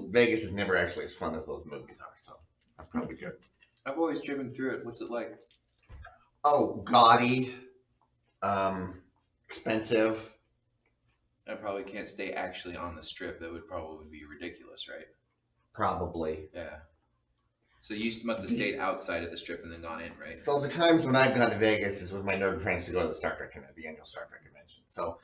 Vegas is never actually as fun as those movies are, so I'm probably good. I've always driven through it. What's it like? Oh, gaudy, expensive. I probably can't stay actually on the strip. That would probably be ridiculous, right? Probably. Yeah. So you must have stayed outside of the strip and then gone in, right? So the times when I've gone to Vegas is with my nerd friends to go to the annual Star Trek convention. So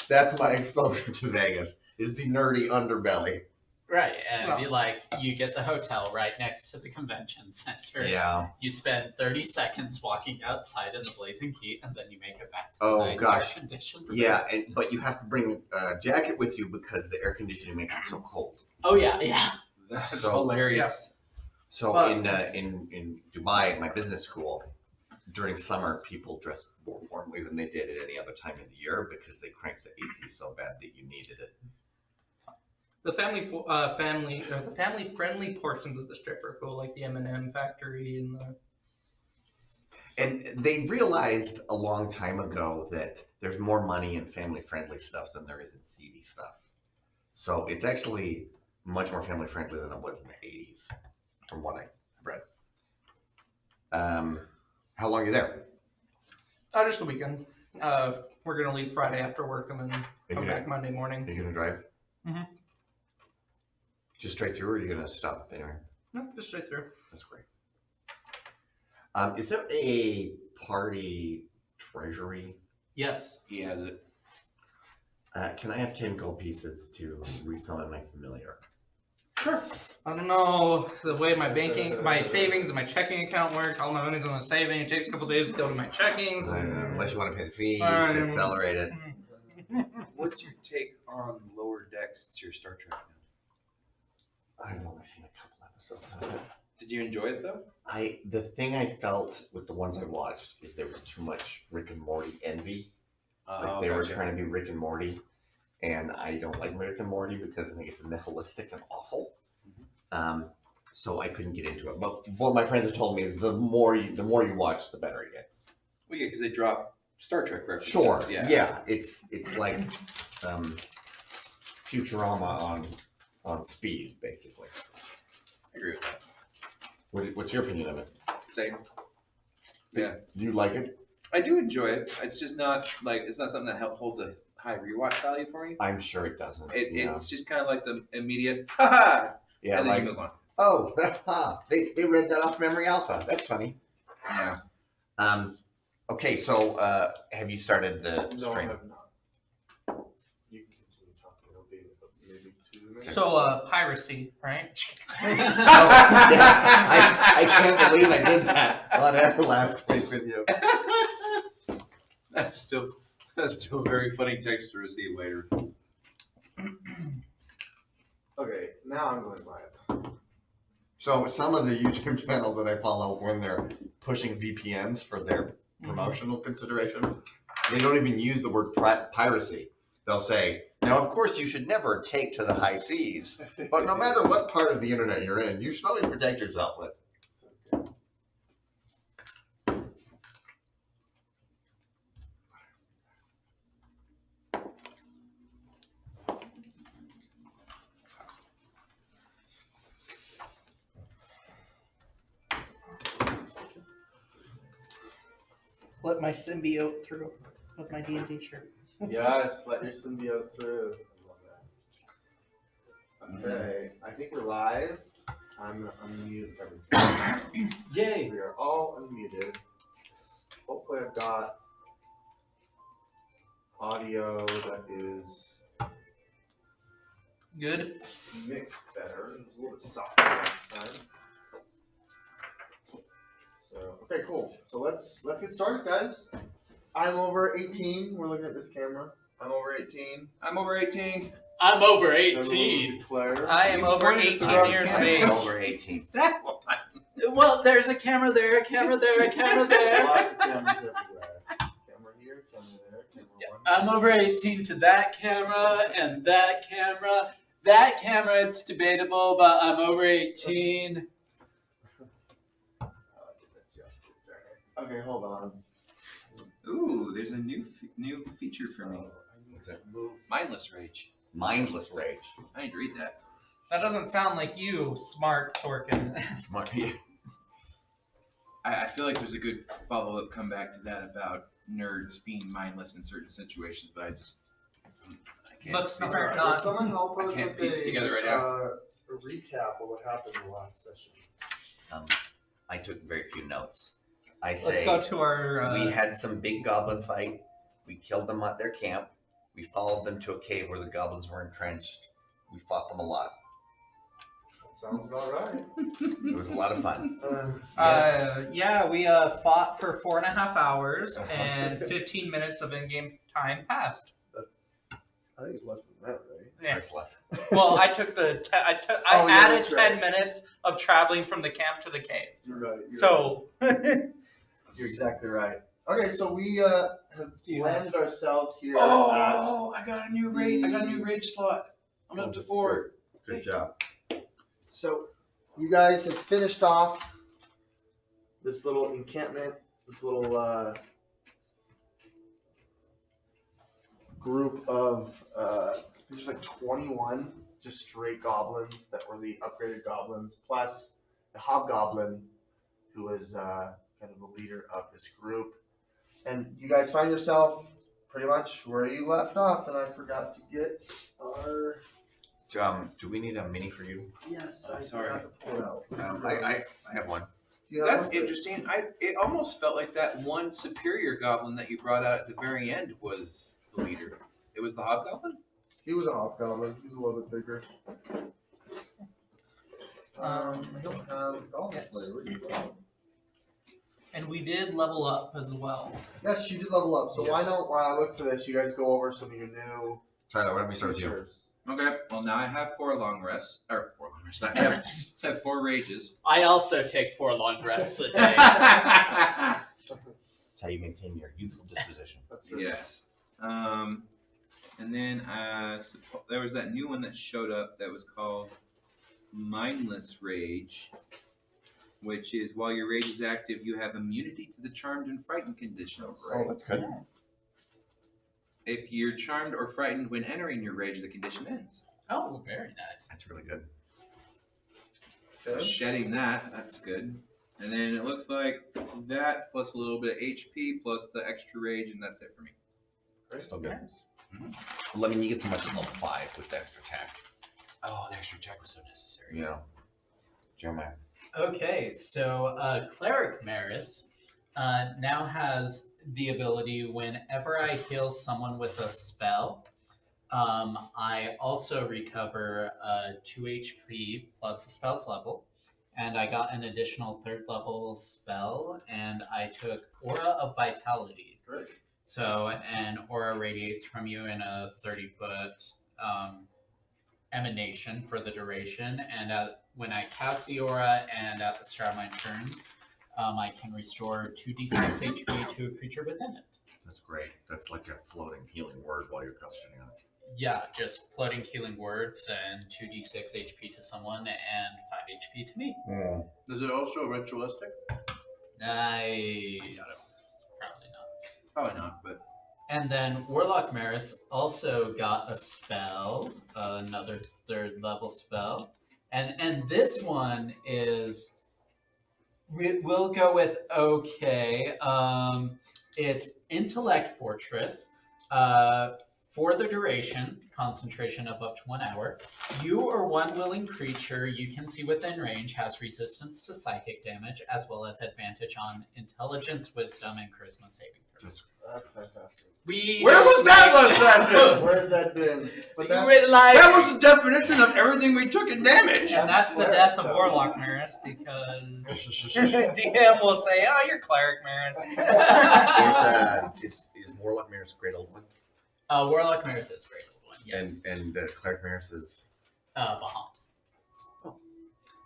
that's my exposure to Vegas is the nerdy underbelly. Right, and it'd be like you get the hotel right next to the convention center. Yeah. You spend 30 seconds walking outside in the blazing heat, and then you make it back to the nice air-conditioned room. Yeah, but you have to bring a jacket with you because the air conditioning makes it so cold. Oh yeah. That's hilarious. So in Dubai, at my business school, during summer, people dress more warmly than they did at any other time of the year because they cranked the AC so bad that you needed it. The family-friendly portions of the strip are cool, like the M&M factory And they realized a long time ago that there's more money in family-friendly stuff than there is in seedy stuff. So it's actually much more family-friendly than it was in the 80s, from what I read. How long are you there? just the weekend. We're going to leave Friday after work and then come back Monday morning. Are you going to drive? Mm-hmm. Just straight through, or are you going to stop anywhere? No, just straight through. That's great. Is there a party treasury? Yes. He has it. Can I have 10 gold pieces to resell my familiar? Sure. I don't know the way my savings, and my checking account works. All my money's on the saving. It takes a couple days to go to my checkings. Unless you want to pay the fee to accelerate it. What's your take on Lower Decks? It's your Star Trek now. I've only seen a couple episodes of it. Did you enjoy it though? The thing I felt with the ones I watched is there was too much Rick and Morty envy. They were trying to be Rick and Morty, and I don't like Rick and Morty because I think it's nihilistic and awful. So I couldn't get into it. But what my friends have told me is the more you watch, the better it gets. Well, yeah, because they drop Star Trek references. Sure. Yeah. It's like Futurama on speed, basically. I agree with that. What's your opinion of it? Same. Yeah. Do you like it? I do enjoy it. It's just not it's not something that holds a high rewatch value for me. I'm sure it doesn't. It's just kind of like the immediate ha. Yeah, and then you move on. Oh, they read that off Memory Alpha. That's funny. Yeah. Okay, so have you started the stream? No, I have not. You can continue talking. It'll be maybe 2 minutes. So piracy, right? I can't believe I did that on our last video. That's still very funny text to receive later. Okay, now I'm going live. So some of the YouTube channels that I follow, when they're pushing VPNs for their promotional consideration, they don't even use the word piracy. They'll say, now, of course, you should never take to the high seas, but no matter what part of the internet you're in, you should always protect yourself with. So good. Let my symbiote through with my D&D shirt. Yes, let your symbiote through. I love that. Okay, I think we're live. I'm going to unmute everything. Yay! We are all unmuted. Hopefully I've got audio that is Good. mixed better. It was a little bit softer last time. So, okay, cool. So let's get started, guys. I'm over 18. We're looking at this camera. I'm over 18. I'm over 18. I'm over Everyone 18. declare. I am over pointed 18 at the years of I'm age. over 18. Well, there's a camera there, a camera there, a camera there. Lots of cameras everywhere. Camera here, camera there, camera one. I'm over 18 to that camera and that camera. That camera, it's debatable, but I'm over 18. Okay, hold on. Ooh, there's a new feature for me. I need to move. Mindless Rage. Mindless rage. I need to read that. That doesn't sound like you, smart Thorkin. Smart. Yeah. I feel like there's a good follow-up comeback to that about nerds being mindless in certain situations, but I can't. But piece it smart, together. not. Can someone help I us can't with piece it together right now. a recap of what happened in the last session? I took very few notes. I Let's say go to our. we had some big goblin fight. We killed them at their camp. We followed them to a cave where the goblins were entrenched. We fought them a lot. That sounds about right. It was a lot of fun. Yeah, we fought for 4.5 hours and 15 minutes of in-game time passed. I think it's less than that, right? Yeah. It's less. Well, I took the I Oh, yeah, added that's 10 right. minutes of traveling from the camp to the cave. You're right. So You're exactly right. Okay, so we have Yeah. landed ourselves here. Oh, I got a new rage. I got a new rage slot. I'm up to 4. Good job. So you guys have finished off this little encampment, this little group of there's like 21 just straight goblins that were the upgraded goblins, plus the hobgoblin who was kind of the leader of this group. And you guys find yourself pretty much where you left off, and I forgot to get our. Do we need a mini for you? Yes, Oh, I sorry. forgot to pull it out. I have one. Do you have That's one? interesting. It almost felt like that one superior goblin that you brought out at the very end was the leader. It was the hobgoblin? He was a hobgoblin. He was a little bit bigger. I don't have Goblin Yes. Slayer. Where'd you go? and we did level up as well. Yes, you did level up. So why Yes. don't, while I look for this, you guys go over some of your new Tyler, why don't we start with you? features. Okay, well now I have 4 long rests. Or 4 long rests. I have 4 rages. I also take 4 long rests a day. That's how you maintain your youthful disposition. That's true. Yes. And then there was that new one that showed up that was called Mindless Rage, which is while your rage is active, you have immunity to the charmed and frightened conditions. Oh, that's good. If you're charmed or frightened when entering your rage, the condition ends. Oh, very nice. That's really good. Okay. Shedding that's good. And then it looks like that plus a little bit of HP plus the extra rage, and that's it for me. Still good. Well, I mean, you get so much at level 5 with the extra attack. Oh, the extra attack was so necessary. You know, Jeremiah. Okay, so Cleric Maris now has the ability whenever I heal someone with a spell, I also recover 2 HP plus the spell's level, and I got an additional 3rd level spell, and I took Aura of Vitality. Great. So an aura radiates from you in a 30-foot emanation for the duration, and when I cast the aura and at the start of my turns, I can restore 2d6 HP to a creature within it. That's great. That's like a floating healing word while you're concentrating on it. Yeah, just floating healing words and 2d6 HP to someone and 5 HP to me. Is it also ritualistic? Nice. Probably not. Probably not, but And then Warlock Maris also got a spell, another 3rd level spell. And this one is, we'll go with okay. It's Intellect Fortress. For the duration, concentration of up to 1 hour, you or one willing creature you can see within range has resistance to psychic damage, as well as advantage on intelligence, wisdom, and charisma saving throws. That's fantastic. Where was that last session? Where's that been? But You that's, were in library. that was the definition of everything we took in damage. And that's the Cleric, death of though. Warlock Maris, because DM will say, "Oh, you're Cleric Maris." Is Warlock Maris Great Old One? Warlock Maris is great old one, yes. And Cleric Maris is. Bahamut.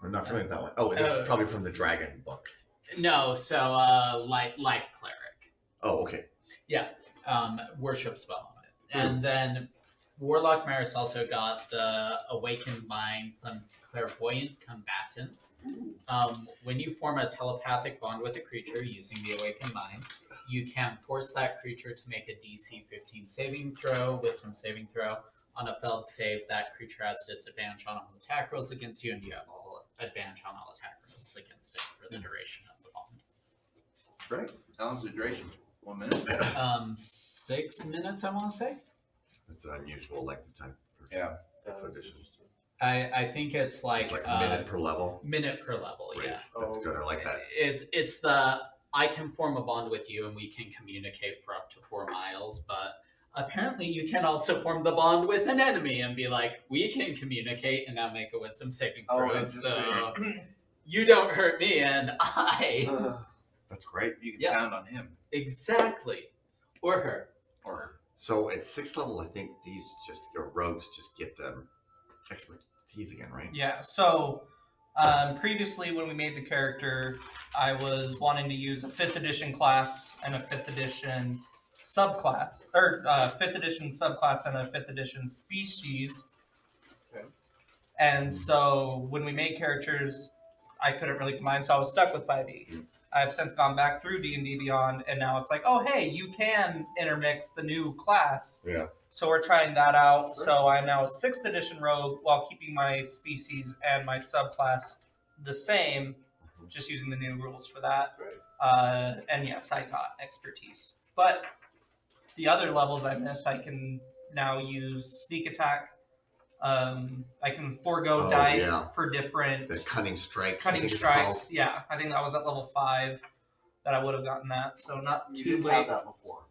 I'm not familiar with that one. Oh, it's Oh. probably from the Dragon book. No, so Life Cleric. Oh, okay. Worships Bahamut. And then Warlock Maris also got the Awakened Mind Clairvoyant Combatant. When you form a telepathic bond with a creature using the Awakened Mind, you can force that creature to make a DC 15 saving throw, wisdom saving throw, On a failed save, that creature has disadvantage on all attack rolls against you, and you have all advantage on all attack rolls against it for the duration of the bond. Great. How long's the duration? 1 minute? 6 minutes, I want to say. It's an unusual length of time. For Yeah. sixth edition. I think it's like a minute per level. Minute per level, Great. yeah. That's good. I like that. It's the I can form a bond with you and we can communicate for up to 4 miles, but apparently you can also form the bond with an enemy and be like, we can communicate and now make a wisdom saving throw. So you don't hurt me and I. That's great. You can pound on him. Exactly. Or her. Or her. So at 6th level, I think these your rogues just get expertise again, right? Yeah, so previously when we made the character, I was wanting to use a 5th edition class and a 5th edition subclass, or 5th edition subclass and a 5th edition species. Okay. And so when we made characters, I couldn't really combine, so I was stuck with 5e. I have since gone back through D&D Beyond, and now it's like, oh, hey, you can intermix the new class. Yeah. So we're trying that out. So I'm now a 6th edition rogue while keeping my species and my subclass the same, just using the new rules for that. And yes, I got expertise. But the other levels I missed, I can now use sneak attack. I can forego dice for different the cunning strikes. Cunning strikes, yeah. I think that was at level 5 that I would have gotten that. So not You too didn't late. have that before.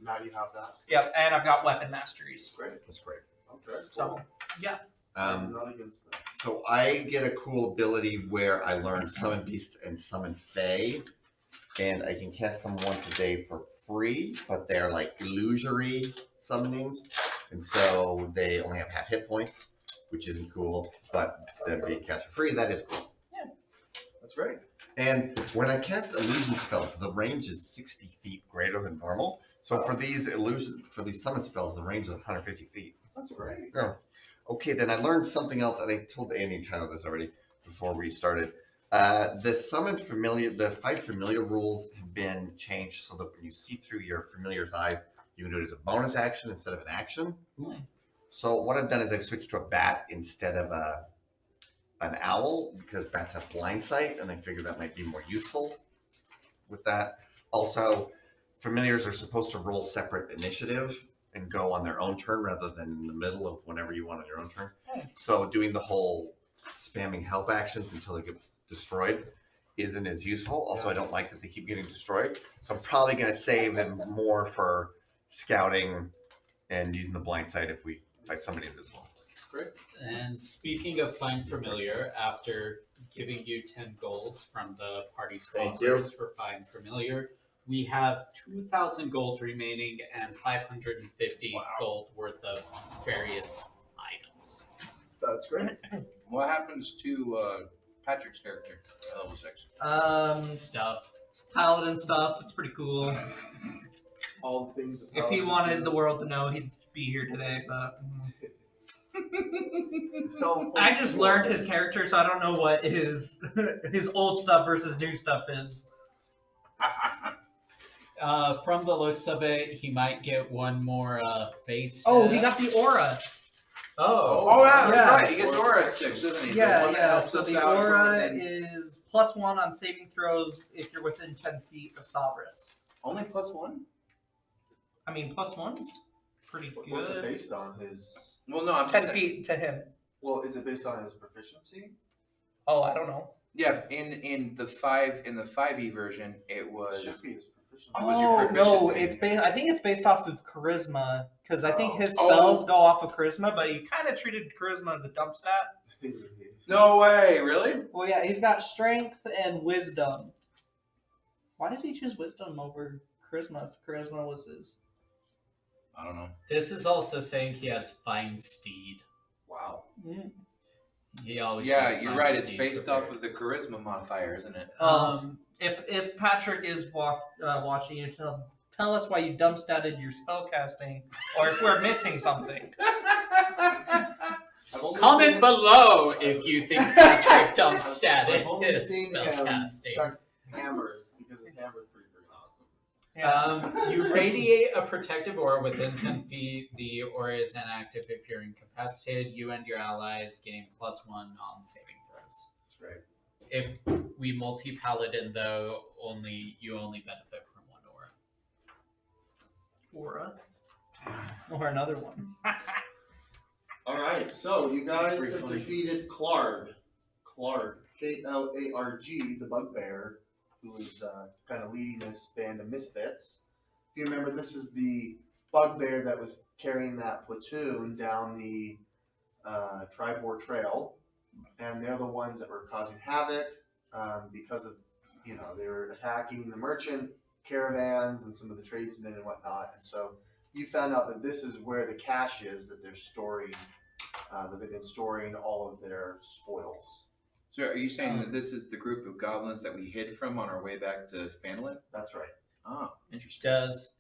Now you have that. Yep, and I've got weapon masteries. Great. That's great. Okay. So yeah. I'm not against that. So I get a cool ability where I learn Summon Beast and Summon Fae, and I can cast them once a day for free, but they're like illusory summonings, and so they only have half hit points, which isn't cool, but them being cast for free, that is cool. Yeah. That's great. And when I cast illusion spells, the range is 60 feet greater than normal. So for these summon spells, the range is 150 feet. That's great. Yeah. Okay, then I learned something else, and I told Andy and Tyler this already before we started. The fight familiar rules have been changed so that when you see through your familiar's eyes, you can do it as a bonus action instead of an action. Ooh. So what I've done is I've switched to a bat instead of an owl, because bats have blind sight, and I figured that might be more useful with that. Also, familiars are supposed to roll separate initiative and go on their own turn rather than in the middle of whenever you want on your own turn. So doing the whole spamming help actions until they get destroyed isn't as useful. Also, I don't like that they keep getting destroyed. So I'm probably going to save them more for scouting and using the blind sight if we fight somebody invisible. Great. And speaking of Find Familiar, after giving you 10 gold from the party Thank sponsors for Find Familiar, we have 2,000 gold remaining and 550 gold worth of various items. That's great. What happens to Patrick's character? Level 6. Stuff. It's paladin stuff. It's pretty cool. All the things. If he wanted the world to know, he'd be here today. But I just learned his character, so I don't know what his old stuff versus new stuff is. From the looks of it, he might get one more face. Oh, he got the aura. Oh, yeah, that's yeah. right. He gets aura at 6, doesn't he? Yeah, The one that yeah. helps So us the out aura and is +1 on saving throws if you're within 10 feet of Sabras. only +1? I mean, +1's pretty good. What's it based on? His. Well, no, I'm 10 just feet to him. Well, is it based on his proficiency? Oh, I don't know. Yeah, in the 5e version, it was. Should be his proficiency. was your Oh no, proficiency? it's based. I think it's based off of charisma because I think his Oh. spells go off of charisma, but he kind of treated charisma as a dump stat. No way, really? Well, yeah, he's got strength and wisdom. Why did he choose wisdom over charisma if charisma was his? I don't know. This is also saying he has Find Steed. Wow. Mm. He always Yeah, has you're Find right. It's Steed based prepared. off of the charisma modifier, isn't it? If Patrick is watching you, tell us why you dump statted your spellcasting, or if we're missing something. I've only Comment seen- below if you think Patrick dump I've statted only his seen him spellcasting. chuck hammers because his hammer's pretty awesome. You radiate a protective aura within 10 feet. The aura is inactive if you're incapacitated. You and your allies gain +1 non-saving throws. That's right. If we multi-paladin, though, you only benefit from 1 aura. Or another one. All right, so you guys Pretty have funny. defeated Klarg, Klarg, the bugbear, who was kind of leading this band of misfits. If you remember, this is the bugbear that was carrying that platoon down the Tribor Trail, and they're the ones that were causing havoc because of, they were attacking the merchant caravans and some of the tradesmen and whatnot, and so you found out that this is where the cache is that they're storing, that they've been storing all of their spoils. So are you saying that this is the group of goblins that we hid from on our way back to Phandalin? That's right. Oh, interesting. Does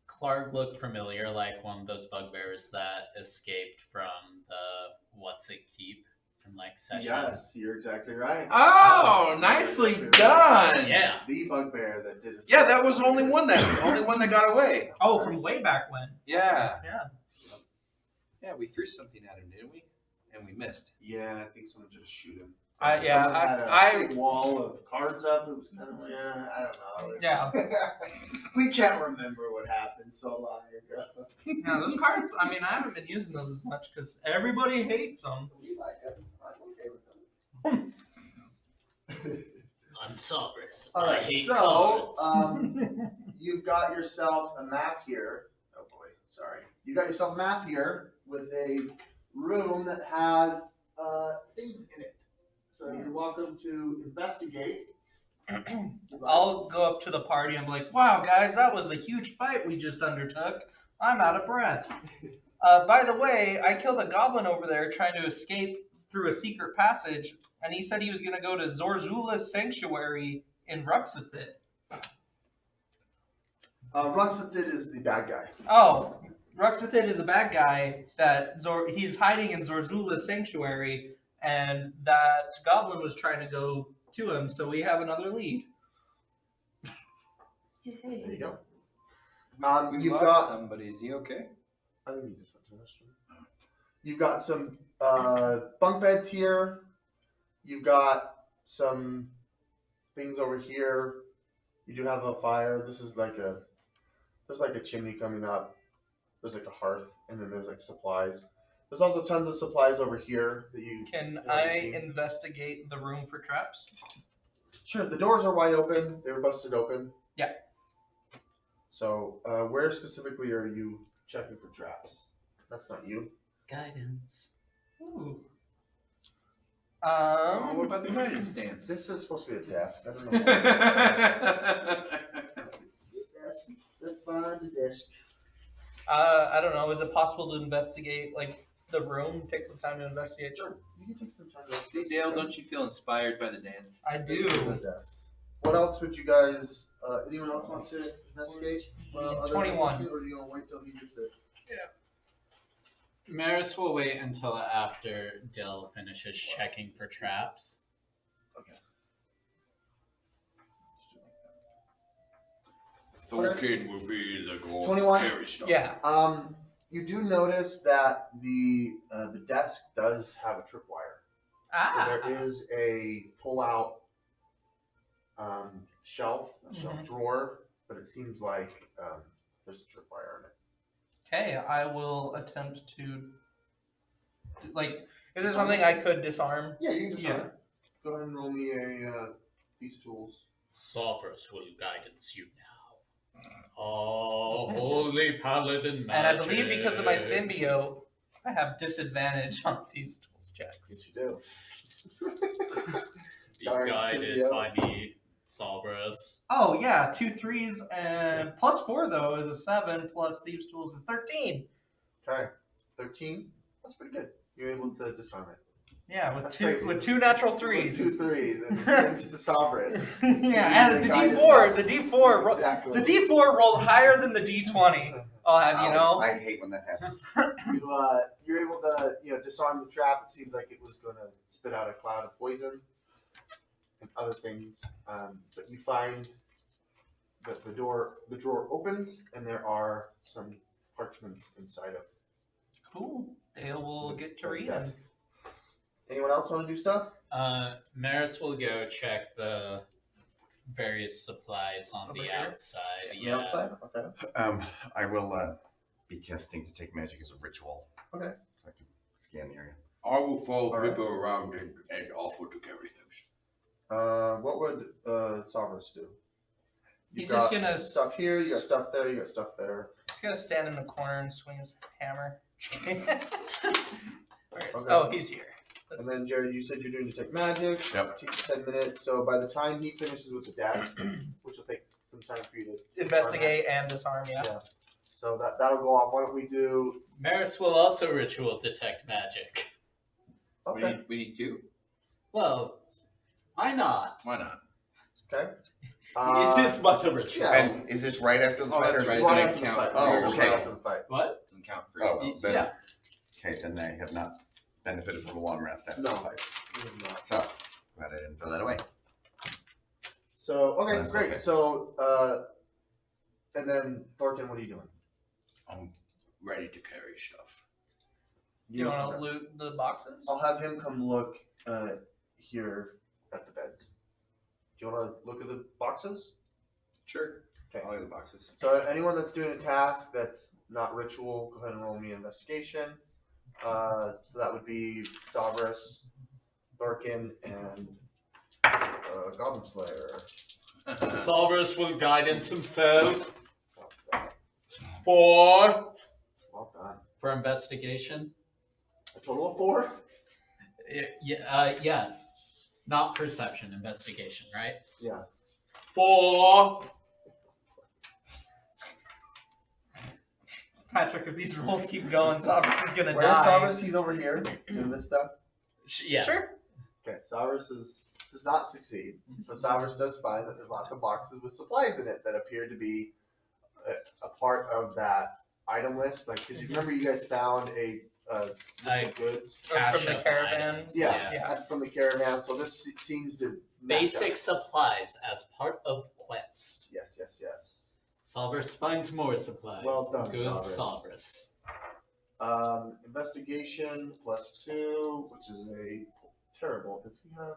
Clark look familiar, like one of those bugbears that escaped from the What's It Keep in session? Yes, you're exactly right. Oh, nicely done. Yeah. The bugbear that did. Yeah, that was the only one that got away. Oh, from way back when. Yeah. Yeah. Yeah, we threw something at him, didn't we? And we missed. Yeah, I think someone tried to shoot him. Someone had a big wall of cards up. It was kind of weird. I don't know. Yeah. We can't remember what happened so long ago. Yeah, those cards, I haven't been using those as much because everybody hates them. We like them. I'm okay with them. I'm Sovereign. All right, I hate so cards. you've got yourself a map here. Oh boy, sorry. You got yourself a map here with a room that has things in it. So you're welcome to investigate. I'll go up to the party and be like, wow, guys, that was a huge fight we just undertook. I'm out of breath. By the way, I killed a goblin over there trying to escape through a secret passage, and he said he was going to go to Zorzula's sanctuary in Ruxathit. Ruxathit is the bad guy. Oh, Ruxathit is a bad guy that he's hiding in Zorzula's sanctuary, and that goblin was trying to go to him, so we have another lead. There you go. We You've lost got somebody. Is he okay? I think you just went to the restroom. You've got some bunk beds here. You've got some things over here. You do have a fire. This is there's a chimney coming up. There's a hearth, and then there's supplies. There's also tons of supplies over here that you Can haven't I seen. investigate the room for traps? Sure, the doors are wide open. They were busted open. Yeah. So, where specifically are you checking for traps? That's not you. Guidance. Ooh. Oh, what about the guidance dance? This is supposed to be a desk. I don't know. That's behind the desk. I don't know. Is it possible to investigate the room? Take some time to investigate. Sure, you can take some time to See, Dale, don't you feel inspired by the dance? I This is a do. desk. What else would you guys? Anyone else want to investigate? Other than 21. Richard, or do you want to wait till he gets it? Maris will wait until after Dill finishes checking for traps. Okay. Tolkien will be the gold 21? carry stuff. Yeah. You do notice that the desk does have a tripwire. So there is a pull-out shelf, drawer, but it seems like there's a tripwire in it. Okay, I will attempt to. Is it something I could disarm? Yeah, you can disarm. Go ahead and roll me these tools. Sovereigns will guidance you now. Oh, holy paladin magic. And I believe because of my symbiote, I have disadvantage on these tools checks. Yes, you do. Be Darn guided symbiote. by me, Sovereigns. Oh yeah, 2 3s and +4 though is a 7 plus thieves tools is 13. Okay, 13. That's pretty good. You're able to disarm it. Yeah, with That's two crazy. with 2 natural With 3s. 2 3s, and thanks to Sovereign. Yeah, and the Guided D4, by- the D4, Exactly. the D4 rolled higher than the D20. I'll have you know. I hate when that happens. You're able to disarm the trap. It seems like it was going to spit out a cloud of poison and other things, but you find the drawer opens, and there are some parchments inside of. Cool. Dale will get to the read them. desk. Anyone else want to do stuff? Maris will go check the various supplies on Over the here? outside. On the outside? Okay. I will be casting Detect Magic as a ritual. Okay. So I can scan the area. I will follow All right. people around and offer to carry things. What would Sovereigns do? He's You've just got gonna stuff here. You got stuff there. You got stuff there. He's gonna stand in the corner and swing his hammer. Where is? Okay. Oh, he's here. This And then Jared, you said you're doing Detect Magic. Yep. Takes 10 minutes. So by the time he finishes with the desk, which will take some time for you to investigate and disarm. Yeah. Yeah. So that'll go off. Why don't we do? Maris will also ritual detect magic. Okay. We need 2? Well, why not? Why not? Okay. It is but a ritual. yeah. And is this right after the Oh, fight? that's Or right. is Right it- after the count. fight. Oh, Right okay. after the fight. What? Doesn't count for Oh, spells. then, Yeah. okay, then they have not benefited from a long rest after No. the fight. Not. So, glad I didn't throw that away. So okay, That's great. okay. So and then Thorkin, what are you doing? I'm ready to carry stuff. Do you want to loot the boxes? I'll have him come look here at the beds. Do you want to look at the boxes? Sure. Okay. All the boxes. So anyone that's doing a task that's not ritual, go ahead and roll me investigation. So that would be Sovereign, Thorkin, and Goblin Slayer. Solvers will guidance himself Well done. for investigation. A total of 4? Yes. Not perception, investigation, right? Yeah. 4. Patrick, if these rolls keep going, Sovereign is gonna Where's die. Sovereign? He's over here doing this stuff. Yeah. Sure. Okay, Sovereign does not succeed, but Sovereign does find that there's lots of boxes with supplies in it that appear to be a part of that item list. Like, because you remember you guys found a list of goods. From the of caravans. items, Yeah, yes. that's from the caravan. So this seems to match Basic up. supplies as part of quest. Yes, yes, yes. Solvers finds more supplies. Well done, Good Solvers. Solvers. Investigation +2, which is a terrible. Does he have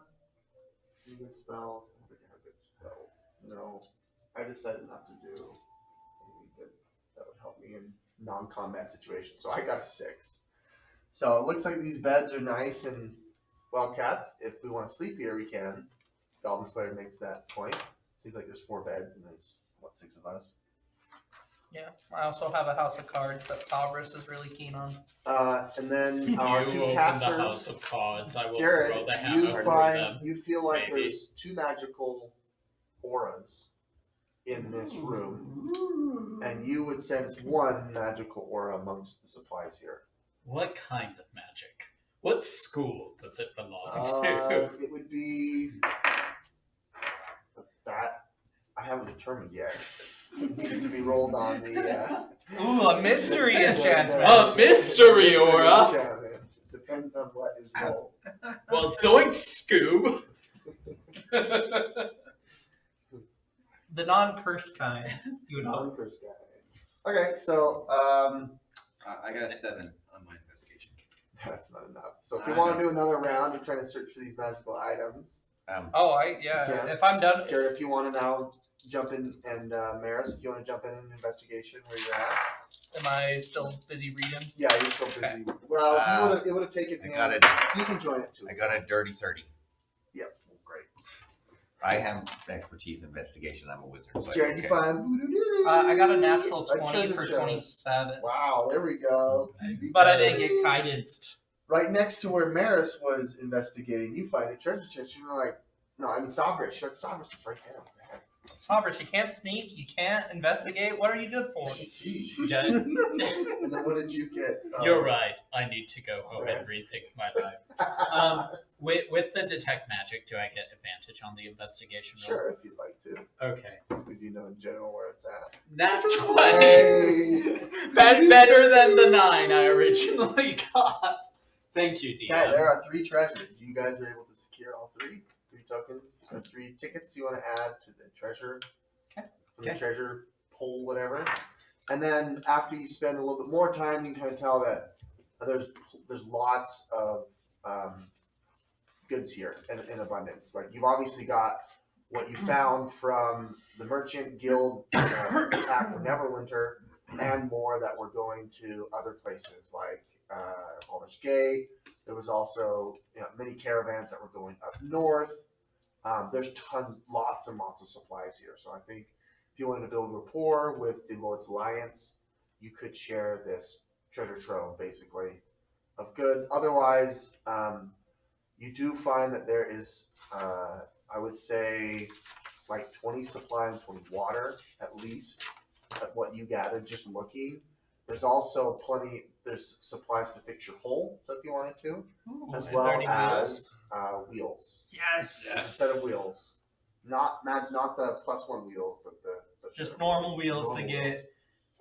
any good spells? I don't think I have good spells. No, I decided not to do anything good that would help me in non-combat situations. So I got a 6. So it looks like these beds are nice and well kept. If we want to sleep here, we can. Goblin Slayer makes that point. Seems like there's 4 beds and there's 6 of us. Yeah. I also have a house of cards that Sovereign is really keen on. And then our You 2 open casters. the house of cards. I will Jared, throw the you hammer find through them. you feel like maybe. there's 2 magical auras in this room, and you would sense 1 magical aura amongst the supplies here. What kind of magic? What school does it belong to? It would be that I haven't determined yet. It needs to be rolled on the Ooh, a mystery enchantment. A mystery aura. enchantment. Depends on what is rolled. Well, Zoink Scoob. The non-cursed kind. You know. Non-curse guy. Okay, so I got a 7 on my investigation. that's not enough. So if you I want know. to do another round, you're trying to search for these magical items. Oh, Yeah. if I'm done, Jared, if you want to now jump in, and Maris, if you want to jump in investigation where you're at. am I still busy reading? Yeah, you're still busy. Well, it would have taken I him. got it. You can join it too. I got a dirty 30. Yep, great. I have expertise in investigation. I'm a wizard. So Jared, you find. I got a natural A 20 treasure for chest. 27. Wow, there we go. But I didn't get guidanced. Right next to where Maris was investigating, you find a treasure chest. You're like, no, I mean Sabris. You're like, Sabris is right there. What the heck? Sovereign, you can't sneak, you can't investigate. What are you good for? And then what did you get? You're right. I need to go home and Yes. rethink my life. With the detect magic, do I get advantage on the investigation roll? Sure, if you'd like to. Okay. Just because you know in general where it's at. Nat 20. Hey! Better than the 9 I originally got. Thank you, DM. Okay, there are 3 treasures. You guys were able to secure all 3. 3 tokens or 3 tickets you want to add to the treasure for from the Okay. treasure pole, whatever. And then after you spend a little bit more time, you can kind of tell that there's lots of goods here in abundance. Like you've obviously got what you found from the merchant guild attack from Neverwinter, and more that were going to other places like Baldur's Gate. There was also many caravans that were going up north. There's lots and lots of supplies here. So I think if you wanted to build rapport with the Lord's Alliance, you could share this treasure trove, basically, of goods. Otherwise, you do find that there is, I would say, like 20 supply and 20 water, at least, at what you gathered just looking. There's also there's supplies to fix your hull, so if you wanted to, Ooh, as and well 30 as wheels. Yes. A set of wheels. Not the +1 wheel, but Just normal wheels to get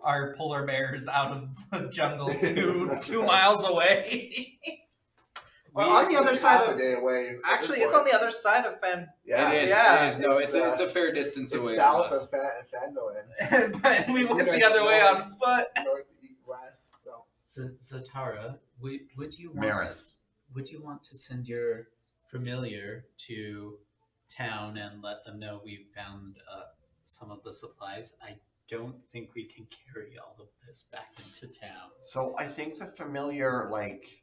our polar bears out of the jungle 2 miles away. Well, on the other side half of a day away. actually, it's on the other side of Yeah, It is. Yeah. It is. No, it's a fair distance it's away south from us. of Phandalin. but we went guys the other way north- on foot. North, east, west. So Zatara, would you want Maris. would you want to send your familiar to town and let them know we found some of the supplies? I don't think we can carry all of this back into town. So I think the familiar, like,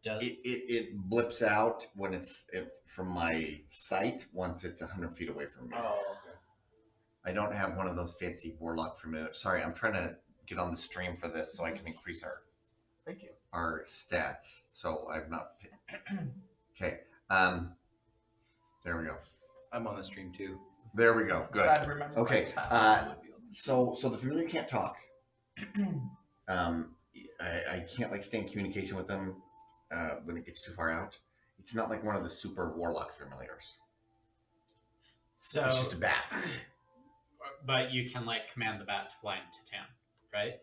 Does, it blips out when it's from my sight once it's 100 feet away from me. oh, okay. I don't have one of those fancy warlock familiar. Sorry, I'm trying to get on the stream for this so I can increase Thank you. our stats. So I've not. Okay. There we go. I'm on the stream too. There we go. Good. I remember Okay, Mike's house. So the familiar can't talk. I can't like stay in communication with them when it gets too far out. It's not like one of the super warlock familiars. so, It's just a bat. but you can like command the bat to fly into town, right?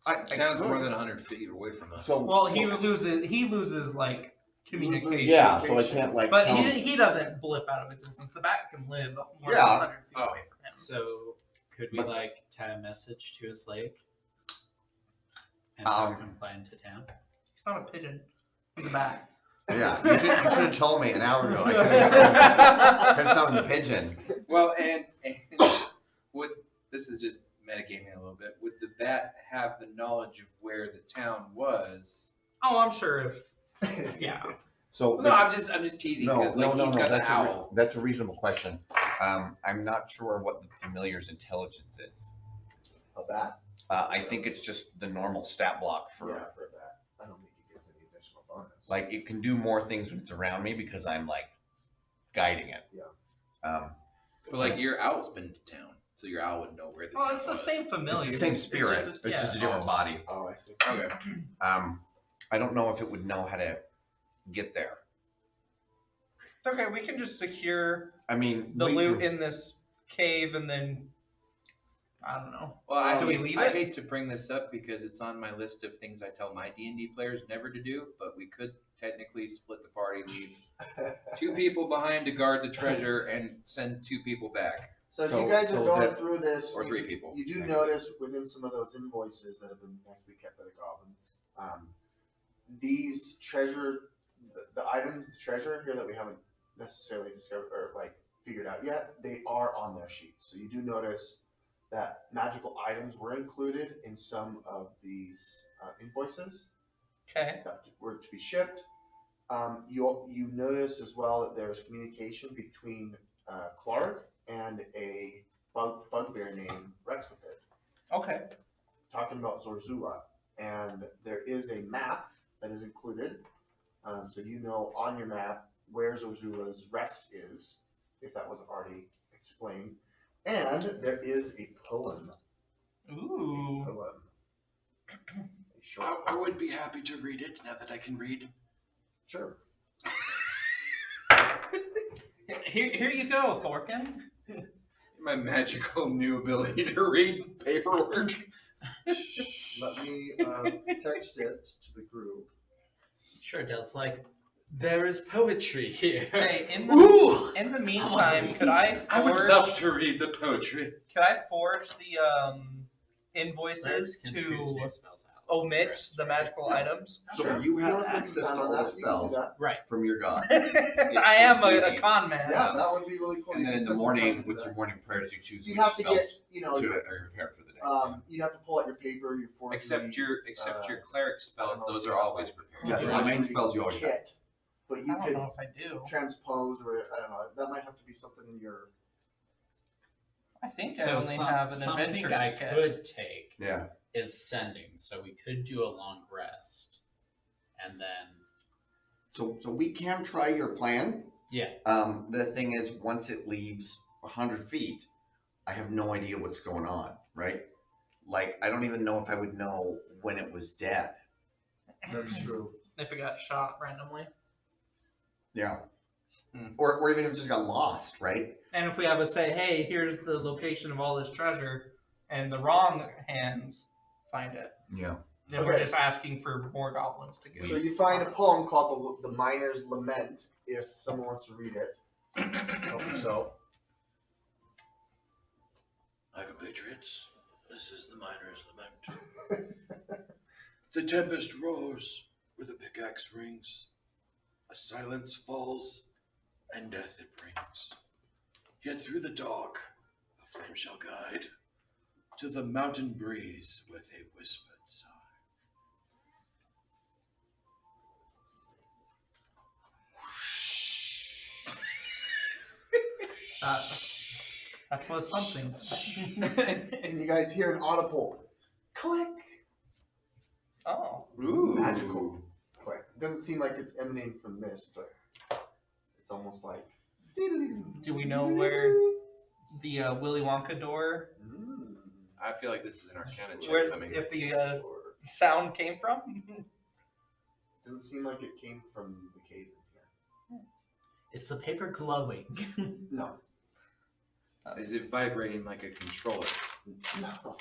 I Town's could. more than 100 feet away from us. So Well, he loses like communication. yeah, so I can't like. But tell him- he doesn't blip out of existence. The bat can live more Yeah. than 100 feet Oh. away from him. So could we But- like tie a message to his leg and have him fly into town? He's not a pigeon. He's a bat. Yeah, you should have told me an hour ago. I could have summoned the pigeon. Well, and would this is just metagaming a little bit. Would the bat have the knowledge of where the town was? Oh, I'm sure if yeah. So Well, no, I'm just teasing because he's got that's the owl. that's a reasonable question. I'm not sure what the familiar's intelligence is. A bat? I think it's just the normal stat block for Yeah, for a bat. I don't think it gets any additional bonus. like it can do more things when it's around me because I'm like guiding it. Yeah. But like your owl's been to town, so your owl would know where the Well, town it's the was. same familiar. It's the same spirit. It's just a different body. Oh, I see. Okay. I don't know if it would know how to get there. It's okay. We can just secure I mean, the loot in this cave, and then I don't know. Well, I Do we leave I it? hate to bring this up because it's on my list of things I tell my D&D players never to do, but we could technically split the party, leave 2 people behind to guard the treasure, and send 2 people back. So as So- you guys are so going that- through this, Or 3 people. you do actually. notice within some of those invoices that have been nicely kept by the goblins, these treasure, the items, the treasure here that we haven't necessarily discovered or like figured out yet, they are on their sheets. So you do notice that magical items were included in some of these invoices Okay. that were to be shipped. You notice as well that there's communication between Clark and a bugbear named Rexlipid, Okay. talking about Zorzula. And there is a map that is included, so you know on your map where Zorzula's rest is, if that wasn't already explained. And there is a poem. Ooh. A poem. A short I would be happy to read it now that I can read. Sure. Here you go, Thorkin. My magical new ability to read paperwork. Let me text it to the group. Sure does. Like There is poetry here. Hey, in Ooh! the meantime, could I I would forge? love to read the poetry. Could I forge the invoices Can choose new to spells out. omit First, the right? magical items? So Sure. you If have wanna spend access some to time all on the that, you can do spells that. Right. from your god. I am a con man. Yeah, that would be really cool. And You then can in the spend some time morning, to do with that. your morning prayers, you choose You which have to get, spells you know, to are prepared for the day. you have to pull out your paper, your forgery. Except your cleric spells, those are always prepared. Yeah, your the main forgery spells you always have. kit. But I you don't could know if I do. transpose, or I don't know. That might have to be something in your. I think I So only have an something adventure I kit. could take Yeah. is sending. So we could do a long rest. And then So we can try your plan. yeah. The thing is, once it leaves 100 feet, I have no idea what's going on, right? Like, I don't even know if I would know when it was dead. That's true. If it got shot randomly. Yeah. Hmm. Or even if it just got lost, right? And if we have a say, hey, here's the location of all this treasure, and the wrong hands find it, Yeah. then we're Okay. just asking for more goblins to So go. you find a poem called the Miner's Lament. If someone wants to read it, help yourself. My compatriots, this is the miner's lament. The tempest roars where the pickaxe rings. A silence falls, and death it brings. Yet through the dark, a flame shall guide to the mountain breeze with a whispered sigh. That was something. And you guys hear an audible click, Oh. Ooh. magical click. It doesn't seem like it's emanating from this, but it's almost like. Do we know where the Willy Wonka door, Mm. I feel like this is an Arcana check where coming. if the Sure. sound came from? Doesn't seem like it came from the cave in here. Is the paper glowing? No. Is it vibrating like a controller? No.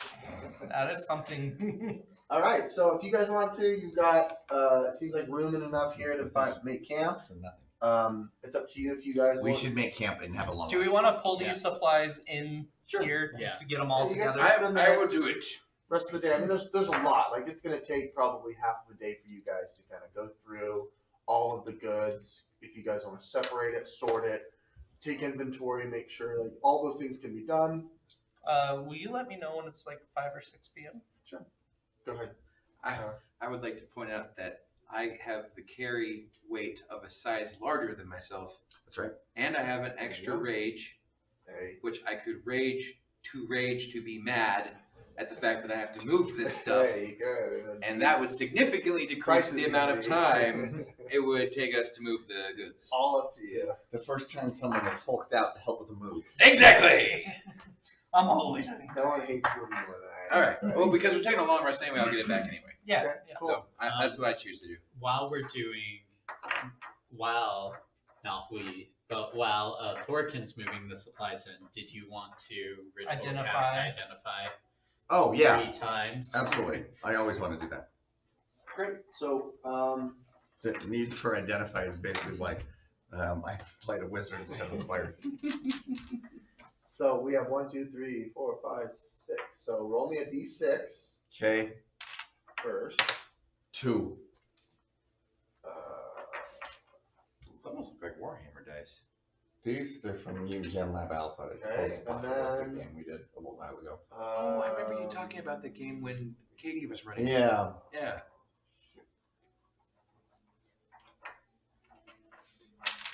That is something. All right. So if you guys want to, you've got. It seems like room and enough here to make camp. For nothing. It's up to you if you guys. We want. should make camp and have a long Do we rest. want to pull these Yeah. supplies in Sure. here just Yeah. to get them all Yeah, you guys together? can spend the I will next do it. rest of the day. I mean, there's a lot. Like it's gonna take probably half of the day for you guys to kind of go through all of the goods. If you guys want to separate it, sort it, take inventory, make sure like all those things can be done. Will you let me know when it's like 5 or 6 p.m.? Go ahead. I would like to point out that I have the carry weight of a size larger than myself, That's right. and I have an extra Yeah. rage, Hey. which I could rage to be mad at the fact that I have to move this stuff, Hey, good. and that would significantly decrease the amount of time It's it would take us to move the goods. all up to you. The first time someone has hulked out to help with a move. Exactly. I'm always doing. No one hates moving more than I. All right. so- Well, because we're taking a long rest anyway, I'll get it back anyway. Yeah. Okay, yeah. cool. So that's what I choose to do. While we're doing, while Thorkin's moving the supplies in, did you want to ritual cast identify Oh, yeah. 3 times? Absolutely. I always want to do that. Great. So, The need for identify is basically like I played a wizard instead of a cleric. we have 1, 2, 3, 4, 5, 6. So roll me a d6 Okay. first. 2. Those almost look like Warhammer dice. These, they're from New Gen Lab Alpha. It's Okay, a and post-apocalyptic then- game we did a little while ago. Oh, I remember you talking about the game when Katie was running. Yeah. Yeah.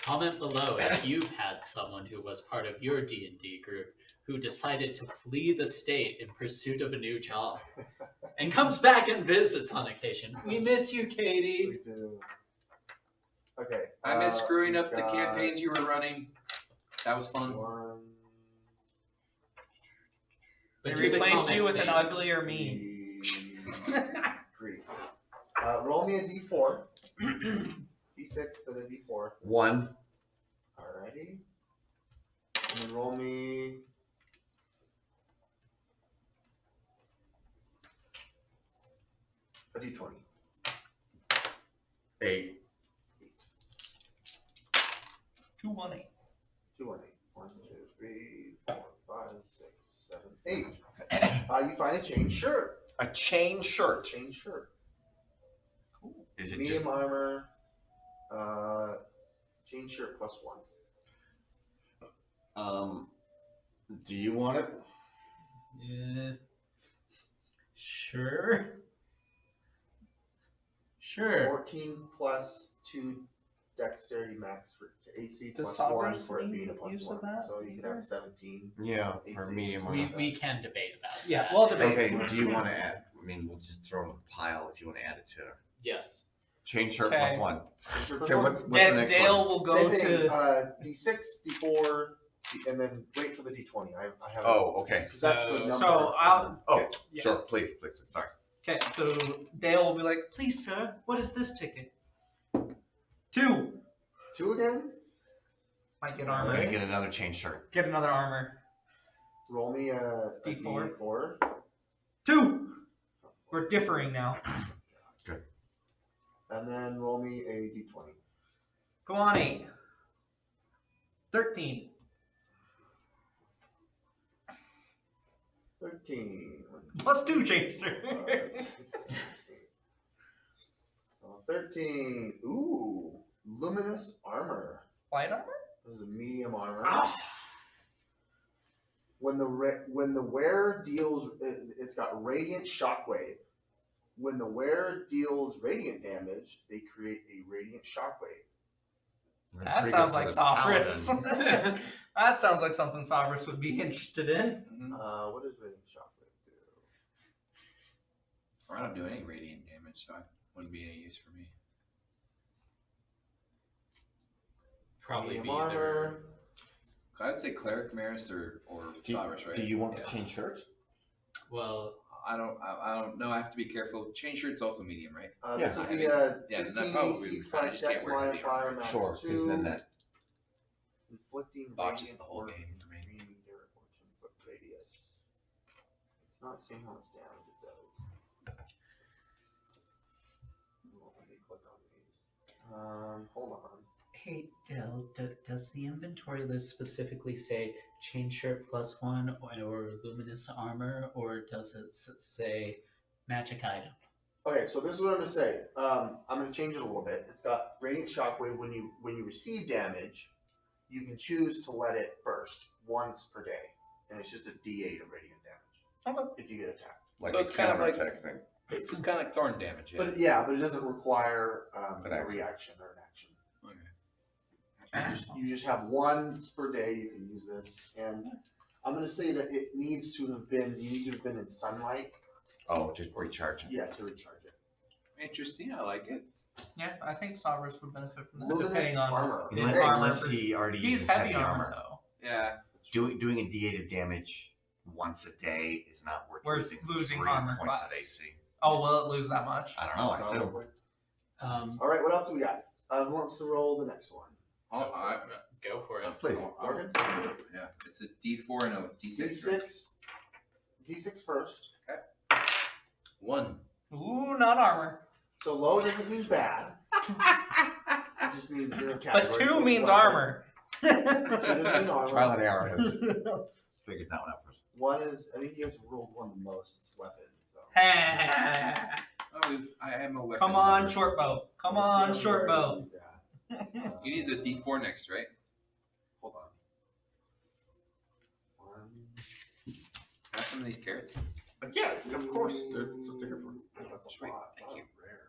Comment below if you've had someone who was part of your D&D group who decided to flee the state in pursuit of a new job and comes back and visits on occasion. We miss you, Katie. We do. Okay. I miss screwing we've up the got campaigns you were running. That was fun. 1, They But do the replaced comment you with an thing. uglier me. 3. Roll me a d4. d6, then a d4. 1. Alrighty. And then roll me. A d20. 8. 218. 218. 1, 2, 3, 4, 5, 6, 7, 8. You find a chain shirt. A chain shirt. Chain shirt. Cool. Is it Medium just armor. Chain shirt +1. do you want it? Yeah. Sure. Sure. 14 +2 dexterity max for AC Does +1 Sovereign for it being a need use +1. of that So you could have 17. Yeah, AC. for medium We, armor. we can debate about Yeah, that. we'll debate. Okay, do you want to add? I mean, we'll just throw it in a pile if you want to add it to it. Yes. Chain shirt Okay. +1. Chain shirt Okay, +1. what's the next Dale one? will go Same thing, to. D6, D4, and then wait for the D20. I have. Oh, okay. Because that's the So- number. So I'll. Oh, Yeah. sure. Please. Sorry. Okay, so Dale will be like, please, sir, what is this ticket? 2. 2 again. Might get We're armor. gonna get another chain shirt. Get another armor. Roll me a D4. D4. 2. We're differing now. And then roll me a D20. Go on, 8. 13. 13. +2 chaser. 13. Ooh. Luminous armor. Light armor? This is a medium armor. Ah. When the wearer deals, it's got radiant shockwave. When the wearer deals radiant damage, they create a radiant shockwave. That Pretty sounds good like for the paladin. Sophris. That sounds like something Sophris would be interested in. What does radiant shockwave do? Or I don't do any radiant damage, so it wouldn't be any use for me. Probably Medium be either. armor. I'd say cleric, Maris, or Cyrus, right? Do you want Yeah. the chain shirt? Well, I don't know. I have to be careful. Chain shirt's also medium, right? This Yeah. would be a Yeah, then 15 that probably AC would be fine. I plus just can't dex wear heavy modifier armor. max Sure, because 2. then that. Inflicting Botches radiant the whole or game for me. extreme near or 10-foot radius. It's not saying how much damage it does. Let me click on these. Hold on. hey, Del, does the inventory list specifically say chain shirt +1 or luminous armor, or does it say magic item? Okay, so this is what I'm gonna say. I'm gonna change it a little bit. It's got radiant shockwave. When you receive damage, you can choose to let it burst once per day, and it's just a D8 of radiant damage. Okay. If you get attacked. Like So a it's kind of like- counterattack thing. It's just kind of like thorn damage. But it doesn't require An a action. reaction or an action. Okay. You just have once per day you can use this, and I'm gonna say that it needs to have been in sunlight, Oh, just recharging. to recharge it. Interesting. I like it. Yeah, I think Sophris would benefit from that, Luminous depending on armor. his Hey, armor. Unless he already He's uses heavy armor, though. Yeah. Doing a D8 of damage once a day is not worth We're losing losing 3 armor points class. of AC. Oh, will it lose that much? I don't know. I assume. All right, what else do we got? Who wants to roll the next one? Oh, Go for it. Please. Morgan? Yeah. It's a D4 and a D6. right? D6 first. 1. Ooh, not armor. So low doesn't mean bad. It just means different categories. But 2 So means one- armor. 2 doesn't mean armor. Trial and error has figured that one out first. 1 is, I think you guys rolled 1 the most. It's weapon. So. Oh, I am a weapon. Come on, lover. short bow. Come Let's on, see how short many bow. you got. You need the D4 next, right? Hold on. 1. Have some of these carrots. But yeah, of course. That's what they're here for. That's a Sweet, lot. thank Lot you. Rare.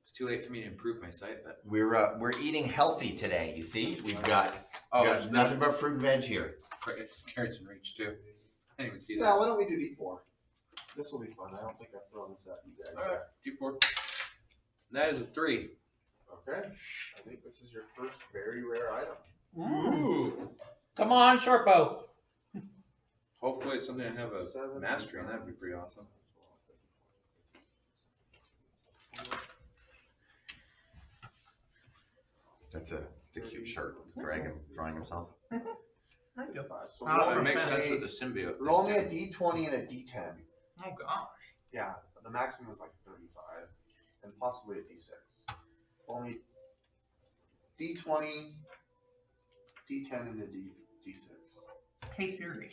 It's too late for me to improve my sight, but We're eating healthy today. You see, we've got it's nothing but fruit and veg here. carrots in reach too. I didn't even see Yeah, this. why don't we do D4? This will be fun. I don't think I've thrown this at you guys. All right, D4. That is a 3. Okay. I think this is your first very rare item. Ooh. Come on, short bow. Hopefully, it's something I have a 7, mastery, and that'd be pretty awesome. It's a cute shirt. The dragon drawing himself. So I don't roll It know. me makes sense a- with the symbiote. Roll me a D20 and a D10. Oh gosh. Yeah, the maximum is like 35, and possibly a D6. Roll me D20 D10 and a D6. Hey Siri.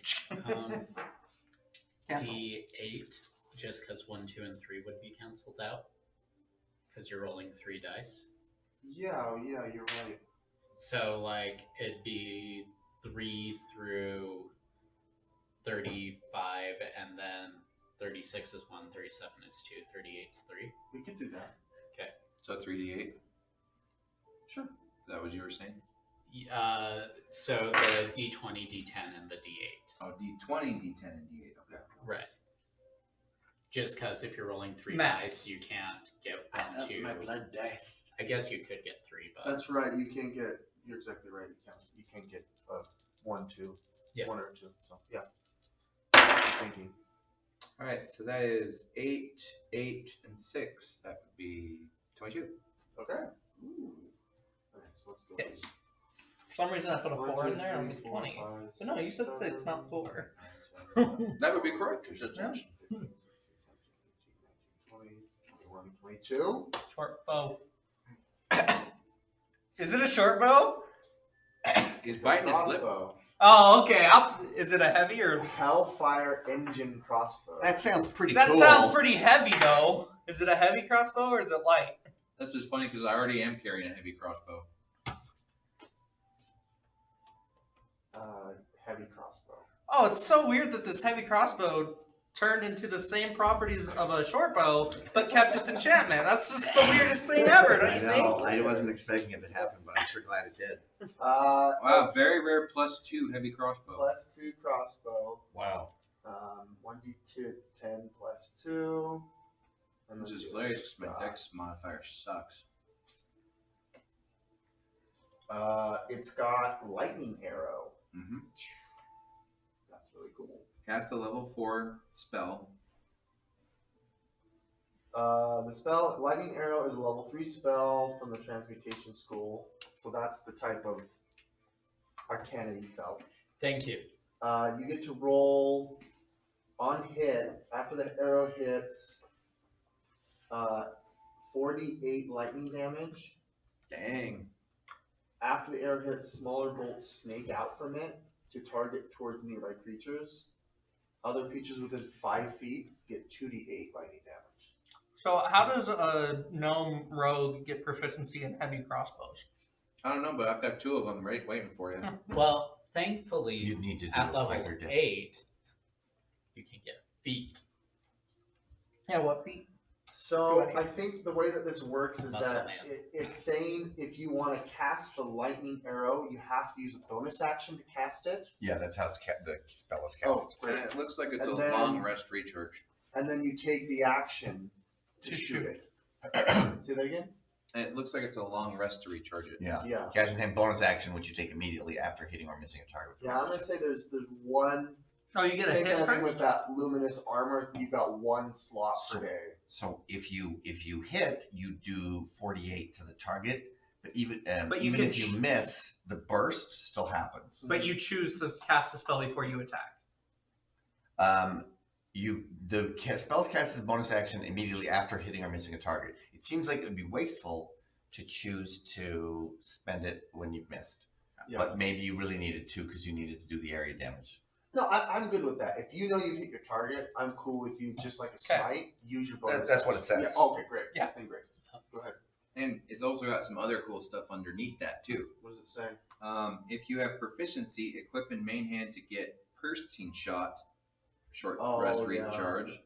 D8, just because 1, 2, and 3 would be canceled out. Because you're rolling 3 dice. Yeah, you're right. So, like, it'd be 3 through 35, and then 36 is 1, 37 is 2, 38 is 3. We could do that. Okay. So 3d8. Sure. Is that what you were saying? So the D20, D10, and the D8. Oh, d20, d10, and d8. Okay. Right. Just because if you're rolling 3 Math. dice, you can't get I 1, love 2. my blood dice. I guess you could get 3, but That's right. You can't get. You're exactly right. You can't get 1, 2, Yeah. 1 or 2. So yeah. Thank you. All right, so that is 8, 8, and 6. That would be 22. Okay. Ooh. Alright, so let's go. Yes. For some reason I put a 1, 4 2, in there. I was 3, like 4, 20. 5, But no, you said 7, 6, not 4. That would be correct. You said Yeah. 6. 15, 16, 17, 18, 19, 20, 21, 22. Short bow. Is it a short bow? He's biting his lip. Crossbow. Oh, okay. Is it a heavy or? Hellfire engine crossbow. That sounds pretty That cool. sounds pretty heavy, though. Is it a heavy crossbow or is it light? That's just funny because I already am carrying a heavy crossbow. Heavy crossbow. Oh, it's so weird that this heavy crossbow turned into the same properties of a short bow, but kept its enchantment. That's just the weirdest thing ever, don't I you know. think? I wasn't expecting it to happen, but I'm sure glad it did. Wow, very rare +2 heavy crossbow. +2 crossbow. Wow. 1d2 10 +2. And Which let's is see hilarious what because my it's dex modifier sucks. got. It's got lightning arrow. Mm-hmm. That's really cool. Cast a level 4 spell. The spell lightning arrow is a level 3 spell from the transmutation school. So that's the type of arcana you felt. thank you. You get to roll on hit after the arrow hits 48 lightning damage. Dang. After the arrow hits, smaller bolts snake out from it to target towards nearby creatures. Other creatures within 5 feet get 2d8 lightning damage. So how does a gnome rogue get proficiency in heavy crossbows? I don't know, but I've got 2 of them right waiting for you. Well, thankfully, You need to do at a level fighter deck. 8, you can get feet. Yeah, what feet? So I think the way that this works is Muscle that man. it's saying if you want to cast the lightning arrow, you have to use a bonus action to cast it. Yeah, that's how the spell is Oh, cast. great. And it looks like it's And a then- long rest recharge. And then you take the action to To shoot shoot. it. Say that again? And it looks like it's a long rest to recharge it. Yeah. Yeah. Casting a bonus action, which you take immediately after hitting or missing a target. with Yeah, I'm gonna say there's one Oh, you get a same hit kind of thing with first? that luminous armor. You've got 1 slot So- per day. So if you hit, you do 48 to the target. But even But you even can if you miss, the burst still happens. But you choose to cast the spell before you attack. Spells cast as a bonus action immediately after hitting or missing a target. It seems like it would be wasteful to choose to spend it when you've missed. Yeah. But maybe you really needed to because you needed to do the area damage. No, I'm good with that. If you know you've hit your target, I'm cool with you. Just like a smite, use your bonus. That's what action. it says. Yeah. Okay, great. Yeah. Then great. Go ahead. And it's also got some other cool stuff underneath that, too. What does it say? If you have proficiency, equip in main hand to get piercing shot, short Oh, rest yeah. recharge,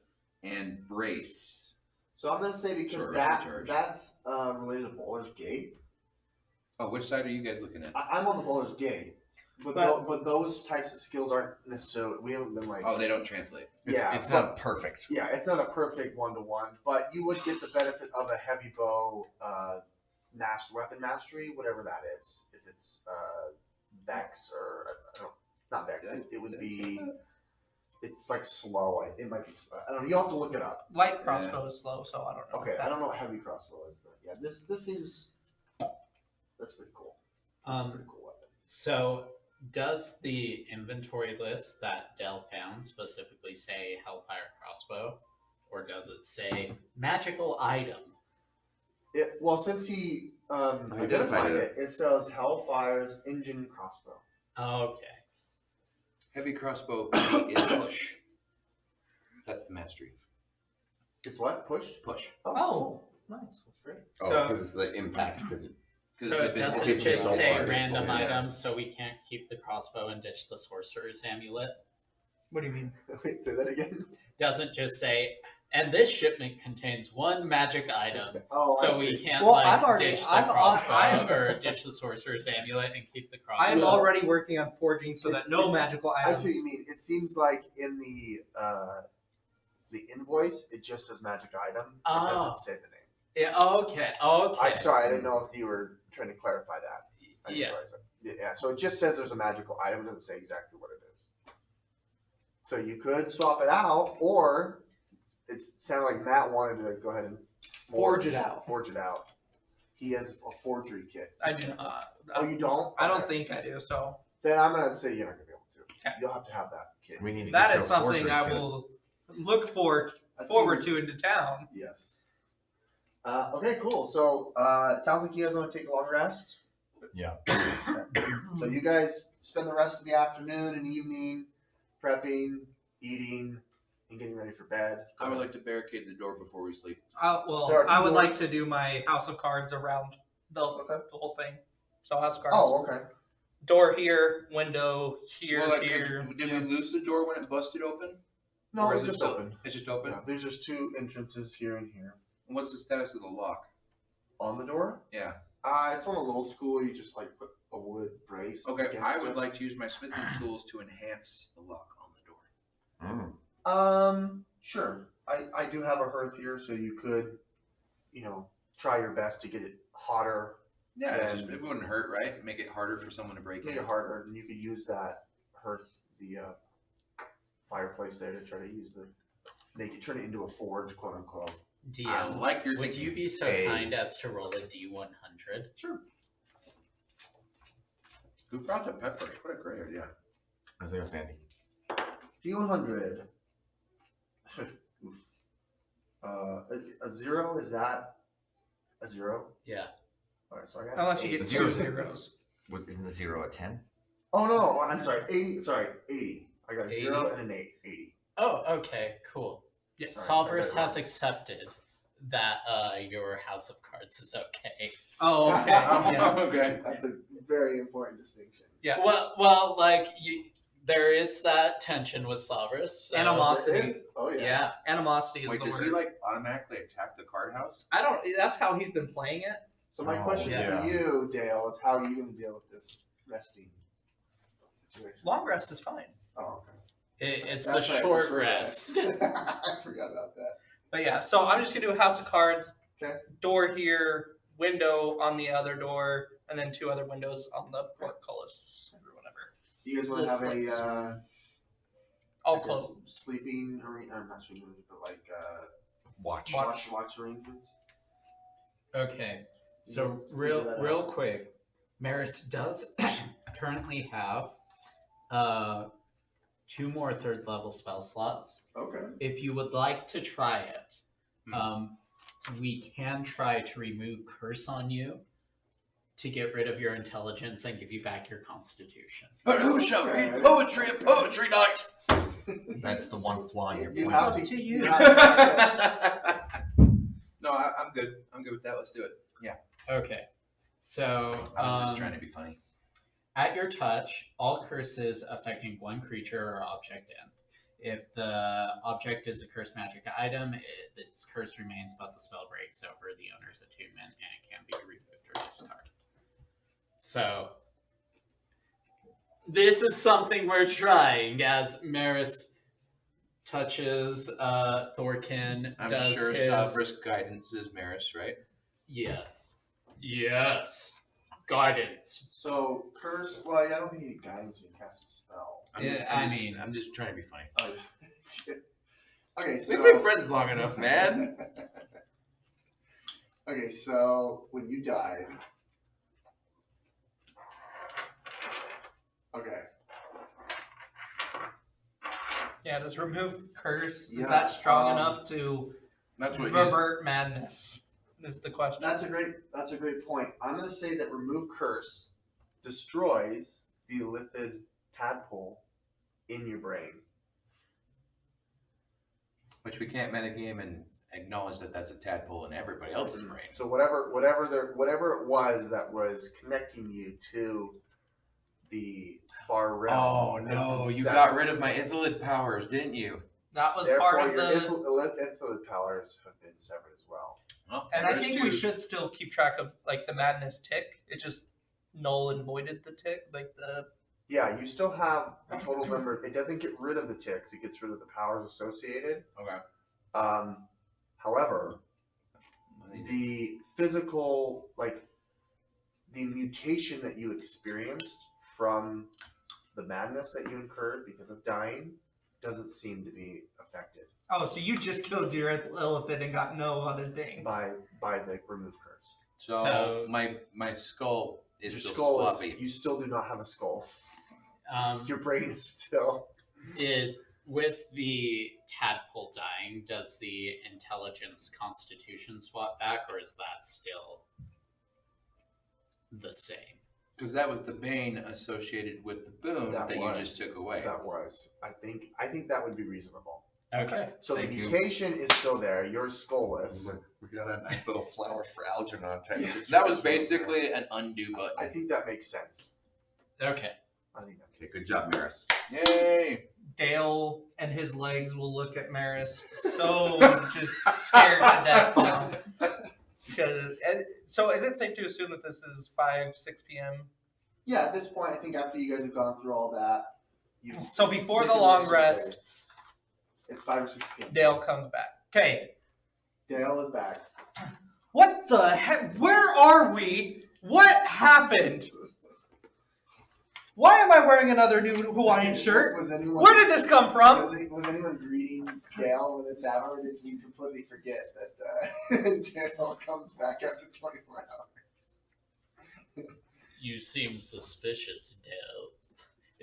and brace. So I'm gonna say because Short rest recharge. that's related to Bowler's Gate. Oh, which side are you guys looking at? I'm on the Bowler's Gate, but But- those types of skills aren't necessarily. We haven't been like. Oh, they don't translate. It's not perfect. Yeah, it's not a perfect 1-to-1, but you would get the benefit of a heavy bow, weapon mastery, whatever that is. If it's Vex or I don't, not Vex, it would be. It's like slow. It might be. I don't know. You'll have to look it up. Light crossbow is slow, so I don't know. Okay, I don't know what heavy crossbow is, but yeah, this seems. That's pretty cool. That's a pretty cool weapon. So, does the inventory list that Dell found specifically say Hellfire Crossbow? Or does it say magical item? Well, since he identified it. It says Hellfire's engine crossbow. Okay. Heavy crossbow is push. That's the mastery. It's what? Push? Push. Oh, Oh. cool. Nice. That's great. Oh, So- because it's the impact. So it doesn't it's just so say hard. random Yeah. items, so we can't keep the crossbow and ditch the sorcerer's amulet. What do you mean? Wait, say that again. Doesn't just say, and this shipment contains one magic item, Oh, I so we see. can't Well, like I'm already- ditch the I'm on- crossbow I'm- or ditch the sorcerer's amulet and keep the crossbow. I am already working on forging so that no It's- magical I items. see what you mean. It seems like in the invoice, it just says magic item. It Oh. doesn't say the name. Yeah, okay. Sorry, I didn't know if you were trying to clarify that. I didn't Yeah. realize that. Yeah, so it just says there's a magical item. It doesn't say exactly what it is. So you could swap it out, or it sounded like Matt wanted to go ahead and Forge it out. Forge it out. He has a forgery kit. I do not. Oh, you don't? I don't Okay. think I do. So Then I'm gonna say you're not gonna be able to. Okay. You'll have to have that kit. We need to that get you is a something forgery I kit. will look forward That forward seems- to into town. Yes. Okay, cool. So it sounds like you guys want to take a long rest. Yeah. So you guys spend the rest of the afternoon and evening prepping, eating, and getting ready for bed. I would like to barricade the door before we sleep. Well, There are two I would like doors. to do my house of cards around the whole thing. So house of cards. Oh, okay. Door here, window here, Well, here. did we lose the door when it busted open? No, Or it's is it just still- open. It's just open? Yeah, there's just two entrances here and here. And what's the status of the lock? On the door? Yeah. It's one of those old school. You just like put a wood brace. Okay, against I would it. like to use my smithing tools to enhance the lock on the door. Sure. I do have a hearth here, so you could, try your best to get it hotter, Yeah, Then- it wouldn't hurt, right? Make it harder for someone to break make in. it harder, and you could use that hearth, the fireplace there, to try to turn it into a forge, quote unquote. I DM, like your would thinking. you be so Hey. kind as to roll a D100? Sure. Who brought the peppers? What a great idea. I think it's Andy. D100. Oof. A 0, is that a 0? Yeah. Alright, so I got Unless an you eight. get Zero. two zeros. Isn't the 0 a 10? Oh no, I'm sorry. 80. Sorry, 80. I got a 80? 0 and an 8. 80. Oh, okay, cool. Yes. Sorry, I Salvers read it has wrong. accepted that your house of cards is okay. Oh, okay. Yeah. Okay. That's a very important distinction. Yeah. Well, like there is that tension with Salvers. So, Animosity. It is? Oh yeah. Yeah. Animosity is Wait, the does word. he like automatically attack the card house? I don't. That's how he's been playing it. So my Oh, question yeah. for you, Dale, is how are you going to deal with this resting situation? Long rest is fine. Oh, okay. It's That's a right, short rest. I forgot about that. But yeah, so I'm just gonna do a house of cards. Okay. Door here, window on the other door, and then two other windows on the portcullis or whatever. Do you guys want to have This looks a All like a closed. sleeping arrangement? Or not sleeping arrangement, but like Watch. watch arrangements? Okay. You So guys figure that real out? quick, Maris does currently have 2 more 3rd level spell slots. Okay. If you would like to try it, Hmm. we can try to remove curse on you to get rid of your intelligence and give you back your constitution. But who shall read poetry at poetry night? That's the one flaw in your You plan. have to- to you you. have No, I'm good. I'm good with that. Let's do it. Yeah. Okay. So I was just trying to be funny. at your touch, all curses affecting one creature or object end. If the object is a cursed magic item, its curse remains, but the spell breaks over the owner's attunement and it can be removed or discarded. So, this is something we're trying as Maris touches Thorkin, I'm does sure his... Salver's guidance is Maris, right? Yes. Yes. Guidance. So curse. Well, yeah, I don't think you need guidance when you cast a spell. I'm just trying to be funny. Oh, okay, so We've been friends long enough, man. Okay, so when you died. Okay. Yeah, does remove curse, Yeah, is that strong um, enough to That's what revert madness? is the question. That's a great point. I'm going to say that remove curse destroys the illithid tadpole in your brain. Which we can't metagame and acknowledge that that's a tadpole in everybody else's brain. So whatever it was that was connecting you to the far realm. Oh no, you got rid of my Ithilid powers, didn't you? That was Therefore, part of your the. Ithilid powers have been severed as well. Well, And I there's think two. we should still keep track of like the madness tick. It just null and voided the tick, like the. Yeah, you still have the total number. It doesn't get rid of the ticks; it gets rid of the powers associated. Okay. However, the physical, like the mutation that you experienced from the madness that you incurred because of dying, doesn't seem to be affected Oh, so you just killed your elephant and got no other things. by the remove curse. So my skull is Your still skull sloppy. is, you still do not have a skull. Um, Your brain is still. with the tadpole dying, does the intelligence constitution swap back, or is that still the same? Because that was the bane associated with the boon that you just took away. That was. I think that would be reasonable. Okay. So Thank the you. mutation is still there. You're skullless. We got a nice little flower for Algernon type situation. That was basically an undo button. I think that makes sense. Okay. I think that Okay, makes good job, Maris. Yay! Dale and his legs will look at Maris so just scared to death now. So is it safe to assume that this is 6 p.m.? Yeah, at this point, I think after you guys have gone through all that, So before the taken long of the rest, day. It's 5 or 6 p.m. Dale comes back. Okay. Dale is back. What the heck? Where are we? What happened? Why am I wearing another new Hawaiian shirt? Was anyone? Where did this come from? Was anyone greeting Dale when this happened, or did you completely forget that Dale comes back after 24 hours? You seem suspicious, Dale.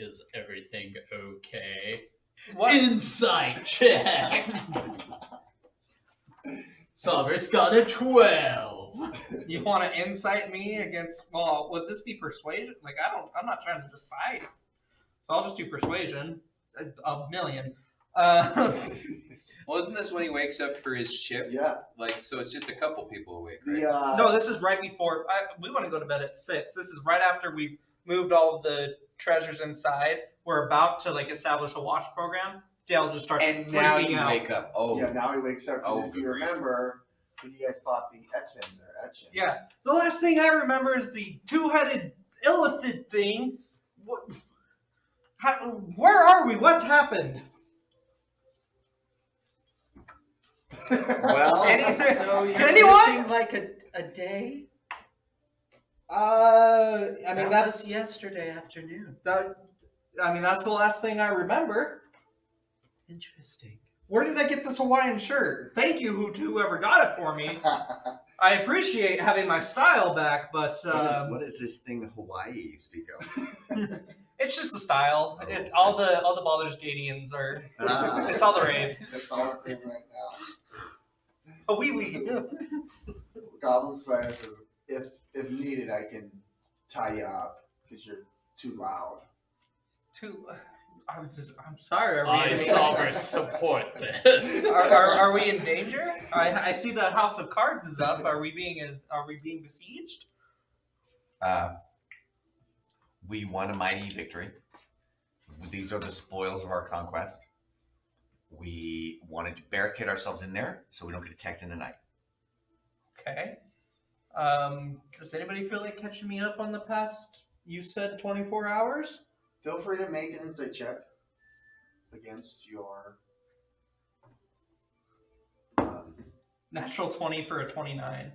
Is everything okay? What? Insight check! Solver's got a 12. You want to insight me against? Well, would this be persuasion? Like I'm not trying to decide. So I'll just do persuasion. A million. Well, isn't this when he wakes up for his shift? Yeah. Like, so it's just a couple people awake, right? No, this is right before. We want to go to bed at 6. This is right after we've moved all of the treasures inside. We're about to like establish a watch program. Dale just starts And now freaking you out. wake up. Oh, Yeah, now he wakes up. 'Cause Oh, if you good grief. remember, when you guys fought the Etchin. Yeah. The last thing I remember is the two-headed illithid thing. What? Where are we? What's happened? Well, So you're Anyone? missing like a day? I mean That that's was yesterday afternoon. that's the last thing I remember. Interesting. Where did I get this Hawaiian shirt? Thank you to whoever got it for me. I appreciate having my style back, but what is this thing Hawaii you speak of? it's just the style. Oh, It, all the Baldur's Gatians are. Ah. It's all the rave. That's all I'm saying right now. Oh, wee. Goblin Slayer says, if needed, I can tie you up because you're too loud. I'm sorry. I Solver support this. Are we in danger? I see the House of Cards is up. Are we being besieged? We won a mighty victory. These are the spoils of our conquest. We wanted to barricade ourselves in there so we don't get attacked in the night. Okay. Does anybody feel like catching me up on the past? You said 24 hours. Feel free to make an insight check against your. Natural 20 for a 29.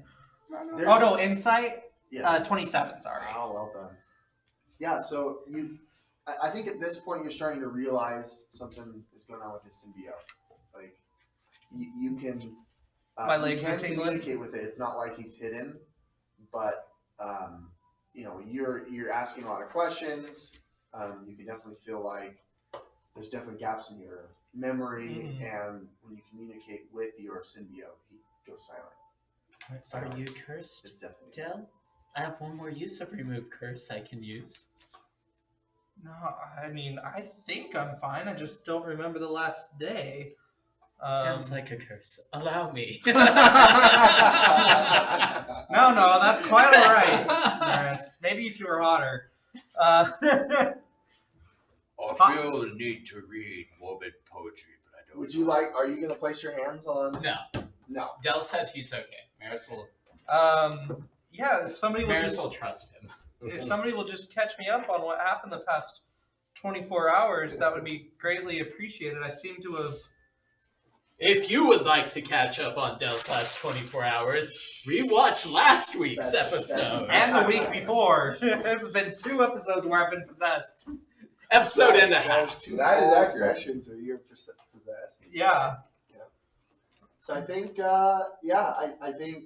There's- Oh no, insight. Yeah. 27. Sorry. Oh, well done. Yeah, so I think at this point you're starting to realize something is going on with this symbiote. Like, you can. My legs you are can tingling. communicate with it. It's not like he's hidden, but you're asking a lot of questions. You can definitely feel like there's definitely gaps in your memory, and when you communicate with your symbiote, he goes silent. Are you cursed, It's definitely. Del? I have one more use of remove curse I can use. No, I mean, I think I'm fine. I just don't remember the last day. Sounds like a curse. Allow me. No, that's quite all right, Maris. Maybe if you were hotter. I feel the need to read morbid poetry, but I don't. Would you like? Are you gonna place your hands on? No. No. Del said he's okay. Maris will. Yeah, if somebody will Maris just will trust him. if somebody will just catch me up on what happened the past 24 hours, that would be greatly appreciated. I seem to have. If you would like to catch up on Del's last 24 hours, rewatch last week's episode. And the week before. It's been 2 episodes where I've been possessed. Episode and a half. There's 2 That is full accurate. sessions where you're possessed. Yeah. So I think, I think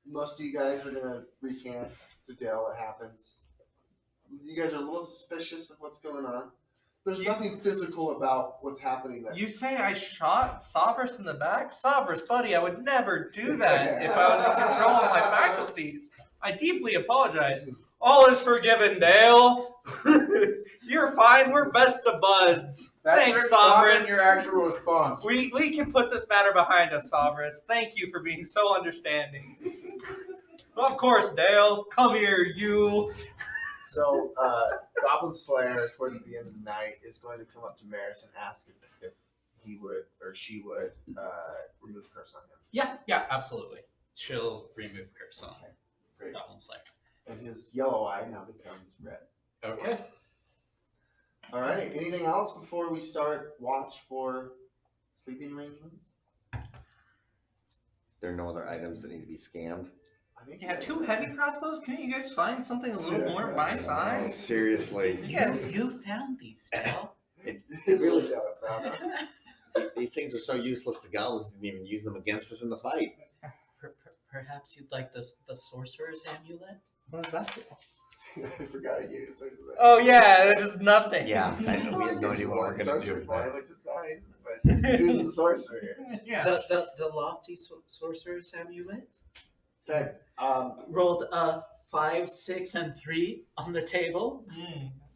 most of you guys are gonna recant to Dale what happens. You guys are a little suspicious of what's going on. There's nothing physical about what's happening. You say I shot Savras in the back? Savras, buddy, I would never do that if I was in control of my faculties. I deeply apologize. All is forgiven, Dale. You're fine. We're best of buds. Thanks, Savras. Your actual response. We can put this matter behind us, Savras. Thank you for being so understanding. Of course, Dale. Come here, you. So, Goblin Slayer, towards the end of the night, is going to come up to Maris and ask if he would or she would remove curse on him. Yeah, absolutely. She'll remove curse on Great. Goblin Slayer. And his yellow eye now becomes red. Okay. Alrighty, anything else before we start watch for sleeping arrangements? There are no other items that need to be scanned. I think Yeah, 2 heavy crossbows? Can't you guys find something a little more my Oh, size? seriously. Yeah. You found these, Del. It really does. These things are so useless, the goblins didn't even use them against us in the fight. Perhaps you'd like the sorcerer's amulet? What is that? I forgot I gave you such a Oh yeah, it is nothing. Yeah, I know. We had no idea what we're going to do with that. Which is nice, but who's the sorcerer here? Yeah. The lofty sorcerer's amulet? Okay. Rolled 5, 6, and 3 on the table.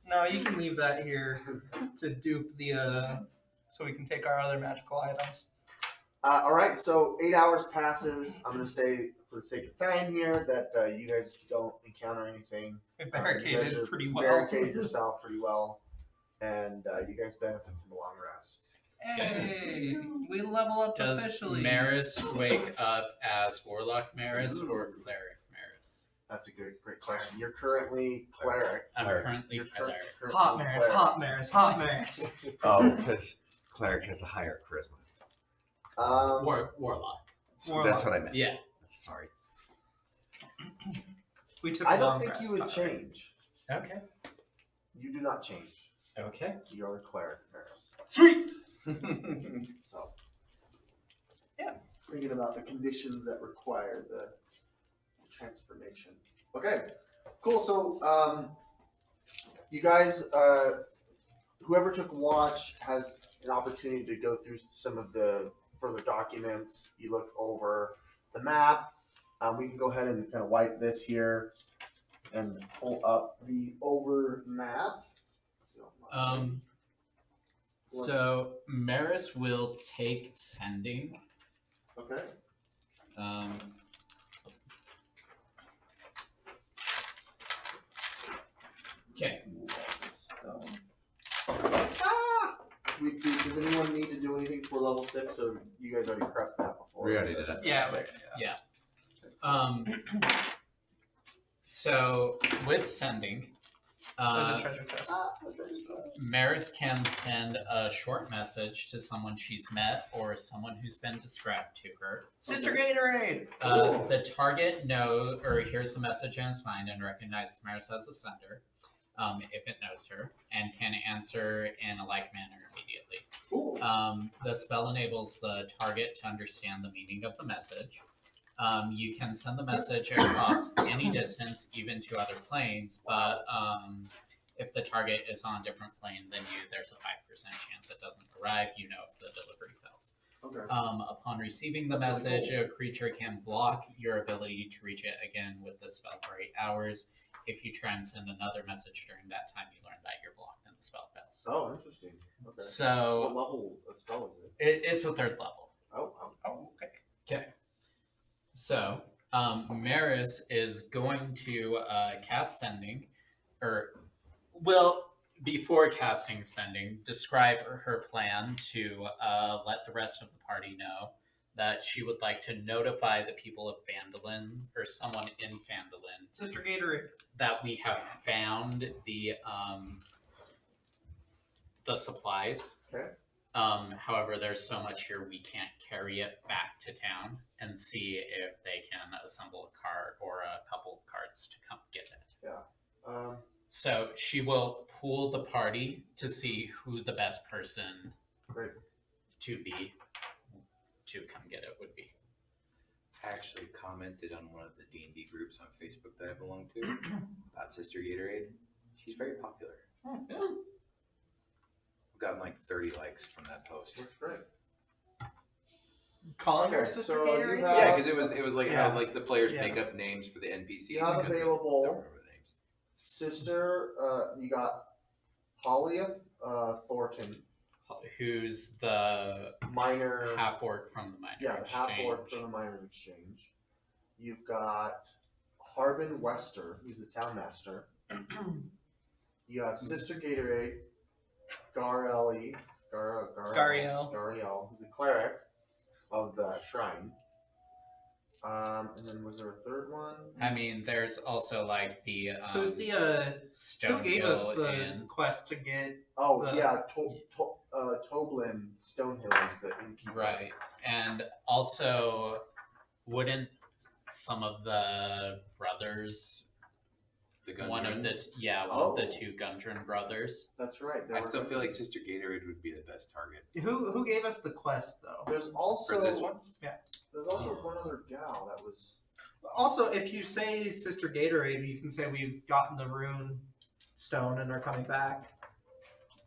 No, you can leave that here to dupe the so we can take our other magical items. All right. So 8 hours passes. I'm going to say, for the sake of time here, that you guys don't encounter anything. We You barricaded guys are pretty well. Barricaded yourself pretty well, and you guys benefit from a long rest. Hey, we level up Does officially. Maris wake up as Warlock Maris or Cleric Maris? That's a great question. You're currently cleric. I'm Cleric. currently You're Cleric. currently Hot Maris, cleric. hot Maris, hot Maris. Oh, because cleric has a higher charisma. Warlock. So that's what I meant. Yeah. Sorry. We took I a don't long think rest. you would Connor. change. Okay. You do not change. Okay. You're a cleric, Maris. Sweet. So, Yeah. thinking about the conditions that require the transformation. Okay, cool. So, you guys, whoever took watch has an opportunity to go through some of the further documents. You look over the map. We can go ahead and kind of wipe this here and pull up the over map. So Maris will take sending. Okay. Okay. Does anyone need to do anything for level 6, or you guys already prepped that before? We already did it. Yeah. So with sending, There's a treasure chest. Maris can send a short message to someone she's met or someone who's been described to her. Sister Gatorade. The target hears the message in its mind and recognizes Maris as the sender, if it knows her, and can answer in a like manner immediately. Cool. The spell enables the target to understand the meaning of the message. You can send the message across any distance, even to other planes, but if the target is on a different plane than you, there's a 5% chance it doesn't arrive. You know if the delivery fails. Okay. Upon receiving the That's really message, a creature can block your ability to reach it again with the spell for 8 hours. If you try and send another message during that time, you learn that you're blocked and the spell fails. Oh, interesting. Okay. What So level of spell is it? it's a 3rd level. Oh, okay. Okay. So Maris is going to cast Sending, or will, before casting Sending, describe her plan to let the rest of the party know that she would like to notify the people of Phandalin, or someone in Phandalin, Sister Gatorade. that we have found the supplies. Okay. However, there's so much here we can't carry it back to town, and see if they can assemble a cart or a couple of carts to come get it. Yeah. So she will pool the party to see who the best person Great. to come get it would be. I actually commented on one of the D&D groups on Facebook that I belong to about Sister Gatorade. She's very popular. Yeah. I've gotten like 30 likes from that post. That's great. Calling her Okay, Sister so Gatorade? you have- Yeah, because it was like Yeah. how like the players Yeah. make up names for the NPCs. You have because they available don't remember the names. Sister, you got Hollia Thornton, Who's the minor. half orc from the minor Yeah, the half orc exchange? from the minor exchange. You've got Harbin Wester, who's the town master. You have Sister Gatorade, Gariel, who's the cleric of the shrine. And then was there a third one? I mean, there's also like the Who's the Stone who gave us Hill the Inn. quest to get Oh the- yeah, Toblin Stonehill is the innkeeper. Right, and also wouldn't some of the brothers, The one of the Gundrins. one of the Oh. 2 Gundren brothers? That's right. I still feel like Sister Gatorade would be the best target. who gave us the quest though? There's also For this one? There's also one other gal that was. Also, if you say Sister Gatorade, you can say we've gotten the rune stone and are coming back.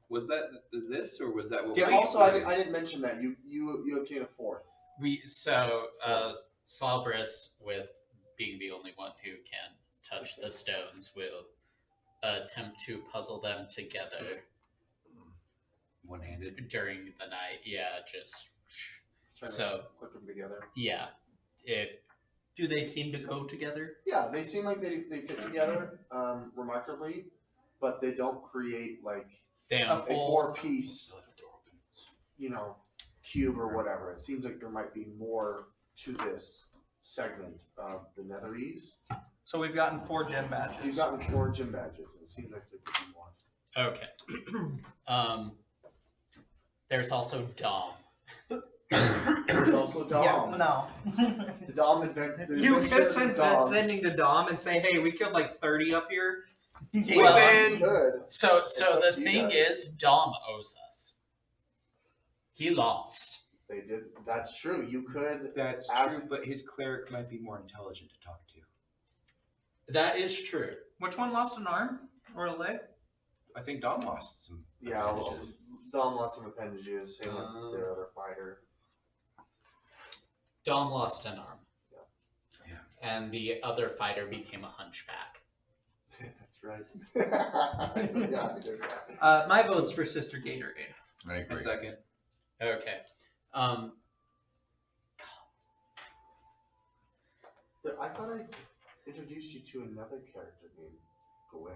Was that this or was that what Yeah. we Also, I didn't mention that you obtain a 4th. Salvarus, with being the only one who can touch the stones, will attempt to puzzle them together one-handed? during the night. Yeah, just Trying So- to click them together. yeah. If Do they seem to go together? Yeah, they seem like they fit together remarkably, but they don't create like they A a full- 4-piece, cube or whatever. It seems like there might be more to this segment of the Netherese. So we've gotten 4 gem badges. You've gotten 4 gym badges, and it seems like there could be more. okay. There's also Dom. There's also Dom. Yeah, no. The Dom adventure. You could send sending to Dom and say, "Hey, we killed like 30 up here." Well, Man. you could. So up the to you thing guys. is, Dom owes us. He lost. They did. That's true. You could. That's Ask- true, but his cleric might be more intelligent to talk to. That is true. Which one lost an arm or a leg? I think Dom lost some Yeah, well, advantages. Dom lost some appendages. Same with their other fighter. Dom lost an arm. Yeah. And the other fighter became a hunchback. That's right. Yeah, I did that. My vote's for Sister Gatorade. I agree. A second. Okay. But I thought I introduced you to another character named Gwen.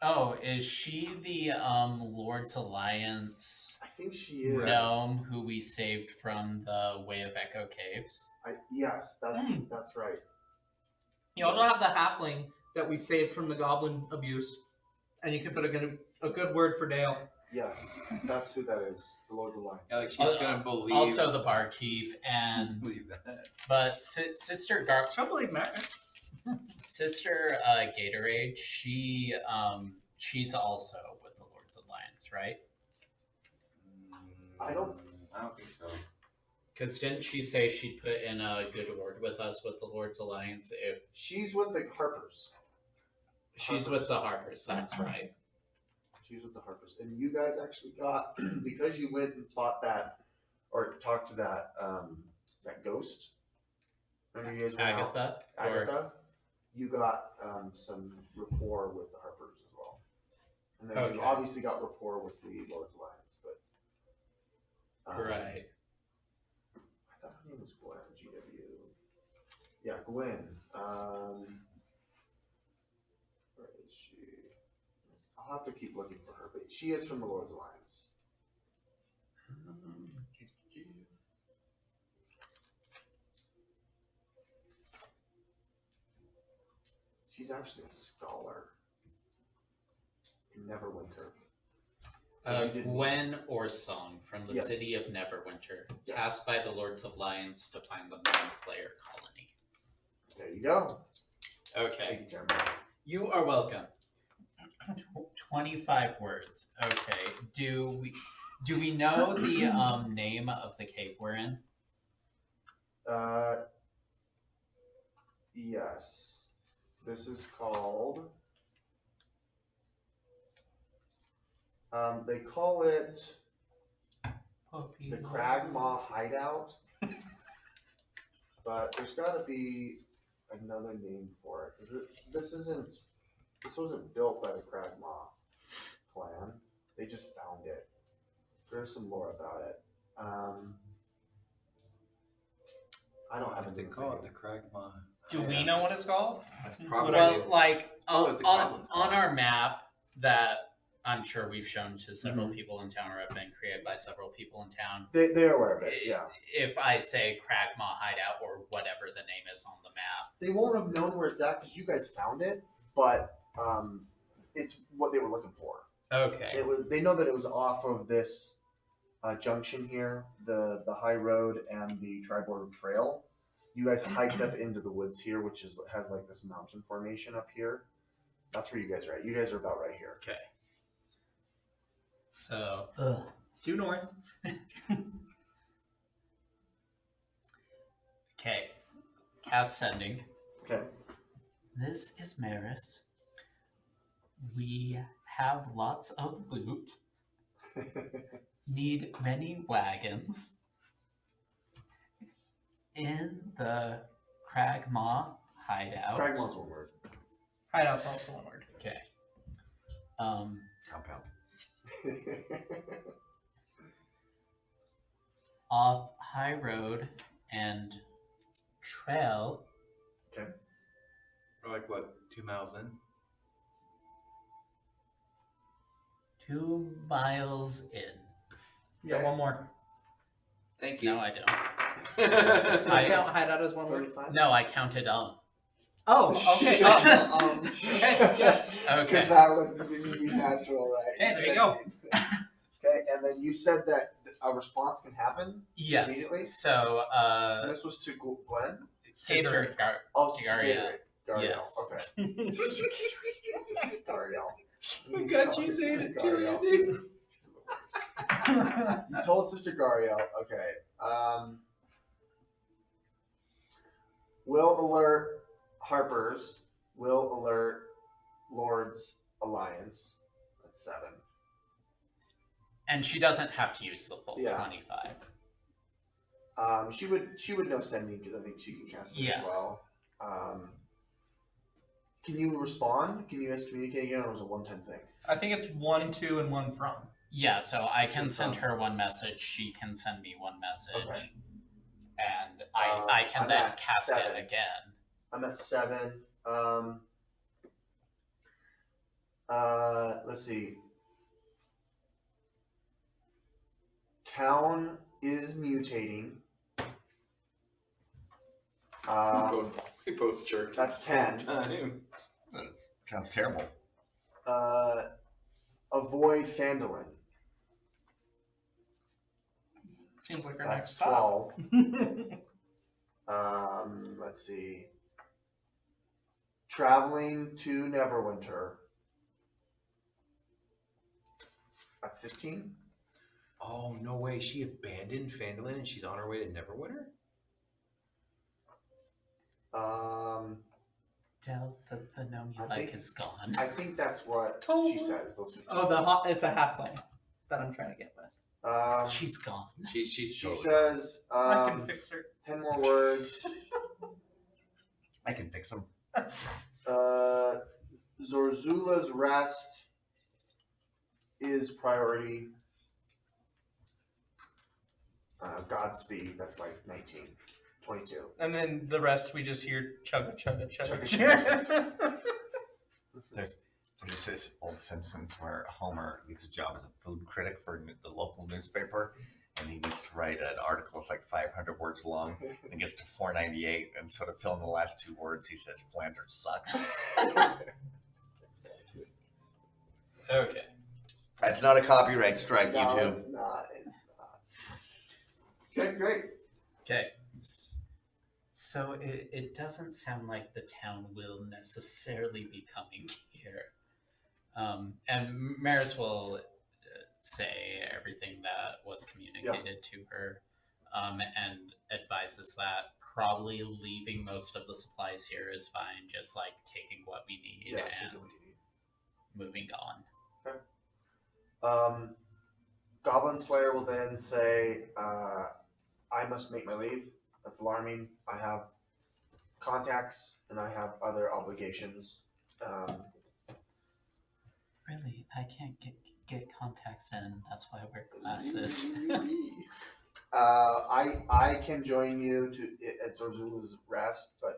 Oh, is she the Lord's Alliance I think she is. gnome who we saved from the Way of Echo Caves? Yes, that's right. You also have the halfling that we saved from the goblin abuse, and you could put a good word for Dale. Yes, that's who that is. The Lord's Alliance. Yeah, like she's gonna believe. Also the barkeep, and believe that. but Sister She'll believe marriage. Sister Gatorade, she's also with the Lord's Alliance, right? I don't think so. Because didn't she say she'd put in a good word with us with the Lord's Alliance if She's with the Harpers. she's with the Harpers? That's right. She's with the Harpers. And you guys actually got, because you went and fought that or talk to that that ghost. Remember you guys went out? Agatha. You got some rapport with the Harpers as well, and then you obviously got rapport with the Lord's Alliance, but right. I thought her name was Gwen. GW. Yeah, Gwen. Where is she? I'll have to keep looking for her, but she is from the Lord's Alliance. She's actually a scholar in Neverwinter. Gwen Orsong from the city of Neverwinter, tasked by the Lords of Lions to find the Mind Flayer colony. There you go. Okay. Thank you, Jeremy. You are welcome. 25 words. Okay. Do we know the name of the cave we're in? Yes. This is called. They call it the Cragmaw Hideout, but there's got to be another name for it. This wasn't built by the Cragmaw clan. They just found it. There's some lore about it. I don't have. They call it the Cragmaw. Do we know what it's called? That's probably Well, like what the goblins call on it. our map that I'm sure we've shown to several people in town, or have been created by several people in town. They're aware of it. Yeah. If I say Cragmaw Hideout or whatever the name is on the map, They won't have known where it's at because you guys found it, but it's what they were looking for. okay. They know that it was off of this junction here, the high road and the tri-border trail. You guys hiked up into the woods here, which has like this mountain formation up here. That's where you guys are at. You guys are about right here. Okay. So, Due north. okay. Cast sending. Okay. This is Maris. We have lots of loot. Need many wagons. In the Cragmaw hideout. Cragmaw's one word. Hideout's also one word. Okay. Compound. Off high road and trail. Okay. Or like what, 2 miles in? 2 miles in. You got one more. Thank you. No, I don't. I count hideout as one word. 35? No, I counted Oh, okay. Okay, yes. Okay. Because that would be natural, right? Okay, there you go. Okay, and then you said that a response can happen Yes. immediately. So, And this was to Gwen. Sister Oh, it's Garia. Gariel. Yes. Okay. Gariel. I got you saying it too, dude. You told Sister Gariel. Okay. Will alert Harper's. Will alert Lord's Alliance. That's 7. And she doesn't have to use the full Yeah. 25. She would know sending because I think she can cast it Yeah. as well. Can you respond? Can you guys communicate again, or was it a one-time thing? I think it's 1, 2, and 1 from. Yeah, so I can send her one message, she can send me one message, Okay. and I can I'm then at cast 7. it again. I'm at 7. Let's see. Town is mutating. We both jerked. That's at the 10. same time. That sounds terrible. Avoid Phandalin. Seems like our That's next stop. 12. Let's see. Traveling to Neverwinter. That's 15. Oh, no way. She abandoned Phandalin and she's on her way to Neverwinter? Del, the gnome you I like think- is gone. I think that's what she Totally. says. Those 15. Oh, it's a halfling that I'm trying to get with. She's gone. She's She totally- says I can fix her. 10 more words. I can fix them. Zorzula's rest is priority. Godspeed, that's like 19, 22. And then the rest we just hear chugga chugga chugga. Chugga, There's this old Simpsons where Homer gets a job as a food critic for the local newspaper, and he needs to write an article that's like 500 words long, and gets to 498, and so to fill in the last 2 words, he says Flanders sucks. Okay. That's not a copyright strike, No, YouTube. it's not. It's not. Okay, great. Okay. So it doesn't sound like the town will necessarily be coming here. And Maris will say everything that was communicated to her, and advises that probably leaving most of the supplies here is fine, just like taking what we need Yeah, and take it what you need. moving on. Goblin Slayer will then say, I must make my leave. That's alarming. I have contacts and I have other obligations. Really, I can't get contacts in. That's why I wear glasses. I can join you at Zorzula's rest, but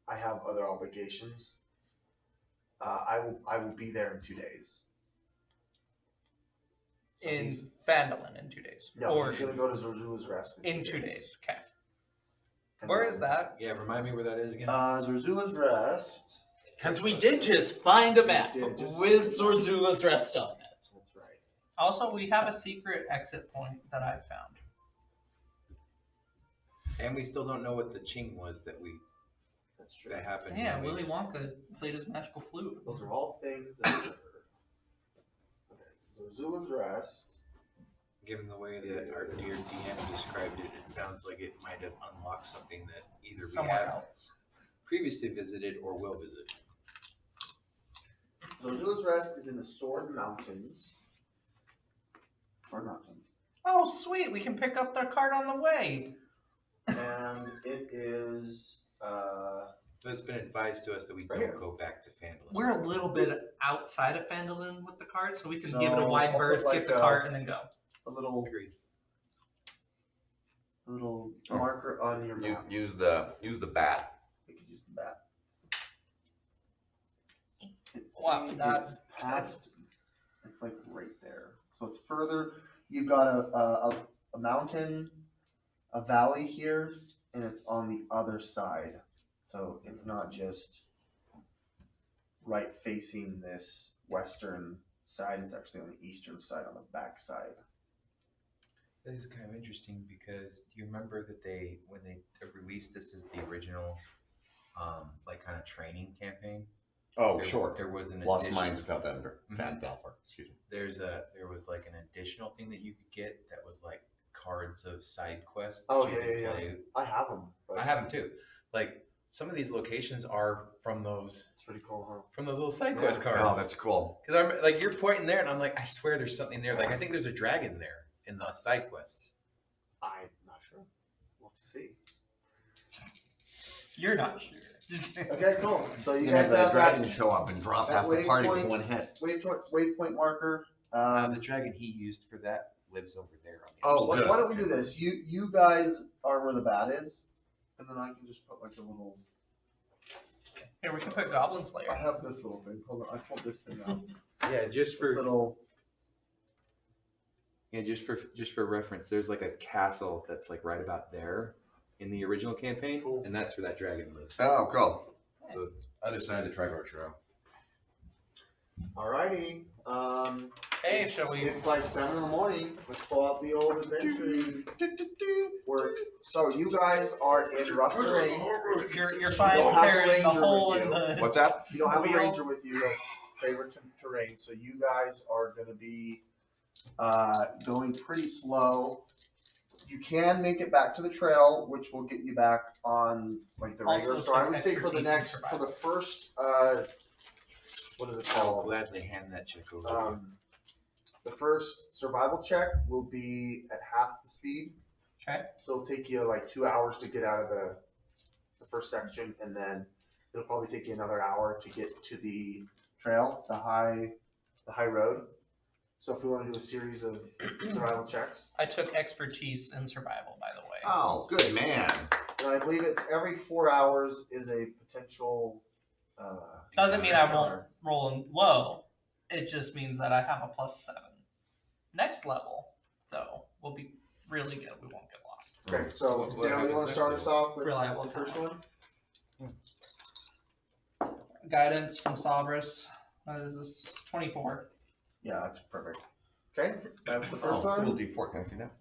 I have other obligations. I will be there in 2 days. So In he's- Phandalin in 2 days. No, or he's gonna go to Zorzula's rest in 2 days. Okay. And Where then- is that? Yeah, remind me where that is again. Zorzula's rest. Because we did just find a map We did just with find a map. Zorzula's rest on it. That's right. Also, we have a secret exit point that I found. And we still don't know what the ching was that That's true. happened. Yeah, when we- Willy Wonka played his magical flute. Those are all things that occur. Okay. Zorzula's rest. Given the way that our dear DM described it, it sounds like it might have unlocked something that either we Somewhere have else. previously visited or will visit. Zorzula's rest is in the Sword Mountains. Sword Mountain. Oh, sweet. We can pick up their cart on the way. And it is So it's been advised to us that we Right don't here. go back to Phandalin. We're a little bit outside of Phandalin with the cart, so we can So, give it a wide I'll put berth, like get the a- cart, and then go. a little Agreed. marker on your You, map. use the bat. You could use the bat. It's, Wow, it's past. It's like right there. So it's further. You've got a mountain, a valley here, and it's on the other side. So it's not just right facing this western side. It's actually on the eastern side, on the back side. This is kind of interesting because do you remember that when they released this as the original, like kind of training campaign? Oh, sure. There was an Lost addition- Mines of Phandalin. Mhm. Excuse me. There was like an additional thing that you could get that was like cards of side quests. That Oh, you yeah, could yeah, play. I have them. I have them too. Like some of these locations are from those It's pretty cool, huh? little side Yeah. quest cards. Oh, that's cool. Because I'm like you're pointing there, and I'm like, I swear there's something there. Like I think there's a dragon there in the side quests. I'm not sure. We'll see. You're not sure. Okay, cool. So you You guys have have a dragon that show up and drop that half the party with waypoint. one hit. waypoint marker. The dragon he used for that lives over there. On the Oh, other Why, side. good. why don't we do this? You guys are where the bat is, and then I can just put like a little. Here, we can put Goblin I Slayer. have this little thing. Hold on, I pulled this thing out. Yeah, just This for little. just for reference, there's like a castle that's like right about there in the original campaign, Cool. and that's where that dragon lives. Oh, cool. So Other side of the Triborough Trail. Alrighty. Hey, it's, shall we? It's like 7 in the morning. Let's pull out the old adventuring work. So you guys are in rough terrain. You're fine don't have a carrying the ranger hole with in you. the. What's that? You don't have a Wheel. ranger with you. That's favorite terrain. So you guys are going to be going pretty slow. You can make it back to the trail, which will get you back on like the Also regular. So I take would say for the expertise in next, for the survival. first, what is it I'll called? gladly hand that check over. The first survival check will be at half the speed. Okay. So it'll take you like 2 hours to get out of the first section, and then it'll probably take you another hour to get to the trail, the high road. So if we want to do a series of survival checks, I took expertise in survival, by the way. Oh, good man. and I believe it's every 4 hours is a potential. Doesn't mean I won't roll low. It just means that I have a +7. Next level, though, will be really good. We won't get lost. Okay, so What Dale, you happens want to next start level? us off with Reliable the first one? Guidance from Sabras. That is this 24. Yeah, that's perfect. Okay, that's the Oh, first one. cool D4. Can I see that?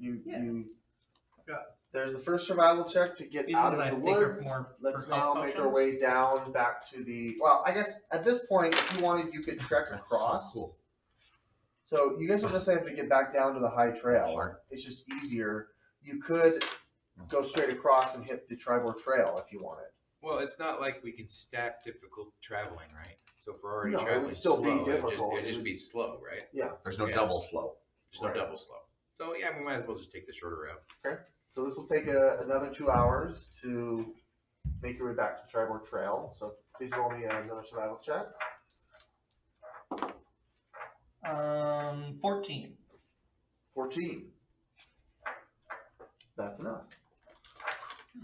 Yeah. There's the first survival check to get These out ones of I the think are woods. more Let's for health now make our potions. way down back to the. Well, I guess at this point, if you wanted, you could trek That's across. so cool. So you guys don't necessarily have to get back down to the high trail. Sure. It's just easier. You could go straight across and hit the Tribor Trail if you wanted. Well, it's not like we can stack difficult traveling, right? So if we're already No, it would traveling still be slow, difficult. It'd just be slow, right? There's no Yeah. double slow. There's no Right. double slow. So yeah, we might as well just take the shorter route. So this will take another 2 hours to make your way back to the Tribor Trail. So please roll me another survival check. 14. 14. That's enough.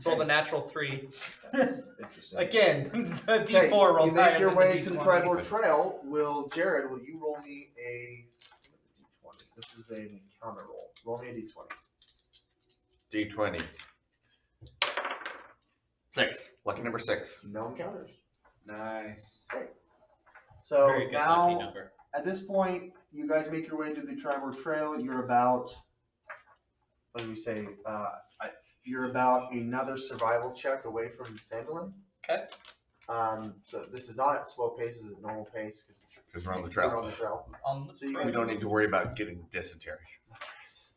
Roll the natural 3. Interesting. Again, the Okay, D4 rolled you make higher your than way the to the D20. Tribor Trail. Jared, will you roll me a D20? This is an encounter roll. Roll me a D20. D20. 6. Lucky number 6. No encounters. Nice. So Very good lucky now, number. at this point, you guys make your way to the Tribor Trail. You're about, what do we say? You're about another survival check away from Phandalin. Okay. So this is not at slow pace. This is at normal pace Because we're on the we're trail. on the trail. On the So you We don't need to worry about getting dysentery.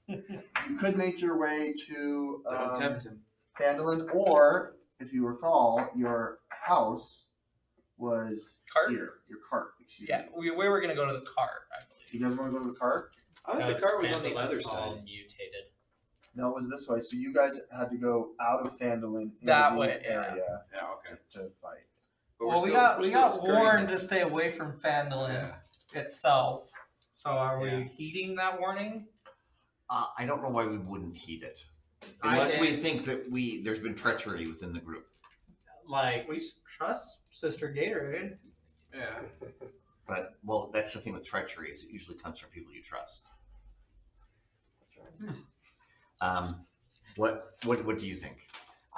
You could make your way to Don't tempt him. Phandalin, or if you recall, your house was Cart? here. Your cart, excuse Yeah, me. we were going to go to the cart, I believe. Do you guys want to go to the cart? I thought the Because cart was on the apparently other that's all side. mutated. No, it was this way. So you guys had to go out of Phandalin into That this way, yeah. area Yeah, okay. to fight. But Well, we got warned to stay away from Phandalin itself. So are Yeah. we heeding that warning? I don't know why we wouldn't heed it. I Unless we did. think that there's been treachery within the group. Like, We trust Sister Gatorade. Yeah. But, well, that's the thing with treachery is it usually comes from people you trust. That's right. What do you think?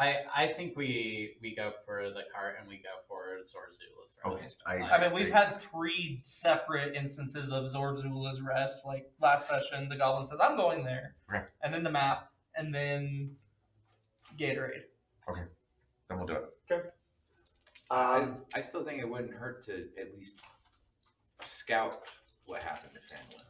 I think we go for the cart and we go for Zorzula's rest. Okay, I mean, we've had 3 separate instances of Zorzula's rest. Like last session, the goblin says, "I'm going there," Okay. and then the map, and then Gatorade. Then we'll do it. I still think it wouldn't hurt to at least scout what happened to Phandalin.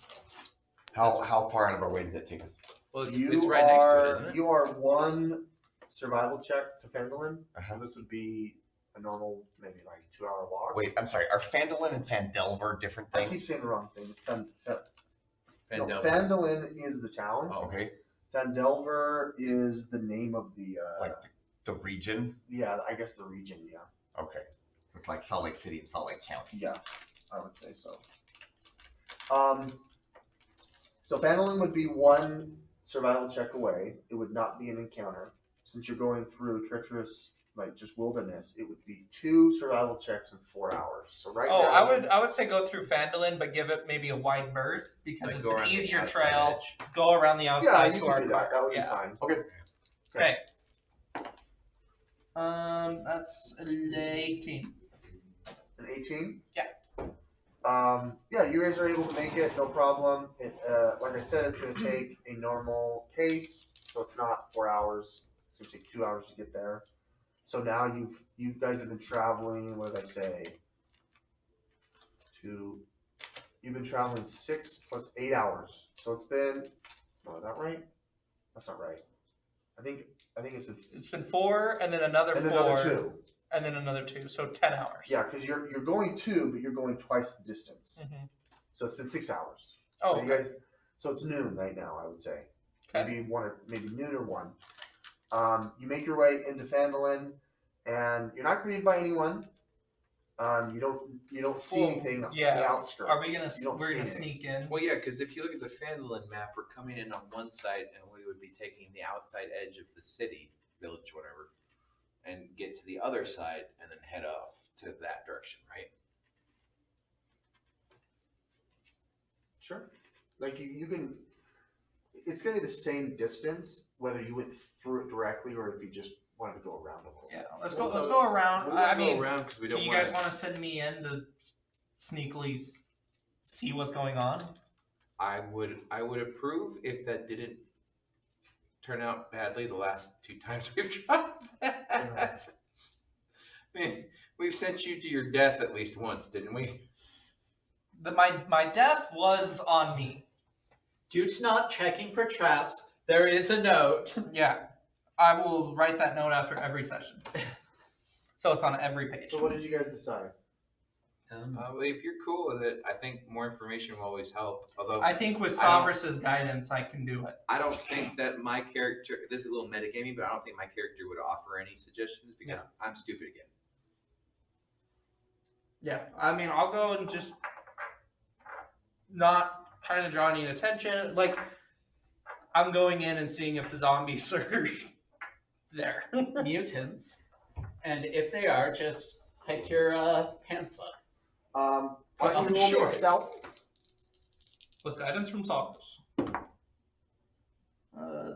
How far out of our way does it take us? Well, it's You right next to it, are isn't it? you are one survival check to Phandalin. Uh-huh. So this would be a normal, maybe like 2 hour walk. Wait, I'm sorry. Are Phandalin and Phandelver different I keep things? saying the wrong thing. No, Phandelver. Phandalin is the town. Oh, okay. Phandelver is the name of the. Like the region? Yeah, I guess the region. Yeah, Okay. It's like Salt Lake City and Salt Lake County. yeah, I would say so. So Phandalin would be one survival check away. It would not be an encounter. Since you're going through treacherous, like just wilderness, it would be 2 survival checks in 4 hours. So right Oh, now, I would say go through Phandalin, but give it maybe a wide berth because Like it's go an around the easier outside trail. edge. Go around the yeah, outside you to can our do that. That would yeah. be fine. Okay. That's 18. An 18? Yeah. Yeah, you guys are able to make it, no problem. It, like I said, it's going to take a normal pace, so it's not 4 hours. It's going to take 2 hours to get there. So now you guys have been traveling. What did I say? You've been traveling 6 plus 8 hours. So it's been. Oh, is that right? That's not right. I think It's been 4, and then another and 4, then another 2. and then another 2. So 10 hours. Yeah, because you're going 2, but you're going twice the distance. Mm-hmm. So it's been 6 hours. Oh, So you guys, so it's noon right now, I would say. Okay. Maybe noon or 1. You make your way into Phandalin, and you're not greeted by anyone. You don't see anything on the outskirts. Are we gonna? You don't We're see gonna anything. sneak in. Well, yeah, because if you look at the Phandalin map, we're coming in on one side, and we would be taking the outside edge of the city, village, whatever, and get to the other side, and then head off to that direction, right? Sure. Like you can. It's gonna be the same distance whether you went through it directly or if you just wanted to go around a little. Yeah, let's go around. We'll I go mean, around because we do don't you guys want to send me in to sneakily see what's going on? I would approve if that didn't turn out badly the last 2 times we've tried that. I mean, we've sent you to your death at least once, didn't we? My death was on me. Due to not checking for traps, there is a note. Yeah, I will write that note after every session. So it's on every page. So what did you guys decide? If you're cool with it, I think more information will always help. Although I think with Sovras's guidance, I can do it. I don't think that my character, this is a little metagaming, but I don't think my character would offer any suggestions because I'm stupid again. Yeah, I mean, I'll go and just not trying to draw any attention. Like, I'm going in and seeing if the zombies are there. Mutants. And if they are, just pick your pants up. Why don't you roll me a shorts. stealth? With guidance from Sovras.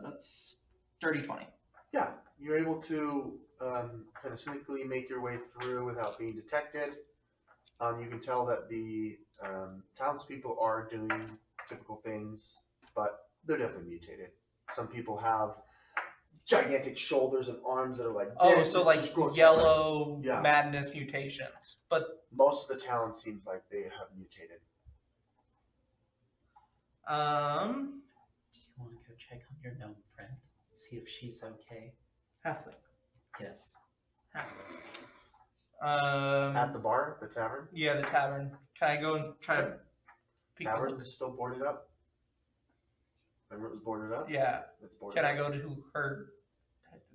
That's dirty 20. Yeah, you're able to kind of sneakily make your way through without being detected. You can tell that the townspeople are doing typical things, but they're definitely mutated. Some people have gigantic shoulders and arms that are like Oh, this, so just like grows yellow Yeah. madness mutations. But Most of the town seems like they have mutated. Do you want to go check on your gnome friend? See if she's okay? halfling. Yes. At the bar, the tavern. Yeah, the tavern. Can I go and try to peek? Tavern is still boarded up. Remember it was boarded up? Yeah. It's boarded Can up. I go to her?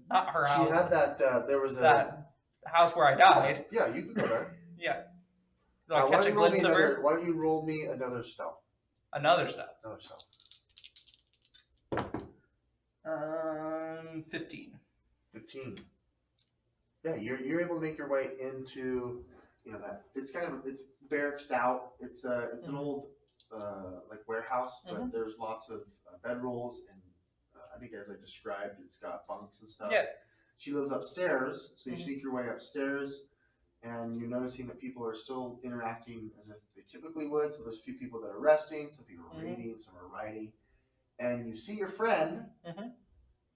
Not her She house. had that. There was that house where I died. Yeah, you can go there. Yeah. Do I Why catch don't a you roll me glimpse of her? Why don't you roll me another stealth? Another stuff. Another stealth. 15. 15. Yeah, you're able to make your way into, that it's barracked out. It's an old like warehouse, but there's lots of bedrolls and I think as I described, it's got bunks and stuff. Yeah. She lives upstairs, so you sneak your way upstairs, and you're noticing that people are still interacting as if they typically would. So there's a few people that are resting, some people are reading, some are writing, and you see your friend,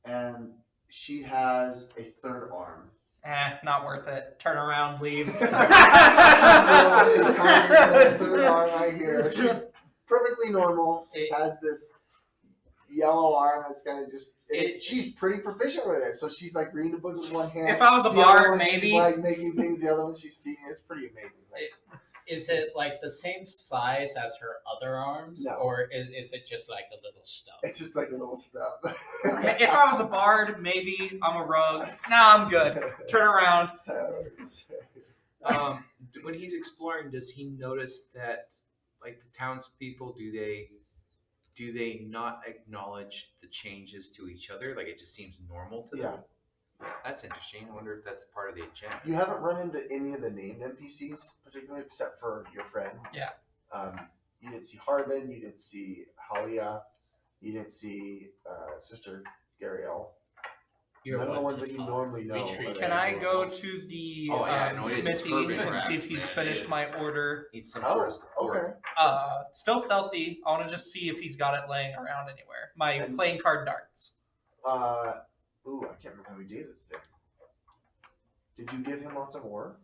and she has a third arm. Not worth it. Turn around, leave. Third arm right here. She's perfectly normal. Just has this yellow arm that's kind of just. She's pretty proficient with it, so she's like reading a book with one hand. If I was a the bard, other one, maybe. she's like making things. The other one she's feeding. It's pretty amazing. Is it like the same size as her other arms? No. Or is it just like a little stub? It's just like a little stuff. If I was a bard, maybe. I'm a rogue. Nah, I'm good. Turn around. When he's exploring, does he notice that, like, the townspeople, do they not acknowledge the changes to each other? Like, it just seems normal to them? That's interesting. I wonder if that's part of the agenda. You haven't run into any of the named NPCs, particularly, except for your friend. Yeah. You didn't see Harbin. You didn't see Halia. You didn't see Sister Gariel. None of the ones that you normally know. Can I go to the smithy and see if he's finished my order? Needs some sort of support. Okay. Still stealthy. I want to just see if he's got it laying around anywhere. My playing card darts. Ooh, I can't remember how many days it's been. Did you give him lots of ore?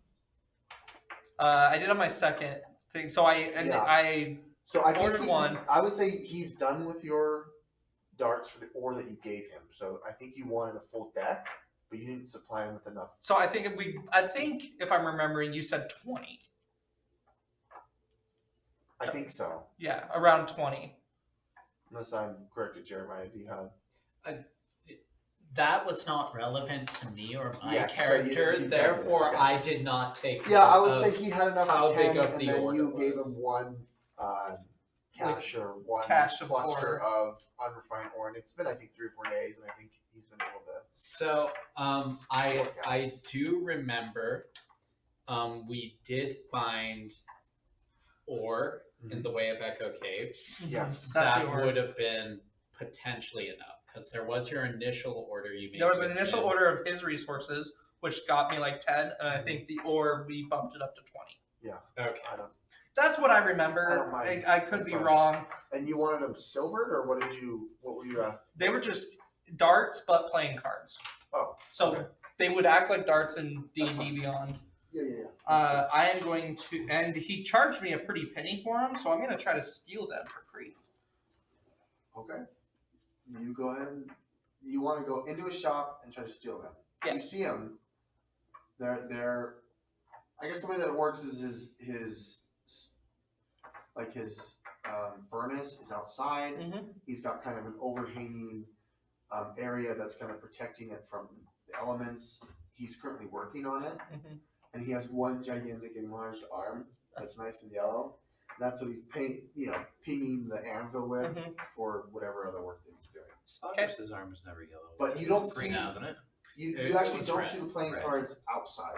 I did on my second thing. So I ordered one. I would say he's done with your darts for the ore that you gave him. So I think you wanted a full deck, but you didn't supply him with enough. So I think if I'm remembering, you said 20. I think so. Yeah, around 20. Unless I'm corrected, Jeremiah. Do you have? That was not relevant to me or my Yes, so you didn't character, keep track of it, therefore okay. I did not take Yeah, I would note say of he had enough how of 10, big of and the then order you gave was. him one cache or one Cache of cluster ore. of unrefined ore, and it's been I think 3 or 4 days, and I think he's been able to. So I do remember we did find ore in the way of Echo Caves. Yes. That's That the ore. would have been potentially enough because there was your initial order you made. There was an with initial him. order of his resources, which got me like 10, and I think the ore we bumped it up to 20. Okay. I don't. That's what I I don't remember. mind. I could That's be fine. wrong. And you wanted them silvered, or what did you? What were you? They were just darts, but playing cards. Oh, So okay. they would act like darts in That's D&D fine. Beyond. Yeah. I am going to, and he charged me a pretty penny for them, so I'm going to try to steal them for free. Okay. You go ahead and you want to go into a shop and try to steal them. Yeah. You see them. They're. I guess the way that it works is his furnace is outside. Mm-hmm. He's got kind of an overhanging area that's kind of protecting it from the elements. He's currently working on it, Mm-hmm. and he has one gigantic enlarged arm that's nice and yellow. That's what he's pinging the anvil with Mhm. for whatever other work that he's doing. Saurus's arm is never yellow. But you don't It's green see- now, isn't it? You It actually was don't red. see the playing Red. cards outside.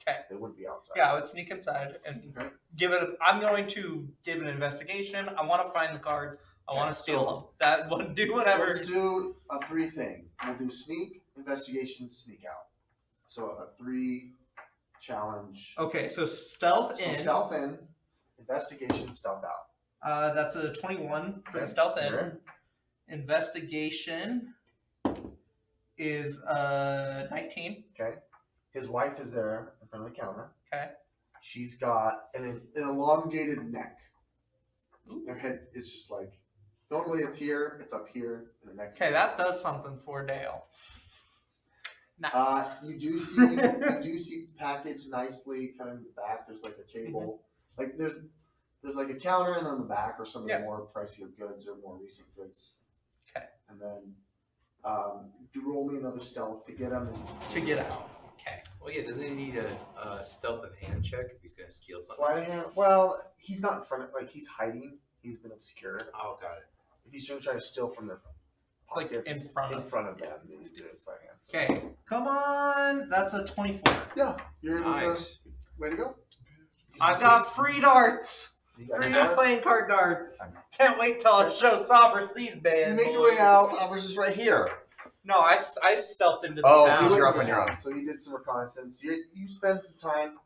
Okay. They wouldn't be outside. Yeah, I would sneak inside and Okay. give it. I'm going to give an investigation. I want to find the cards. I want to steal so- them. That would do whatever. Let's do a 3 thing. We'll do sneak, investigation, sneak out. So a 3 challenge. Okay, so stealth So in. stealth in, investigation, stealth out. That's a 21 for the Okay, stealth you're in. Investigation is 19. Okay. His wife is there in front of the counter. Okay. She's got an elongated neck. Ooh. Her head is just like, normally it's here, it's up here, and the neck. Okay, that does something for Dale. Nice. You do see packaged nicely kind of in the back. There's like a table, like there's like a counter, and on the back are some of Yeah. the more pricier goods or more recent goods. Okay. And then do roll me another stealth to get him. To get out. Okay. Well, yeah, doesn't he need a stealth of hand check if he's going to steal something? Sleight of hand. Well, he's not in front of, like he's hiding. He's been obscured. Oh, got it. If he's going to try to steal from their Like, pockets in front of- them, then you do it sleight of hand. Okay, come on. That's a 24. Yeah, you're Nice. way to go. I got free darts. You got Free your darts. playing card darts. Can't wait till I show Sovereign these You bad make your way boys. out. Flowers is right here. No, I stealthed into the Oh, town. you went You're to off the on your town, own. So he did some reconnaissance. You spend some time.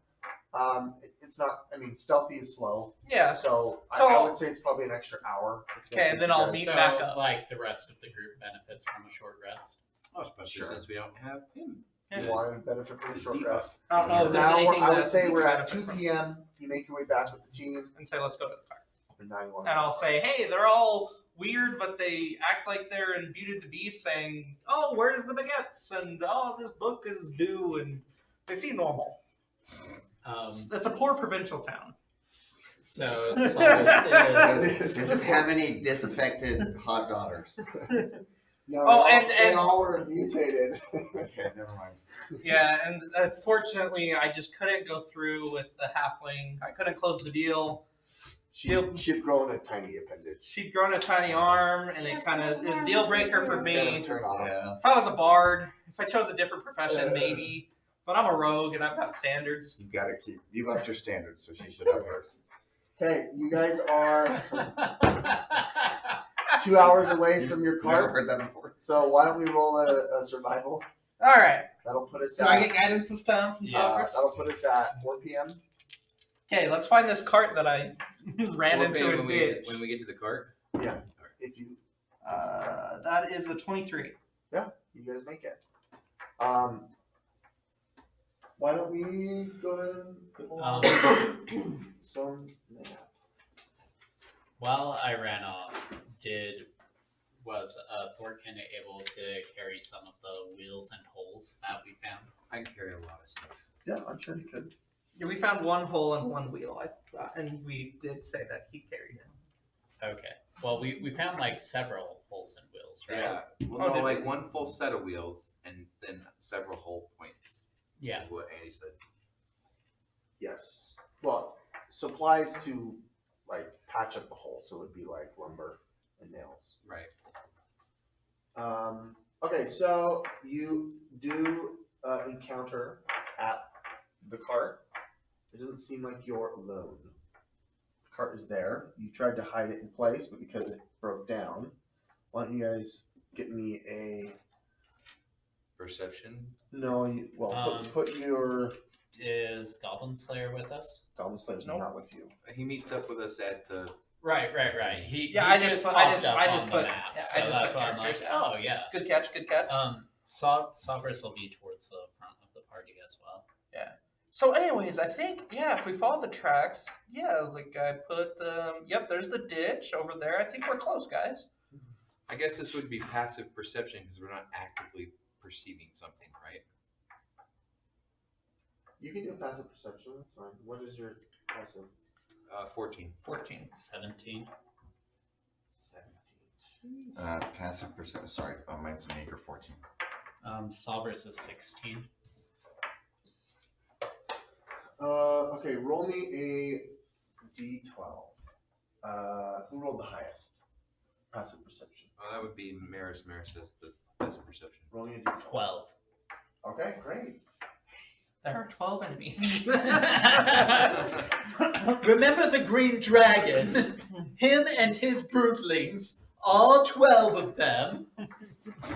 It's not. I mean, stealthy is slow. Yeah. So, So- I would say it's probably an extra hour. It's gonna Okay, take then you I'll guys- meet So, back up. like the rest of the group benefits from a short rest. Oh, especially Sure. since we don't have him. You want to benefit from a short Debuff. rest. I don't know So if there's now anything I would that say we we're can at benefit 2 from. p.m. You make your way back with the team. And say, let's go to the car. And now you want And I'll say, hey, they're all weird, but they act like they're in Beauty and the Beast saying, oh, where's the baguettes? And, oh, this book is due. And they seem normal. It's a poor provincial town. So Solace Does it have any disaffected hot daughters? No, Oh, they and- all were mutated. Okay, never mind. Yeah, and unfortunately, I just couldn't go through with the halfling. I couldn't close the deal. She'd grown a tiny appendage. She'd grown a tiny arm, and it kind of is a deal breaker for It's gotta me. turn on. Yeah. If I was a bard, if I chose a different profession, maybe. But I'm a rogue, and I've got standards. You've upped your standards, so she should up hers. Okay, you guys are 2 hours away from your Never cart. heard that before. So why don't we roll a survival? All right. That'll put us Do I at get guidance this time from Sovereign? that'll put us at 4 p.m. Okay, let's find this cart that I ran 4 into p.m. in when we ditch. get to the cart. Yeah, if you That is a 23. you guys make it. Why don't we go ahead and some While I ran off, was Thorkin able to carry some of the wheels and holes that we found? I can carry a lot of stuff. Yeah, I'm sure you could. Yeah, we found one hole and one wheel, and we did say that he carried it. Okay. Well, we found like several holes in wheels, right? Yeah. Well, Oh, no, did like we? one full set of wheels and then several whole points. Yeah. Is what Andy said. Yes. Well, supplies to like patch up the hole, so it would be like lumber and nails. Right. Okay, so you do encounter at the cart. It doesn't seem like you're alone. The cart is there. You tried to hide it in place, but because it broke down, why don't you guys get me a Perception. no? Put your Is Goblin Slayer with us? Goblin Slayer's Nope. not with you. He meets up with us at the. Right. Yeah, he I just put- popped up I just on the put- map, yeah, so I just that's put why I'm like, characters. oh yeah. Good catch. Good catch. Savras will be towards the front of the party as well. So, anyways, I think if we follow the tracks, like I put, yep, there's the ditch over there. I think we're close, guys. I guess this would be passive perception because we're not actively perceiving something, right? You can do a passive perception. That's fine. What is your passive? 14. 14. 17. 17. Passive perception. Sorry, mine's an acre 14. Savras is 16. Okay, roll me a d12. Who rolled the highest? Passive perception. Oh, that would be Maris. Maris has the best perception. Roll me a d12. 12. Okay, great. There are 12 enemies. Remember the green dragon? Him and his brootlings, all 12 of them.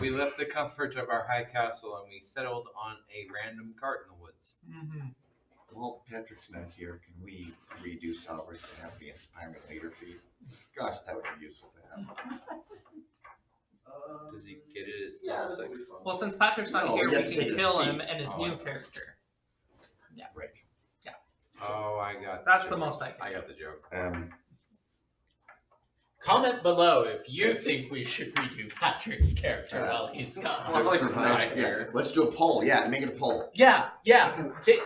We left the comfort of our high castle and we settled on a random cart in the woods. Well, Patrick's not here. Can we redo Salvers to have the inspiring leader feed? Gosh, that would be useful to have. Does he get it? Yeah, It's that'll like- be fun. Well, since Patrick's not No, here, you we have to can take his kill feet. him and his Oh, new I- character. Right. Oh, I got. That's the the joke. most I can I do. got the joke. Comment below if you think we should redo Patrick's character while he's gone. Well, like Survive. survive Yeah, here. let's do a poll. Yeah, make it a poll. Yeah.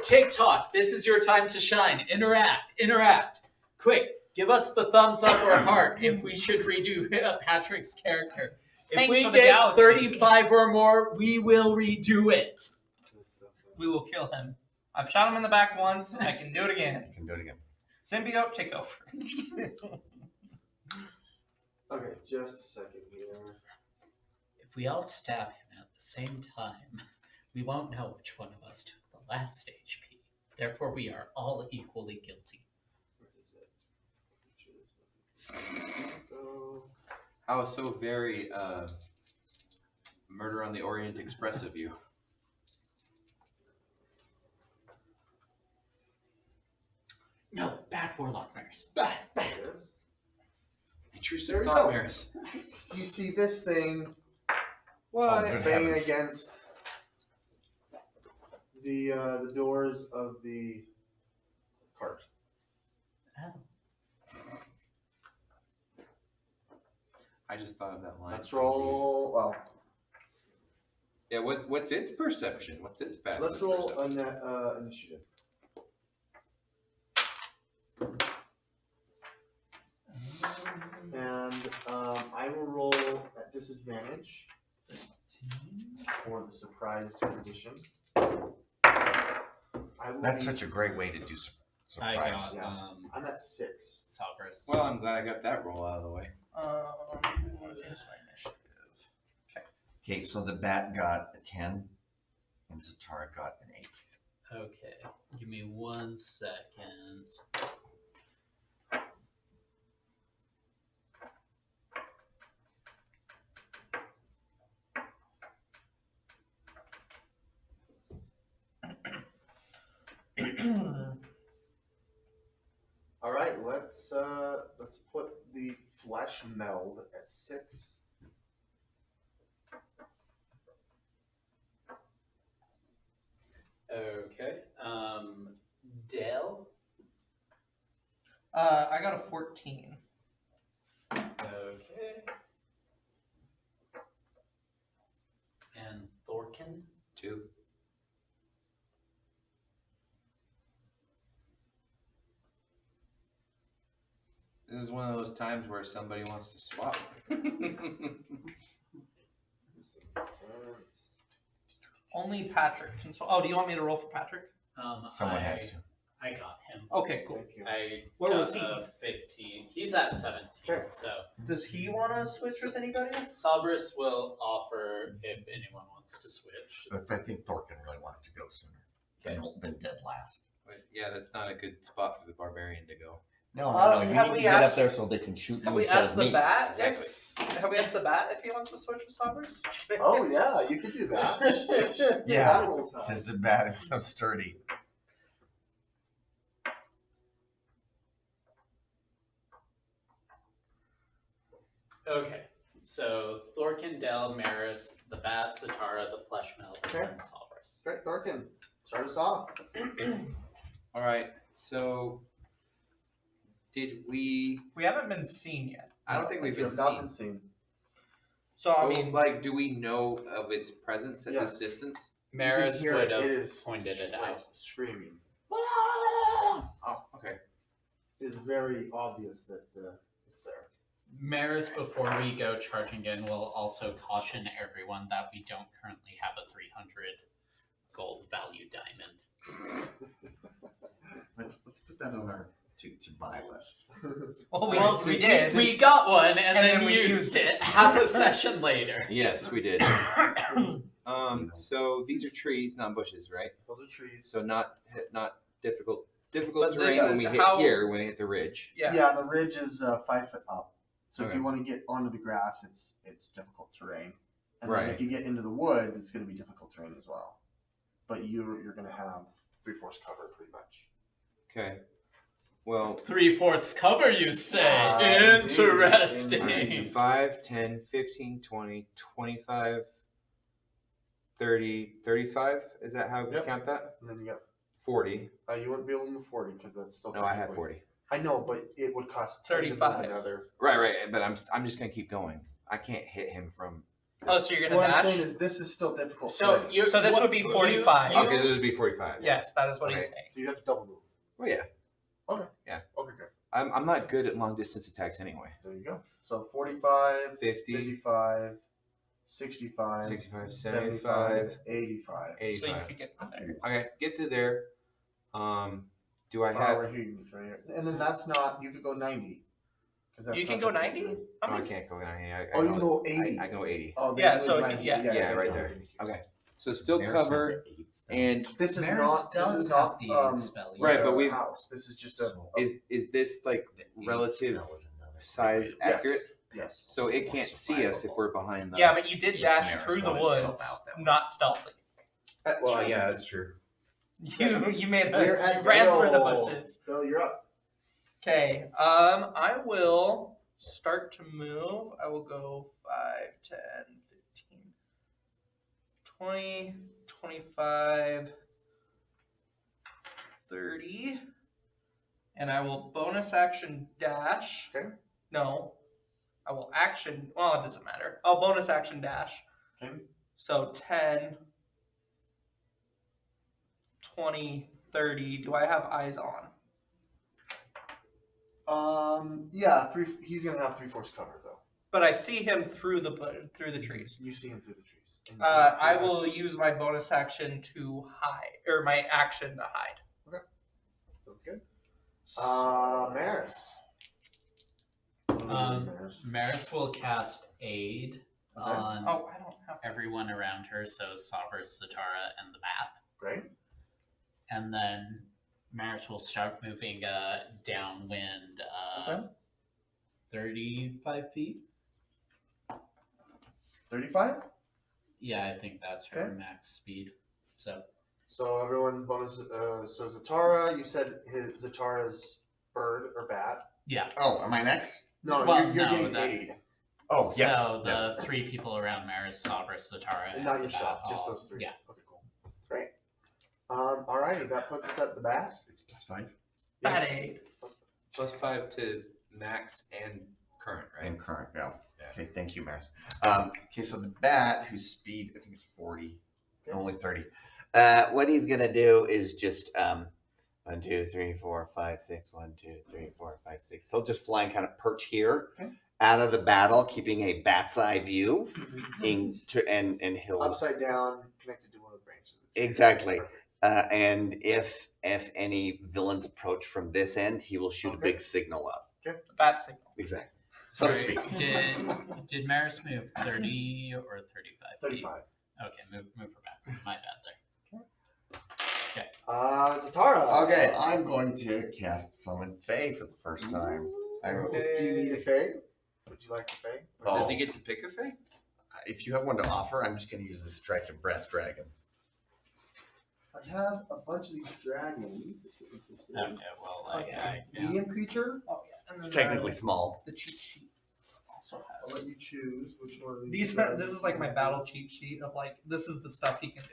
TikTok, this is your time to shine. Interact. Quick, give us the thumbs up or heart if we should redo Patrick's character. If Thanks we for the get galaxy. 35 or more, we will redo it. We will kill him. I've shot him in the back once. I can do it again. You can do it again. Symbiote, take over. Okay, just a second here. If we all stab him at the same time, we won't know which one of us took the last HP. Therefore, we are all equally guilty. Where is it? So, I was so very Murder on the Orient Express of you. No, bad warlock Maris. Bad. there it is. Intrusive There we thought, go. Maris. You see this thing Oh, good banging heavens. against the doors of the cart. Oh. I just thought of that line. Let's roll. Well, Yeah, what's its perception? What's its passive let's roll perception? on initiative. And I will roll at disadvantage for the surprised condition. I will That's be- such a great way to do I surprise. got Yeah. I'm at 6. Savras. Well, I'm glad I got that roll out of the way. Here's my initiative. Okay, so the bat got a 10, and Zatara got an 8. Okay, give me 1 second. All right, let's put the flesh meld at 6. Okay. Dale. I got a 14. Okay. And Thorkin. 2. This is one of those times where somebody wants to swap. Only Patrick can. Oh, do you want me to roll for Patrick? Someone has to. I got him. Okay, cool. Thank you. I Where got was he? a 15. He's at 17. Okay. So Does he want to switch with anybody else? Sabris will offer if anyone wants to switch. But I think Thorkin really wants to go sooner than dead last. But yeah, that's not a good spot for the barbarian to go. No, you have need we to get asked- up there so they can shoot you Have we instead asked of the me. bat? Exactly. Have we asked the bat if he wants to switch with Sabris? Oh yeah, you could do that. Yeah. That rolls out. Because the bat is so sturdy. Okay. So Thorkin, Del, Maris, the bat, Zatara, the flesh melt, Okay. and Sabris. Great, Thorkin, start us off. All right. So, did we? We haven't been seen yet. I don't think we've You been have not seen. been seen. So I Oh, mean, like, do we know of its presence at Yes. this distance? Maris You can would hear have it is pointed it like out. screaming. Oh, okay. It is very obvious that it's there. Maris, before we go charging in, will also caution everyone that we don't currently have a 300 gold value diamond. Let's put that on our to buy list. well, we we did. We got one and, then we used used it half a session later. Yes, we did. So these are trees, not bushes, right? Those are trees. So not difficult But terrain this when is we hit how- here, when we hit the ridge. Yeah. The ridge is 5 foot up. So if Okay. you want to get onto the grass, it's difficult terrain. And then Right. if you get into the woods, it's going to be difficult terrain as well. But you're going to have 3/4 cover pretty much. Okay. Well, 3/4 cover, you say? Indeed, Interesting. indeed. so 5, 10, 15, 20, 25, 30, 35? Is that how we Yep. count that? And then you got 40. you wouldn't be able to move 40 because that's still. No, I have technically- 40. I know, but it would cost 10 to move 35. another. Right. But I'm just gonna keep going. I can't hit him from. Oh, so you're gonna What I'm dash? saying is, this is still difficult. So terrain. you So this would be 45. Okay, this would be 45. Yes, that is what he's Okay. saying. So you have to double move. Oh yeah. Okay. Yeah. Okay, good. I'm not good at long distance attacks anyway. There you go. So 45, 50, 55, 65, 65, 75, 85. So you 85. could get to there. Okay, get to there. Do I Oh, have? right here, you can right here. And then that's not, you could go 90. 'Cause that's You can not go difficult 90? terrain. No, I can't go down here. Oh, you can go 80. I go 80. Oh, then Yeah, you so would it- 90. yeah, right go there. 90. Okay. So still Maris cover has the 8 spell. and This is Maris not. does This is have not. the aid spell, Right, but a we- house. This is just a. is this like The 8 relative spell is another size great way to- Yes. accurate? Yes. So it can't see us if we're behind the. Yeah, but you did If dash Maris through the wanted to help woods, out that way. not stealthy. Well, yeah, that's true. You made We're a, at you ran through the Bill. bushes. Bill, you're up. Okay, I will start to move. I will go 5, 10, 15, 20, 25, 30. And I will bonus action dash. Okay. No. I will action. Well, it doesn't matter. I'll bonus action dash. Okay. So 10, 20, 30. Do I have eyes on? Yeah, he's gonna have 3/4 cover though. But I see him through the trees. You see him through the trees. And I yes. will use my bonus action to hide, or my action to hide. Sounds good. Maris. Maris. Maris will cast aid Okay. on Oh, I don't have. everyone around her, so Savras, Zatara, and the bat. Great. And then Maris will start moving downwind Okay. 35 feet. 35. Yeah, I think that's her Okay. max speed. So So everyone bonus. So Zatara, you said Zatara's bird or bat. yeah. Oh, am I next? No, Well, you're no, getting that- aid. Oh, yes. So the yes. 3 people around Maris, Savras, Zatara, And not the yourself, bat just all- those 3. Yeah. Okay, cool. Great. Alrighty, that puts us at the bat. It's +5 Bad aid. +5 to max and current, right? and current. Yeah. Yeah. Okay, thank you, Maris. Okay, so the bat, whose speed I think is 40, Okay. only 30. What he's gonna do is just 1, 2, 3, 4, 5, 6. 1, 2, 3, 4, 5, 6. He'll just fly and kind of perch here, out of the battle, keeping a bat's eye view, and he'll upside down, connected to one of the branches. Exactly. And if any villains approach from this end, he will shoot a big signal up. The bat signal. Exactly. So to Sorry, speak. Did Maris move 30 or 35 feet? 35. Okay, move her back. My bad there. Zatara. Okay, I'm going to cast Summon Fae for the first time. Do you need a Fae? Would you like a Fae? Oh. Does he get to pick a Fae? If you have one to offer, I'm just going to use this attractive brass dragon. I have a bunch of these dragons. Okay, well, I Medium creature. Oh yeah. And It's then technically small. the cheat sheet also I'll has. let you choose which one of These this is like my battle cheat sheet of like this is the stuff he can do.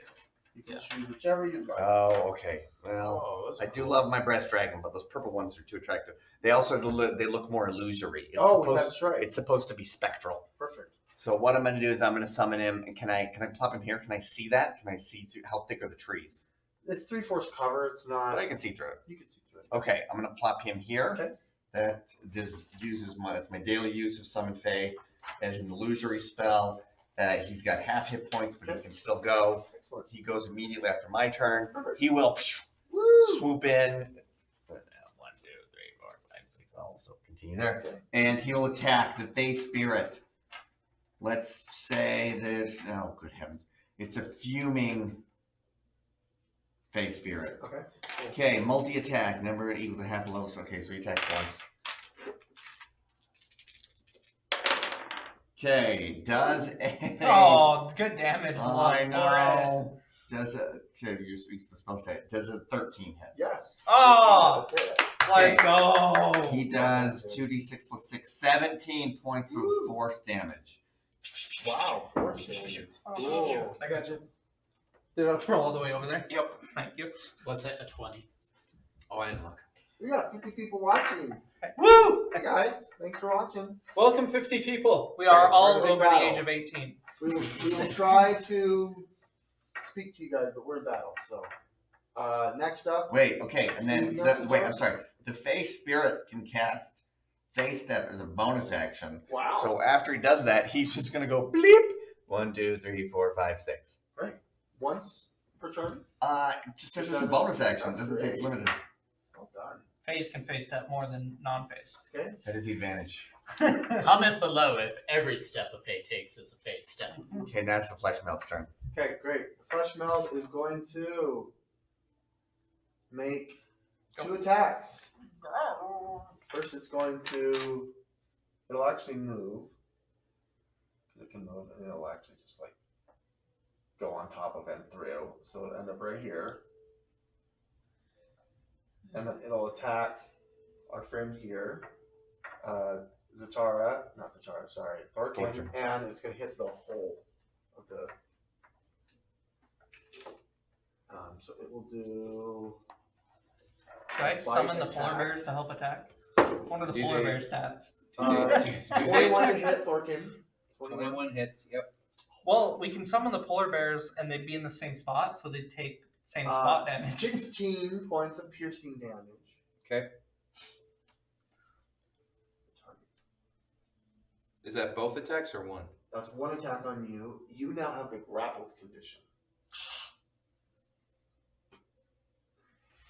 You can choose whichever you like. Oh, okay. Well, I do love my brass dragon, but those purple ones are too attractive. They also they look more illusory. That's right. It's supposed to be spectral. Perfect. So what I'm going to do is I'm going to summon him. And can I plop him here? Can I see that? Can I see through how thick are the trees? It's 3/4 cover. It's not. But I can see through it. You can see through it. Okay, I'm going to plop him here. Okay. That uses it's my daily use of Summon Fae as an illusory spell. He's got half hit points, but he can still go. Excellent. He goes immediately after my turn. Perfect. He will Woo! swoop in. 1, 2, 3, 4, 5, 6. I'll also continue there. Okay. And he'll attack the Fae Spirit. Let's say that, oh, good heavens. It's a fuming Fae Spirit. Okay. Okay, multi-attack, number equal to half the levels. Okay, so he attacks once. Okay, does a... Oh, good damage. I Love know. Does a... You're supposed to say it. Does a 13 hit? Yes. Oh, That's it. let's go. He does 2d6 plus 6, 17 points of force damage. Wow. Force damage. Oh, I got you. Did I roll all the way over there? Yep. Thank you. What's it? A 20. Oh, I didn't look. We got 50 people watching. Woo! Hey guys, thanks for watching. Welcome 50 people. We are all we're in over the battle. age of 18. We will try to speak to you guys, but we're in battle. So, next up. Wait, okay, and then, Anything else to wait, talk? I'm sorry. The Fae Spirit can cast Fae Step as a bonus action. Wow. So after he does that, he's just going to go bleep. 1, 2, 3, 4, 5, 6. Once per turn. It just says it's a bonus action. It doesn't say it's limited. Well done. Phase can face step more than non-phase. Okay. That is the advantage. Comment below if every step a Fae takes is a Fae step. Okay, now it's the Flesh Melt's turn. Okay, great. The Flesh Meld is going to make 2 attacks. First, it's going to. It'll actually move. Because it can move, and it'll actually just like go on top of and through. So it'll end up right here. And then it'll attack our friend here. Zatara. Not Zatara, sorry. Thorkin. And it's going to hit the hole of the. So it will do. Should I summon the polar bears to help attack? What are the Do polar they- bear stats? 21 to hit Thorkin. 21 hits. Yep. Well, we can summon the polar bears and they'd be in the same spot, so they'd take same spot damage. 16 points of piercing damage. Okay. Is that both attacks or one? That's 1 attack on you. You now have the grappled condition.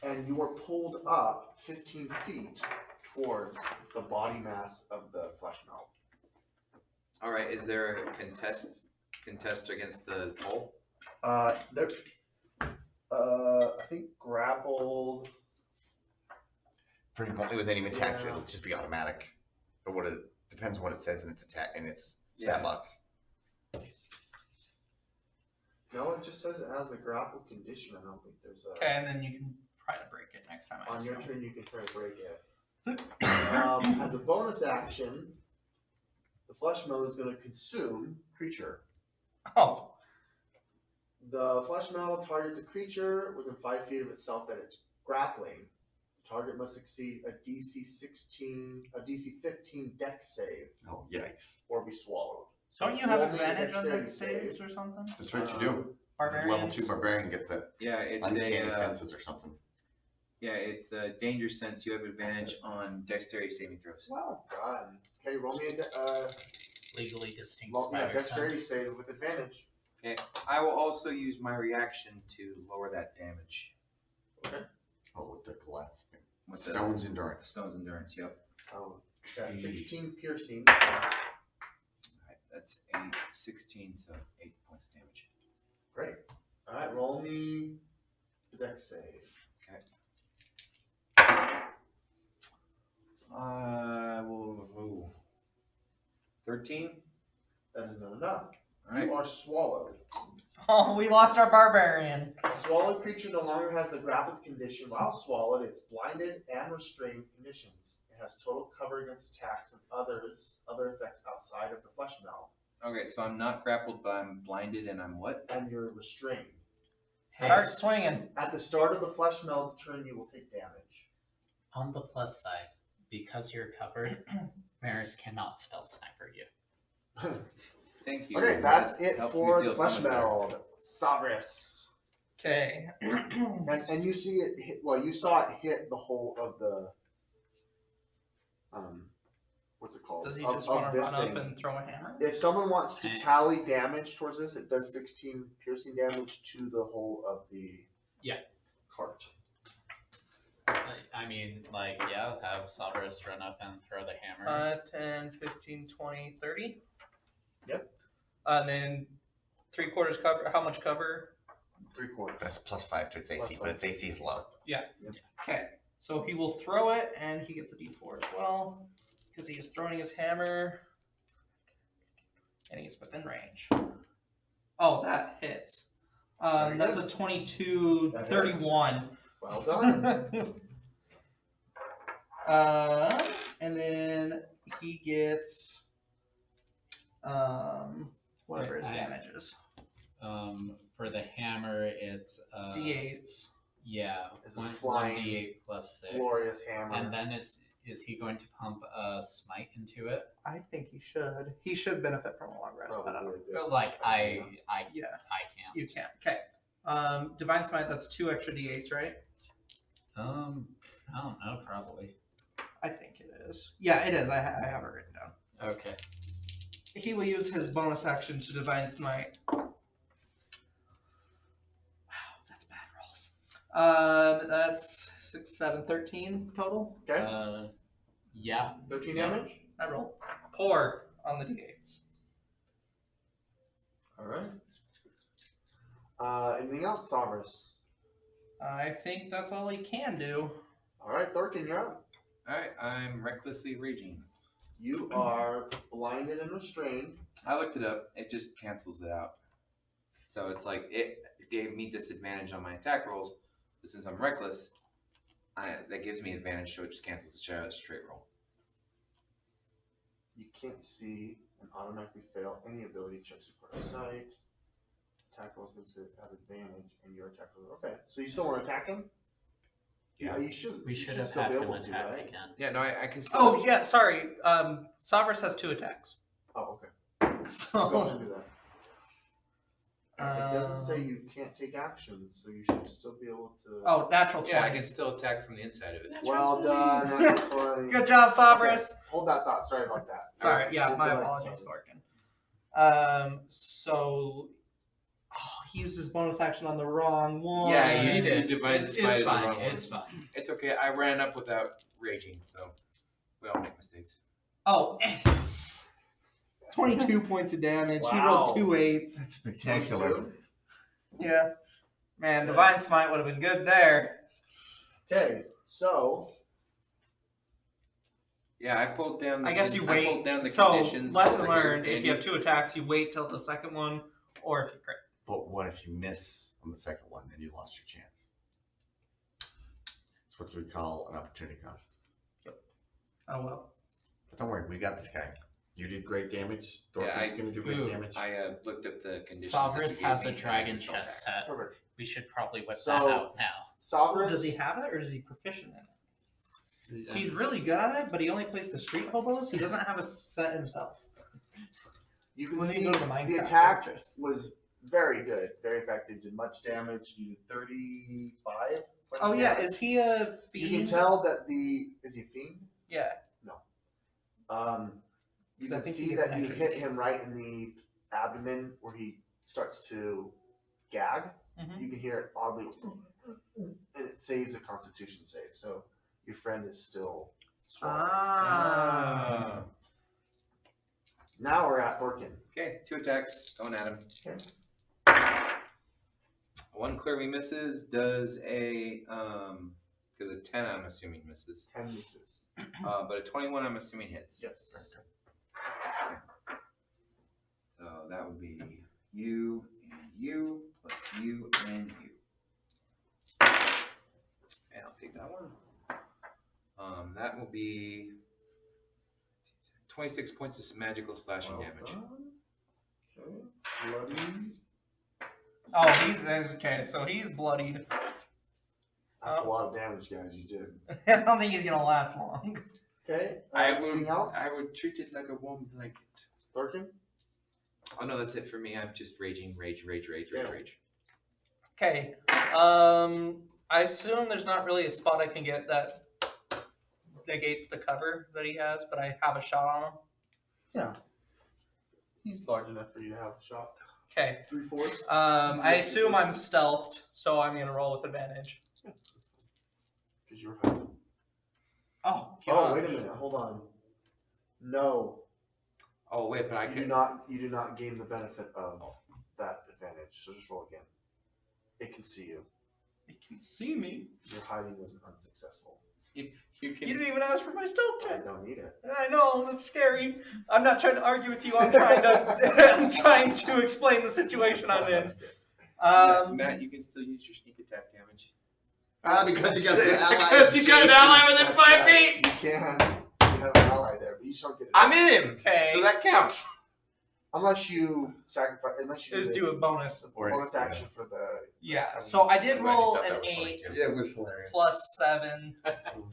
And you are pulled up 15 feet towards the body mass of the flesh melt. All right. Is there a contest against the pole? There. I think grappled. Pretty much with any attacks, Yeah. it'll just be automatic. But what it depends on what it says in its attack in its stat Yeah. box. No, it just says it has the grappled condition. I don't think there's a. Okay, and then you can try to break it next time. I On your assume. turn, you can try to break it. As a bonus action, the flesh meld is going to consume creature. Oh, The flesh meld targets a creature within 5 feet of itself that it's grappling. The target must succeed a DC 15 dex save Oh, yikes. or be swallowed. So don't you have roll me a advantage on dexterity dex saves or something? That's what you do. Barbarians? Level 2 barbarian gets that Yeah, it's uncanny a fences or something. Yeah, it's a danger sense. You have advantage on dexterity saving throws. Well done. Okay, roll me Legally distinct yeah, spider dexterity sense. save with advantage. Okay. I will also use my reaction to lower that damage. Okay. Oh, with the glass thing. With Stone's the endurance. Stone's endurance, yep. So that's 16 piercing. Alright, that's 8, 16, so 8 points of damage. Great. All right, roll me the dex save. Okay. Ooh. 13? That is not enough. Alright. You are swallowed. Oh, we lost our barbarian. A swallowed creature no longer has the grappled condition. While swallowed, it's blinded and restrained conditions. It has total cover against attacks and other effects outside of the flesh meld. Okay, so I'm not grappled, but I'm blinded and I'm what? And you're restrained. Start swinging. At the start of the flesh meld's turn, you will take damage. On the plus side, because you're covered, Maris cannot spell sniper you. Thank you. Okay, that's it Helped for me the feel flesh somewhat better. meld. Savris. Okay. And you see it hit, well, you saw it hit the whole of the, what's it called? Does he Of- just of want to this run up thing. and throw a hammer? If someone wants to Okay. tally damage towards this, it does 16 piercing damage to the whole of the cart. I mean, like, yeah, have Savris run up and throw the hammer. 5, 10, 15, 20, 30. Yep. And then 3/4 cover. How much cover? 3/4. That's +5 to its AC, Plus but its AC is low. Okay. So he will throw it, and he gets a d4 as well, because he is throwing his hammer, and he's within range. Oh, that hits. Very That's good. a 22, That 31. Well done. And then he gets whatever his Wait, damage is. For the hammer, it's D8s. yeah, This is one flying, d8 plus 6. Glorious hammer. And then is he going to pump a smite into it? I think he should. He should benefit from a long rest, but I don't. Probably a good Like I Yeah, can't. you can. Okay. Divine Smite. That's 2 extra D8s, right? I don't know, probably. I think it is. Yeah, it is. I have it written down. Okay. He will use his bonus action to Divine Smite. Wow, that's bad rolls. That's 6, 7, 13 total. Okay. Yeah. 13 damage. I roll. Poor on the D8s. All right. Anything else, Savris? I think that's all he can do. All right, Thorkin, you're up. Alright, I'm recklessly raging. You are blinded and restrained. I looked it up, it just cancels it out. So it's like, it gave me disadvantage on my attack rolls, but since I'm reckless, that gives me advantage, so it just cancels the straight roll. You can't see and automatically fail any ability checks across sight. Attack rolls have advantage, and your attack roll. Okay, so you still want to attack him? Yeah. You should. We you should have still had be him able to, attack right? again. Yeah, no, I can still... Oh, yeah, sorry. Savris has 2 attacks. Oh, okay. Go ahead So, and do that. It doesn't say you can't take actions, so you should still be able to. oh, natural 20. Yeah, I can still attack from the inside of it. Well done. That's 20. Good job, Savris. Okay, hold that thought. Sorry about that. Sorry, yeah, We'll my go back to apologies, Savris. Thorkin. So, he used his bonus action on the wrong one. Yeah, You you did. divided It's the spider the fine. wrong way. It's fine. It's okay, I ran up without raging, so we all make mistakes. Oh, 22 points of damage. He Wow. rolled 2 8s. That's 22. Yeah. Man, Divine Smite would have been good there. Okay, so Yeah, I pulled down the I guess you I wait. pulled down the So, conditions. lesson over here, learned, if and you have 2 attacks, you wait till the second one, or if you crit. But what if you miss on the second one, then you lost your chance? It's what we call an opportunity cost. Oh, well. But don't worry, we got this guy. You did great damage. Yeah, Thorkin's going to do great Ooh. damage. I looked up the conditions. that you Savris gave has me, a and I dragon just chest fell back. set. perfect. We should probably whip So- that out now. Savris. Does he have it, or is he proficient in it? He's really good at it, but he only plays the street hobos. He doesn't have a set himself. You can When you see go to the Minecraft attack characters. was very good, very effective. Did much damage. You did 35 Oh yeah, is he a You fiend? can tell that is he a fiend? Yeah. You I can think he see gets that an you extra hit D8. him right in the abdomen where he starts to gag. Mhm. You can hear it audibly, and it saves a Constitution save. So your friend is still swallowed. Ah. Now we're at Thorkin. Okay, 2 attacks going at him. Okay. One clearly misses. Does a because a 10 I'm assuming misses. 10 misses. But a 21 I'm assuming hits. Yes. So that would be you and you plus you and you. And I'll take that one. That will be 26 points of magical slashing damage. Okay. Bloody. Oh, he's okay. So he's bloodied. That's a lot of damage, guys. You did. I don't think he's gonna last long. Okay. Anything else? I would treat it like a warm blanket. Thorkin? Oh no, that's it for me. I'm just raging, rage. Okay. I assume there's not really a spot I can get that negates the cover that he has, but I have a shot on him. Yeah. He's large enough for you to have a shot. Okay. 3/4. I assume I'm stealthed, so I'm gonna roll with advantage. Because you're hiding. Oh, Oh, wait a minute. Hold on. No. Oh wait, but I You can. do not gain the benefit of that advantage. So just roll again. It can see you. It can see me. Your hiding was unsuccessful. You You can. didn't even ask for my stealth I check. don't need it. I know, that's scary. I'm not trying to argue with you. I'm trying to I'm trying to explain the situation I'm in. Matt, you can still use your sneak attack damage. Because you got an ally. Because you got an ally within That's 5 right. feet. You can. You have an ally there, but you just don't get it. I'm in him. Okay. So that counts. Unless you sacrifice. Unless you Do a bonus. bonus action for the. Yeah. So I did I roll thought that an was funny, 8 too. Yeah, it was hilarious. plus 7.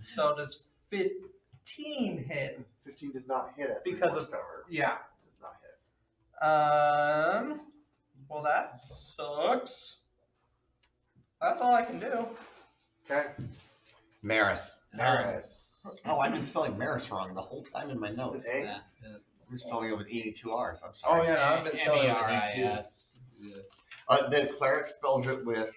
So does 15 hit? 15 does not hit it. Because of- cover. Yeah. Does not hit. Well, that sucks. That's all I can do. Okay. Maris. Maris. Oh, I've been spelling Maris wrong the whole time in my Is notes. it A? Yeah. I'm spelling it with E and 2 R's. I'm Oh sorry. yeah, no, I've been spelling it with an E too. MERIS. The cleric spells it with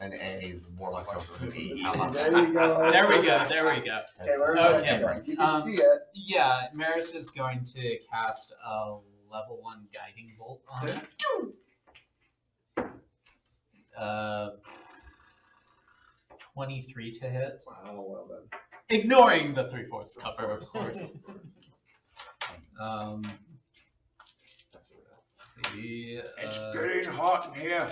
an A. The warlock spells it with an E. There you go. There we go. There we go. Okay, where's Okay. that difference? You can see it. Yeah, Maris is going to cast a level 1 guiding bolt on it. 23 to hit. Wow, well done. Ignoring the 3/4 cover, of course. That's really good. Let's see. It's getting hot in here.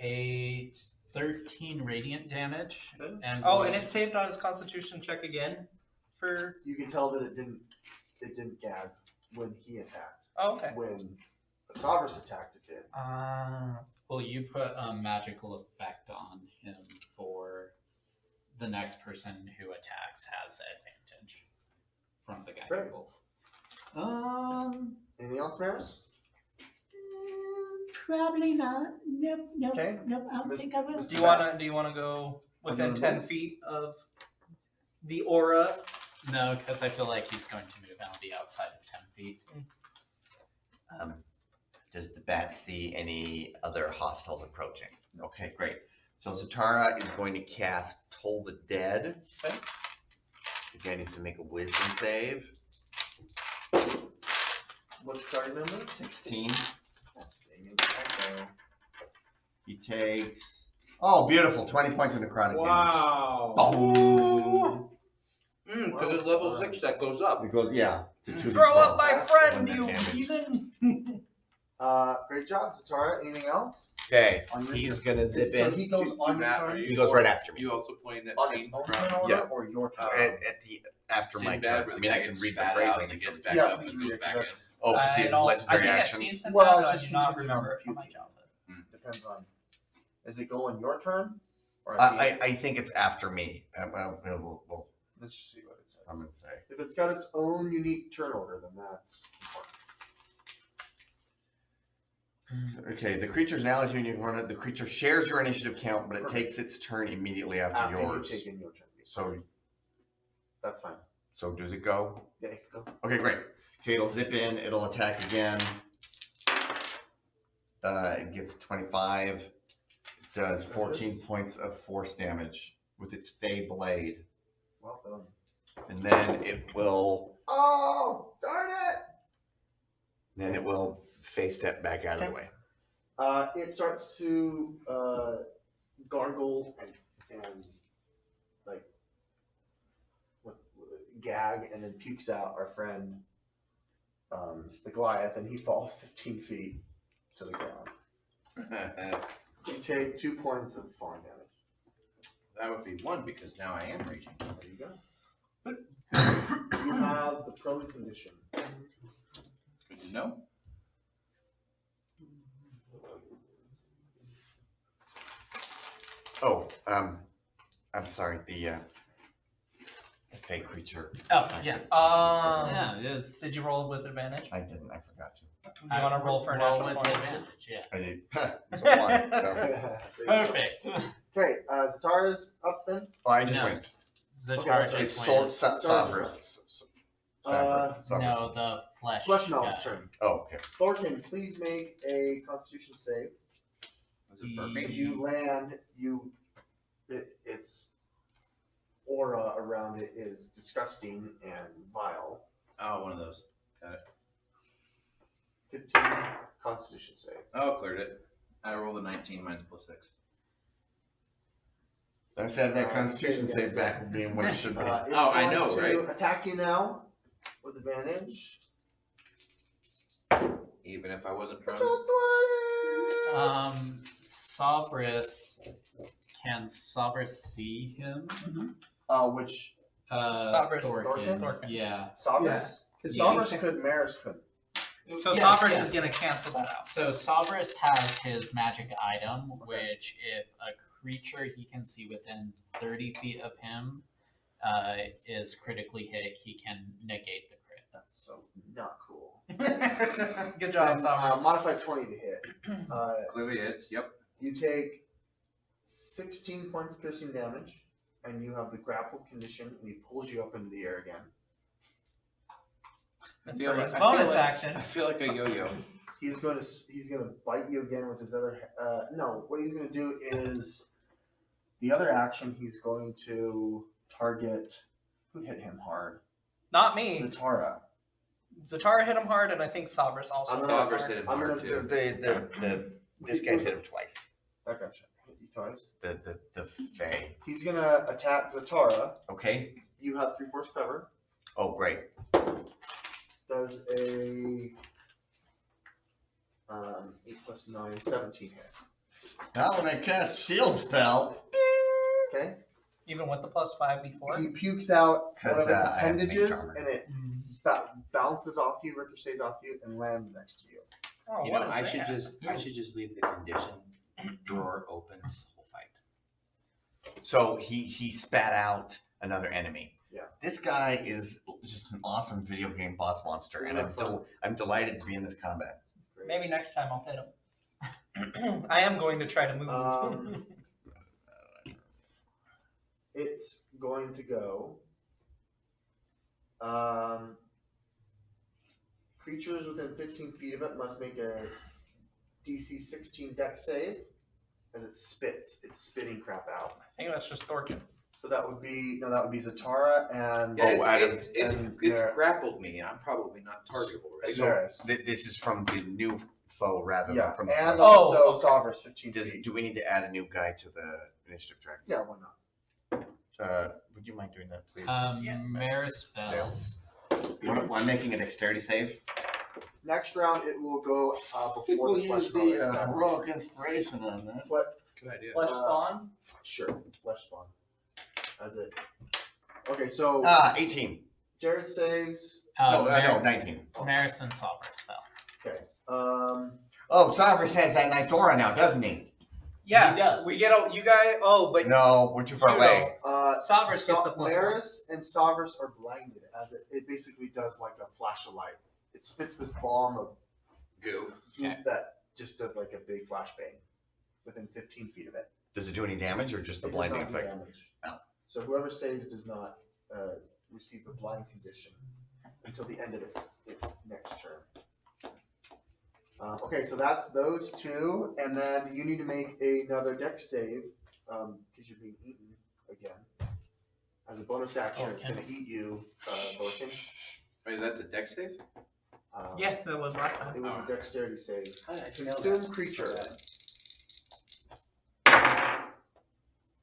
A 13 radiant damage. And Oh, and it saved on his Constitution check again for. You can tell that it didn't gag when he attacked. Oh, okay. When the Sovereign attacked, it did. Will you put a magical effect on him for the next person who attacks has advantage from the guiding Great. bolt? Anything else, Maris? Probably not. Nope. Okay. Nope. I don't Miss- think I will. Miss- Do you wanna go within gonna 10 move. feet of the aura? No, because I feel like he's going to move and be outside of 10 feet. Does the bat see any other hostiles approaching? Okay, great. So Zatara is going to cast Toll the Dead. Okay. Again, he's to make a wisdom save. What's your target number? 16. Okay. He takes... Oh, beautiful. 20 points of necrotic Wow. damage. Boom! Because at level 6 that goes up. It goes, yeah. To 2d12. Throw up my That's friend, one you damage. heathen! Great job, Zatara. Anything else? Okay, On your he's turn. going to zip So in. he goes on your Matt, turn? are you- He goes right after me. You also playing that On scene its own from turn order yeah. or your turn? At the after my Sinbad, turn. where I the mean, I guy can gets read the spat out phrasing. and it gets back Yeah, up please and read goes it, back 'cause in. that's- Oh, because he has I legendary think I've actions. seen some Well, well, it's I just do not contingent on remember the from my puke. childhood. Depends on. Does it go on your turn? Or at the end? I think it's after me. We'll Let's just see what it says. I'm going to say. If it's got its own unique turn order, then that's important. Okay, the creature's now as you and you run it. The creature shares your initiative count, but it takes its turn immediately after yours. you take in your turn. So That's fine. So does it go? Yeah, you can go. Okay, great. Okay, it'll zip in. It'll attack again. It gets 25. It does 14 points of force damage with its Fey Blade. Well done. And then it will... Oh, darn it! Then it will face step back out of the way. It starts to gargle and like gag, and then pukes out our friend the Goliath, and he falls 15 feet to the ground. You take 2 points of falling damage. That would be 1 because now I am raging. There you go. You have the prone condition. Good to know. Oh, I'm sorry. The Fey creature. Oh, yeah. Yeah, it is. Did you roll with advantage? I didn't. I forgot to. You want to roll for a roll natural with 20? advantage? Yeah. I did. It's a 1. So. There you go. Perfect. Okay, Zatara's up then. Oh, I just No. went. Zatara Okay, It's just Soul went. Savers. No, the Flesh Melt's guy. turn. Oh, okay. Thorkin, please make a Constitution save. Was it burping? As you land, its aura around it is disgusting and vile. Oh, one of those. Got it. 15 Constitution save. Oh, cleared it. I rolled a 19, mine's +6. I said that Constitution save back being what it should be. It's Oh, I know, going right? to attack you now with advantage. Even if I wasn't prone. Sabris, can Sabris see him? Which Sabris, Thorkin. Thorkin? Yeah. Sabris? Because Sabris could, Maris could. So Yes, Sabris yes. is going to cancel that out. So Sabris has his magic item, which if a creature he can see within 30 feet of him is critically hit, he can negate the crit. That's so not cool. Good job, And, Sabris. modified 20 to hit. Clearly it's, yep. You take 16 points of piercing damage, and you have the grappled condition, and he pulls you up into the air again. And for his bonus action. I feel like a yo-yo. He's going to bite you again with his other. No, what he's going to do is the other action. He's going to target. Who hit him hard? Not me. Zatara. Zatara hit him hard, and I think Sabris also I'm hit gonna- him Sabris hard. hit him I'm hard gonna too. This guy's hit him twice. That guy's hit you twice. The Fey. He's going to attack Zatara. Okay. You have 3/4 cover. Oh, great. Does a 8 + 9, 17 hit. Now when I cast shield spell, Okay. Even with the +5 before. He pukes out 'Cause, one of its I have mage appendages, armor. and it bounces off you, ricochets off you, and lands next to you. Oh, You what know, is I that? should just leave the condition drawer open this whole fight. so he spat out another enemy. Yeah. This guy is just an awesome video game boss monster, and Isn't that fun? I'm delighted to be in this combat. It's great. Maybe next time I'll hit him. I am going to try to move. It's going to go. Creatures within 15 feet of it must make a DC 16 Dex save, as it's spitting crap out. I think that's just Thorkin. So that would be Zatara and Yeah, Adam. it's grappled me. I'm probably not targetable, right? Maris. This is from the new foe rather Yeah, than from the and foe. also okay. Savris 15 feet. Do we need to add a new guy to the initiative track? Yeah, why not? Would you mind doing that, please? Maris fails. I'm making a dexterity save. Next round, it will go before the flesh spell is set. heroic inspiration on that. Good idea. Flesh spawn. Sure, flesh spawn. That's it. Okay, so 18. Jared saves. No, 19. Maris and Sabris fell. Okay. Oh, Cyrus has that nice aura now, doesn't he? Yeah, He does. We get a you guys. Oh, but No, we're too far You away. Sabris gets a +1. Maris and Savris are blinded as it basically does like a flash of light. It spits this bomb of Goo. goop that just does like a big flashbang within 15 feet of it. Does it do any damage or just the It does blinding not do effect? damage. Oh. So whoever saves does not receive the blind condition until the end of its next turn. Okay, so that's those two, and then you need to make another dex save because you're being eaten again. As a bonus action, it's going to eat you, Thorkin. Wait, that's a dex save? Yeah, that was last time. It was a dexterity save. Consume Consume creature.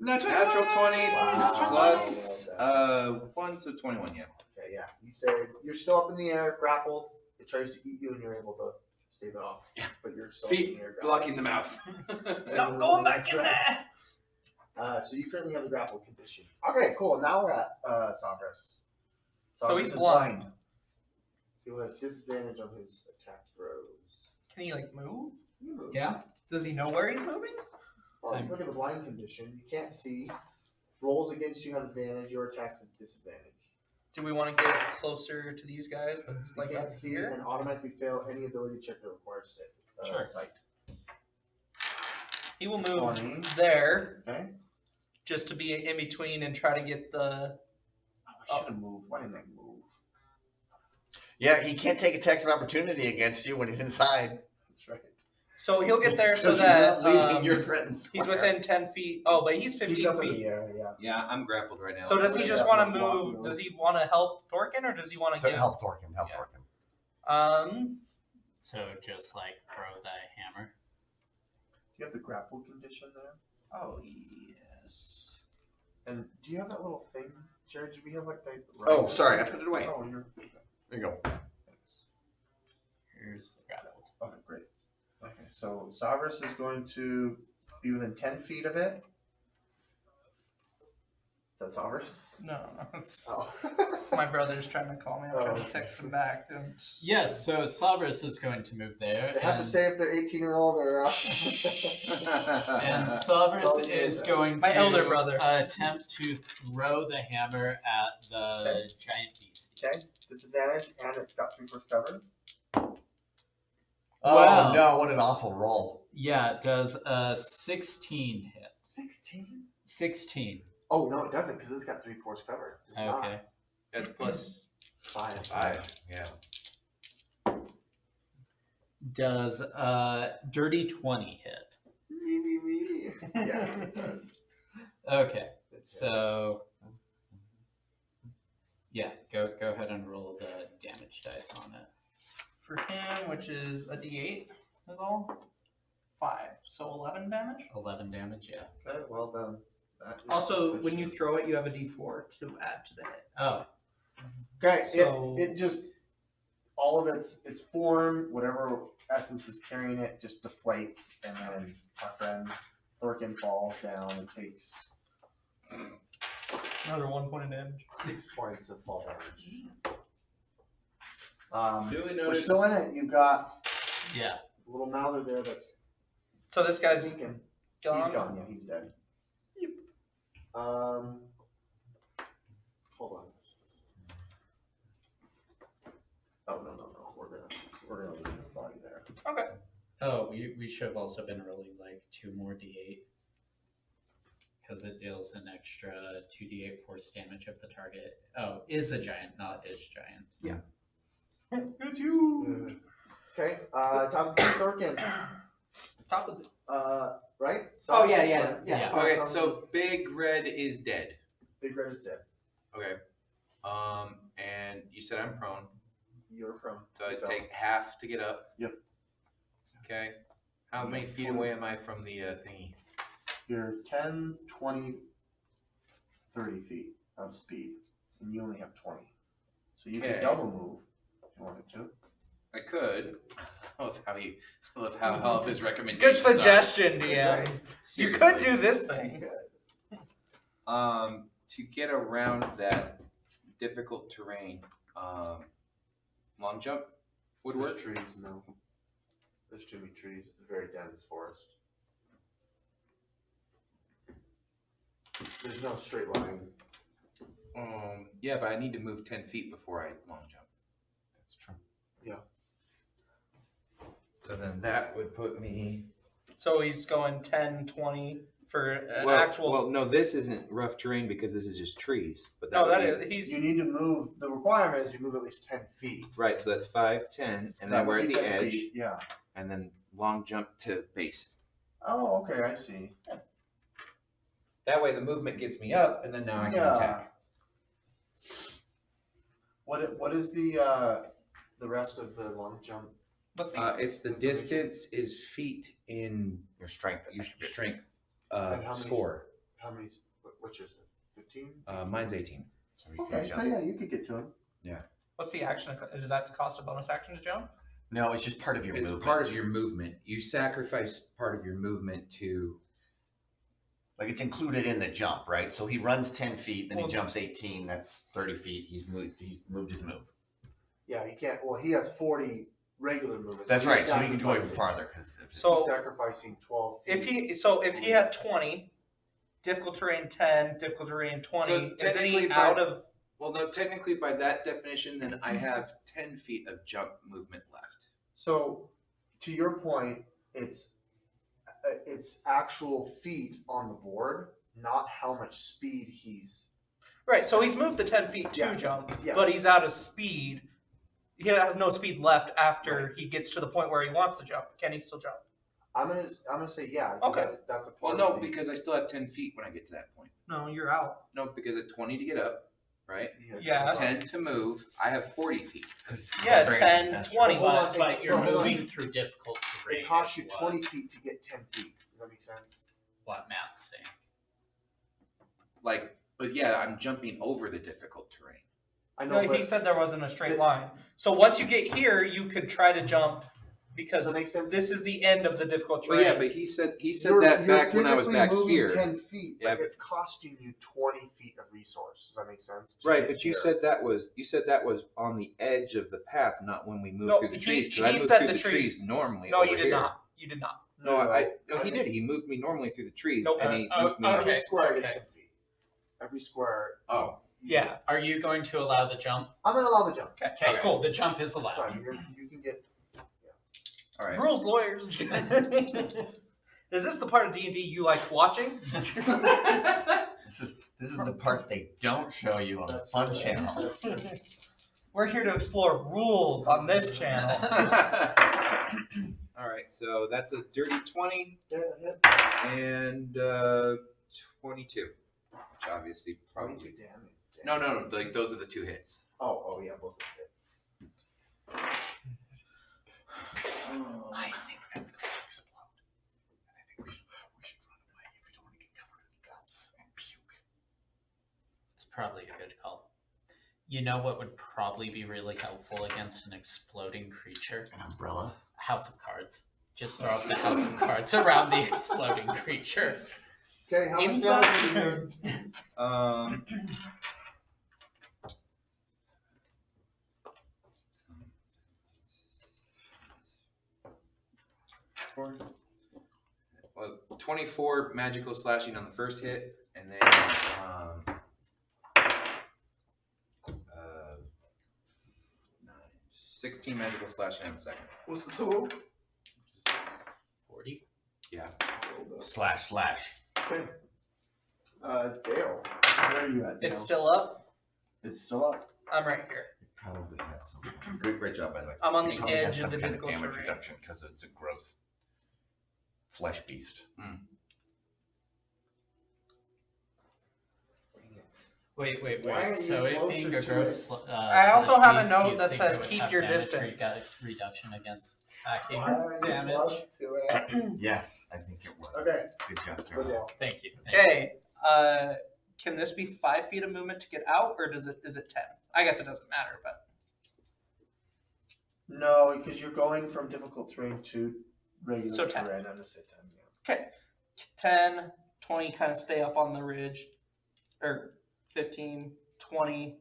Natural 20 Wow. plus Well 1, so 21, yeah. Okay, yeah. You say you're still up in the air, grappled. It tries to eat you, and you're able to stave it off. Yeah. But you're still up in Feet the air. blocking the mouth. Not going back in there. So you currently have the grapple condition. Okay, cool. Now we're at Sabras. So he's is blind. He'll have disadvantage on his attack throws. Can he like move? You move. Yeah. Does he know where he's moving? Well, look at the blind condition. You can't see. Rolls against you have advantage. Your attacks have disadvantage. Do we want to get closer to these guys? But it's You like can't up see here. and automatically fail any ability check that requires Sure. sight. He will move 20. there Okay. just to be in between and try to get the. I should have moved. Why didn't I move? Yeah, he can't take attacks of opportunity against you when he's inside. That's right. So he'll get there so Because that he's not leaving your threatened he's square. within 10 feet. Oh, but he's 15 He's up in feet. the air, yeah. Yeah, I'm grappled right now. So does he just Yeah, want to block move? you. Does he want to help Thorkin, or does he want to So give? help Thorkin, help Yeah. Thorkin. So just like throw the hammer. Do you have the grapple condition there? Oh, yes. And do you have that little thing, Jared? Do we have like that? Oh, sorry, I put it away. Oh, you're. There you go. Here's the grapple. Okay, great. Okay, so Savras is going to be within 10 feet of it. Is that Savras? No, it's Oh. my brother's trying to call me. I'm trying Oh. to text him back. And Yes, so Sabras is going to move there. They have to say if they're 18-year-old or. And Sabras Probably is that. going My to elder brother. attempt to throw the hammer at the giant beast. Okay, disadvantage, and it's got 3/4 cover. Oh Wow. no, what an awful roll. Yeah, it does a 16 hit. 16? 16. Oh, no, it doesn't, because it's got 3/4 cover. It does not. Okay. That's plus 5. 5, yeah. Does a dirty 20 hit? Me. Yes, it does. Okay. So yeah, go ahead and roll the damage dice on it. for him, which is a D8, is all. 5, so 11 damage. 11 damage, yeah. Okay, well done. That is Also, when you sufficient. throw it, you have a D4 to add to the hit. Oh, Okay, So- it just all of its form, whatever essence is carrying it, just deflates, and then our friend Thorkin falls down and takes Another 1 point of damage. 6 points of fall damage. Duly We're noted. still in it. You've got yeah. a little mouther there that's So this guy's sneaking. gone. He's gone. Yeah, he's dead. Yep. Hold on. Oh no. We're gonna leave his body there. Okay. Oh, we should have also been rolling like 2 more d8. Because it deals an extra 2d8 force damage if the target is a giant, not is giant. It's you. Okay. Top of Thorkin. Top of the. Right? Oh, yeah, Someone's yeah, dead. yeah. Okay, Someone- so Big Red is dead. Big Red is dead. Okay. And you said I'm prone, You're from. so I take half to get up. Yep. Okay. How many feet away am I from the thingy? You're 10, 20, 30 feet of speed, and you only have 20. So you Okay. could double move if you wanted to. I could. I love how all of his Good recommendations suggestion, DM. Right. You Seriously. could do this You thing. could. To get around that difficult terrain, long jump would work. There's trees, no. There's too many trees. It's a very dense forest. There's no straight line. Yeah, but I need to move 10 feet before I long jump. That's true. So then that would put me. So he's going 10, 20 for an Well, actual. well, no, this isn't rough terrain because this is just trees. But no, would that be- is he's. You need to move. The requirement is you move at least 10 feet. right. So that's 5, 10, So and that then we're would at be the 10 edge, feet, yeah. and then long jump to base. Oh, okay, I see. That way, the movement gets me up, and then now I can Yeah. attack. What is the rest of the long jump? Let's see. It's the distance is feet in Your strength. your strength And how many- score. How many? What's yours? 15? Mine's 18. So you Okay, can so jump. yeah, you could get to him. What's the action? Does that cost a bonus action to jump? No, it's just part of your It's movement. part of your movement. You sacrifice part of your movement to. Like it's included in the jump, right? So he runs 10 feet, then Well- he jumps 18. That's 30 feet. He's moved his move. Yeah, he can't. Well, he has 40 regular movements. That's he's right. So he can go even sacrificing- farther because So- he's sacrificing 12 feet. If he had 20, difficult terrain 10, difficult terrain 20, So isn't technically he by- out of? Well, no, technically by that definition, then I have 10 feet of jump movement left. So, to your point, it's actual feet on the board, not how much speed he's. Right, so he's moved the 10 feet to Yeah. jump, Yeah. but he's out of speed. He has no speed left after he gets to the point where he wants to jump. Can he still jump? I'm gonna say yeah. 'Cause Okay. That's a part Well, no, of the, because I still have 10 feet when I get to that point. No, you're out. No, because at 20 to get up, right? Yeah. 10 to move, I have 40 feet. Yeah, 10, 20. Hold on. But you're Hold on. moving through difficult terrain. It costs you is what- 20 feet to get 10 feet. Does that make sense? What Matt's saying. But yeah, I'm jumping over the difficult terrain. I know, No, but he said there wasn't a straight the- line. So once you get here, you could try to jump does because that make sense? this is the end of the difficult Well, terrain. yeah, but he said You're that back when I was physically back moving here. 10 feet, Yeah, but it's costing you 20 feet of resource. Does that make sense? to Right, get but you here? said that was on the edge of the path, not when we moved No, through the he- trees. 'Cause he I moved said through the the trees trees. normally. No, over you did here. not. You did not. No, he did. He moved me normally through the trees, Nope. and he moved me. Every Okay, square okay. gets 10 feet. Every square. Oh, Yeah. Are you going to allow the jump? I'm gonna allow the jump. Okay. Okay, cool. The jump is It's allowed. fine. You can get. all right. Rules, lawyers. Is this the part of D&D you like watching? This is the part they don't show you on the That's fun right. channels. We're here to explore rules on this channel. All right, so that's a dirty 20 Yeah, and 22, which obviously probably. 22 damage. No, like those are the two hits. Oh, yeah, both of it. I think that's going to explode. And I think we should run away if we don't want to get covered in guts and puke. It's probably a good call. You know what would probably be really helpful against an exploding creature? An umbrella. A house of cards. Just throw up the house of cards around the exploding creature. Okay, how much Inside. damage are you doing? Well, 24 magical slashing on the first hit, and then 16 magical slashing on the second. What's the total? 40? Yeah. Slash. Okay. Dale, where are you at? Dale? It's still up. It's still up. I'm right here. It probably has some. Great job, by the way. I'm on It the probably has edge some of the kind difficult damage terrain. reduction because it's a gross flesh beast. Wait. Why are you So it closer being a to gross. I also have a beast, note you that think says it would keep have your damage distance. Reduction against attacking Why are you damage. close to it? Yes, I think it would. Okay, Good job, good Turbo. Dale. Thank you. Okay. Can this be 5 feet of movement to get out, or is it 10? I guess it doesn't matter, but No, because you're going from difficult terrain to regular So 10. terrain. I'm gonna say 10. Yeah. okay. 10, 20 kind of stay up on the ridge, or 15, 20.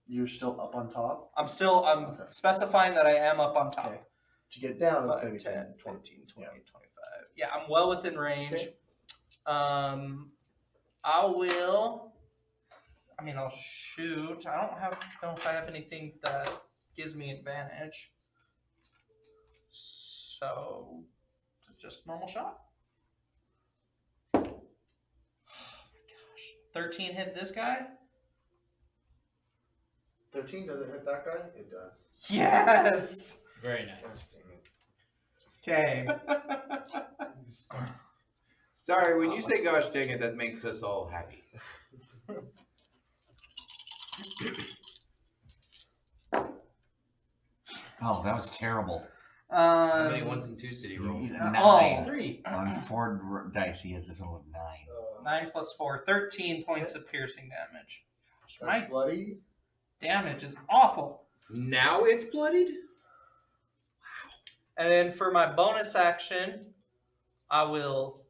You're still up on top. I'm Okay. specifying that I am up on top. Okay. To get down, it's 5, gonna be 10, 10, 20. 15, 20, 25. Yeah, I'm well within range. Okay. I'll shoot. I don't know if I have anything that gives me advantage. So, just normal shot. Oh my gosh. 13 hit this guy? 13 doesn't hit that guy? It does. Yes! Very nice. Okay. Sorry, when you say gosh dang it, that makes us all happy. Oh, that was terrible. How many ones and twos did he roll? 9. 3. On 4 dice, he has a total of 9. 9 plus 4, 13 points of piercing damage. My bloody. damage is awful. Now it's bloodied? And then for my bonus action, I will.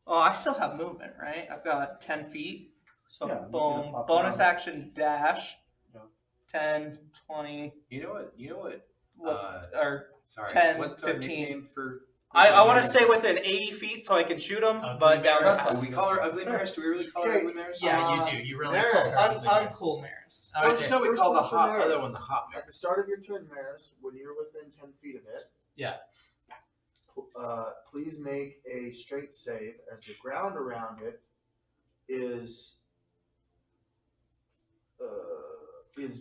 Oh, I still have movement, right? I've got 10 feet. So, Yeah, you can boom. pop Bonus down. action dash. Yeah. 10, 20, You know what? or Sorry. 10, What's our 15. nickname for? I want to stay within 80 feet so I can shoot them, Ugly but down Maris. Do we call her Ugly Maris? Do we really call her Okay. Ugly Maris? Yeah, you do. You really Maris. call her I'm Maris. cool, Maris. I just know we First call the one for hot Maris. other one the Hot At the Maris. start of your turn, Maris, when you're within 10 feet of it, Yeah. Please make a straight save as the ground around it is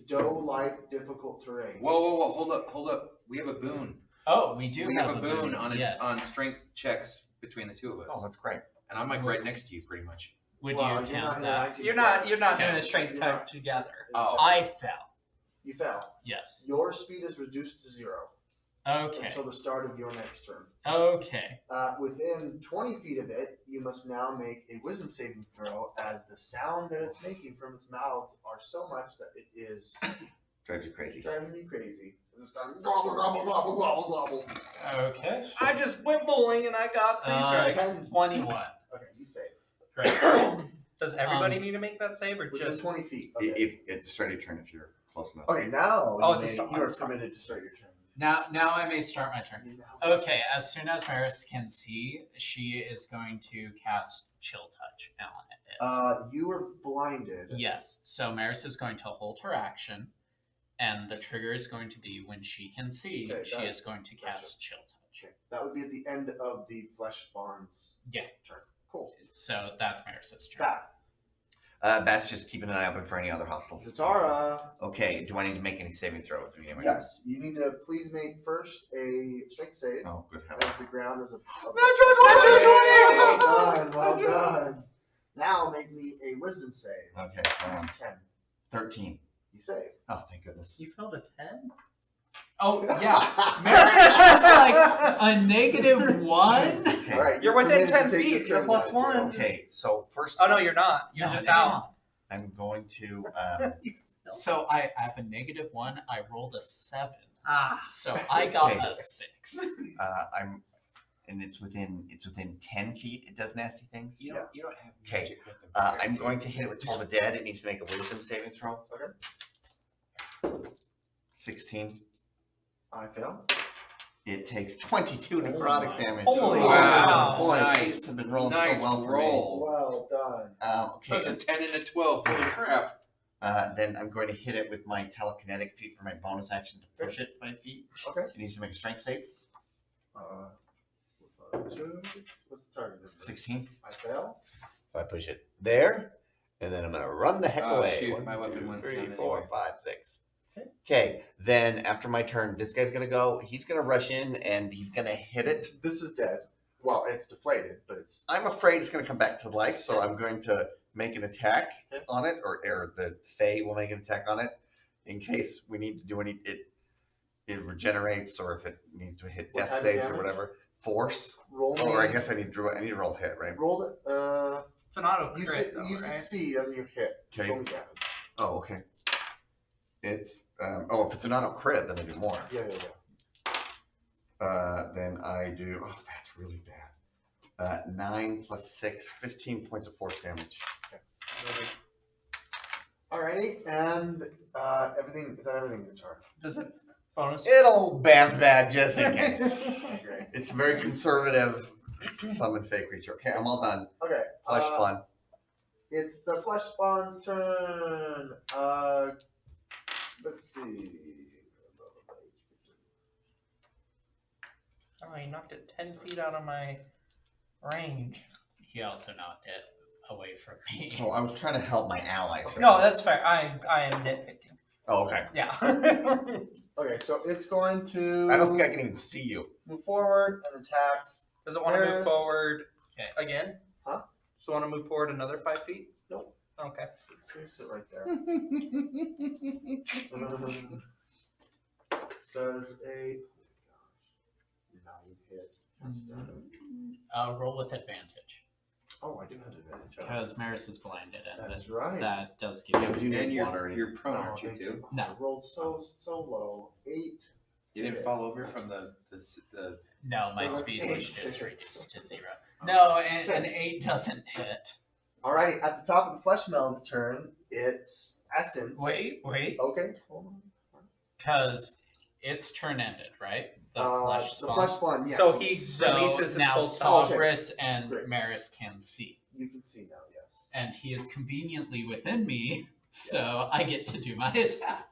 dough-like difficult terrain. Whoa! Hold up! We have a boon. Oh, we do We have have a boon on yes. on strength checks between the two of us, Oh, that's great. and I'm like right next to you, pretty much. Would Well, you you're not count in that? the You're not doing Count. a strength You're type not. together. Oh. I fell. You fell. Yes. Your speed is reduced to 0 Okay. until the start of your next turn. Okay. Within 20 feet of it, you must now make a wisdom saving throw as the sound that it's making from its mouth are so much that it is Drives you crazy. driving you crazy. It's going gobble, gobble, gobble, gobble, gobble. Okay. I just went bowling and I got 3 strikes. 10. 21. Okay, you save. Great. Does everybody need to make that save or Within just 20 feet. Okay. If it's start your turn if you're close enough. Okay, now Oh, you, at the may, start- you at are the start. permitted to start your turn. Now I may start my turn. You now- Okay, as soon as Maris can see, she is going to cast Chill Touch on it. You are blinded. Yes, so Maris is going to hold her action, and the trigger is going to be when she can see, Okay, she got it. is going to cast Chill Touch. Okay, that would be at the end of the flesh spawn's Yeah. turn. Cool. So that's Maris's turn. Bat. Bat's just keeping an eye open for any other hostiles. Zatara. Okay, do I need to make any saving throw at the beginning? Yes, you need to please make first a strength save. Oh, good As the heavens. ground is a. Natural 20! Well done. Now make me a wisdom save. Okay, That's 10. 13. You save. Oh, thank goodness. You failed a 10? Oh, yeah. Maris has like a -1. Okay. All right, You're within permitted 10 to take your feet. You're turn plus now, 1. Dale. Okay, so first. Oh, no, you're not. You're No, just no, out. I'm going to. So I have a -1. I rolled a 7. Ah. So I got Okay. a 6. I'm, and it's within 10 feet. It does nasty things. You don't have Okay, magic with them. I'm going to hit it with Toll the Dead. It needs to make a wisdom saving throw. Okay. 16. I fail. It takes 22 necrotic damage. Holy Wow. Boy, Nice. these have been rolling Nice so well for roll. Well done. me. That's a Okay, 10 and a 12. Holy crap. then I'm going to hit it with my telekinetic feat for my bonus action to push it 5 feet. Okay. It needs to make a strength save. What's the target? 16. I fail. So I push it there, and then I'm going to run the heck Oh, away. shoot, 1, my weapon 2, went 3, down 4, anyway. 5, 6. Okay, then after my turn, this guy's going to go. He's going to rush in, and he's going to hit it. This is dead. Well, it's deflated, but it's. I'm afraid it's going to come back to life, so I'm going to make an attack Okay. on it, or the Fae will make an attack on it, in case we need to do any. It regenerates, or if it needs to hit What death kind of saves or damage? whatever. Force. Roll me. Or I guess I need to roll hit, right? Roll it. It's an auto You, crit, though, you right? succeed on your hit. Okay. Roll me damage. Oh, okay. It's if it's an auto crit, then I do more. Yeah. Then I do. Oh, that's really bad. 9 plus 6, 15 points of force damage. Alrighty, and everything is that everything in the chart? Does it bonus? It'll bad just in case. Okay, great. It's very conservative. Summon fake creature. Okay, I'm all done. Okay. Flesh spawn. It's the flesh spawn's turn. Let's see. Oh, he knocked it 10 feet out of my range. He also knocked it away from me. So I was trying to help my allies. Here. No, that's fair. I am nitpicking. Oh, okay. Yeah. Okay, so it's going to I don't think I can even see you. move forward and attacks. Does it want to move Where's- forward Okay. again? Huh? Does it want to move forward another 5 feet? Nope. Okay. It's gonna sit right there. Does a nine hit? Roll with advantage. Oh, I do have advantage. Because Maris is blinded, and That's right. that does give Yeah, but you. you And need water. you're prone, Oh, aren't you, thank too? No. I rolled so low. 8. You didn't fall over from the No, my Well, speed eight. was just reduced to 0. No, an 8 doesn't hit. Alrighty, at the top of the flesh melon's turn, it's Aston's. Wait. Okay, hold on. Because its turn ended, right? The flesh The spawn. flesh spawn, yes. So he So releases his now full self. Sovereign and Great. Maris can see. You can see now, yes. And he is conveniently within me, so Yes. I get to do my attack.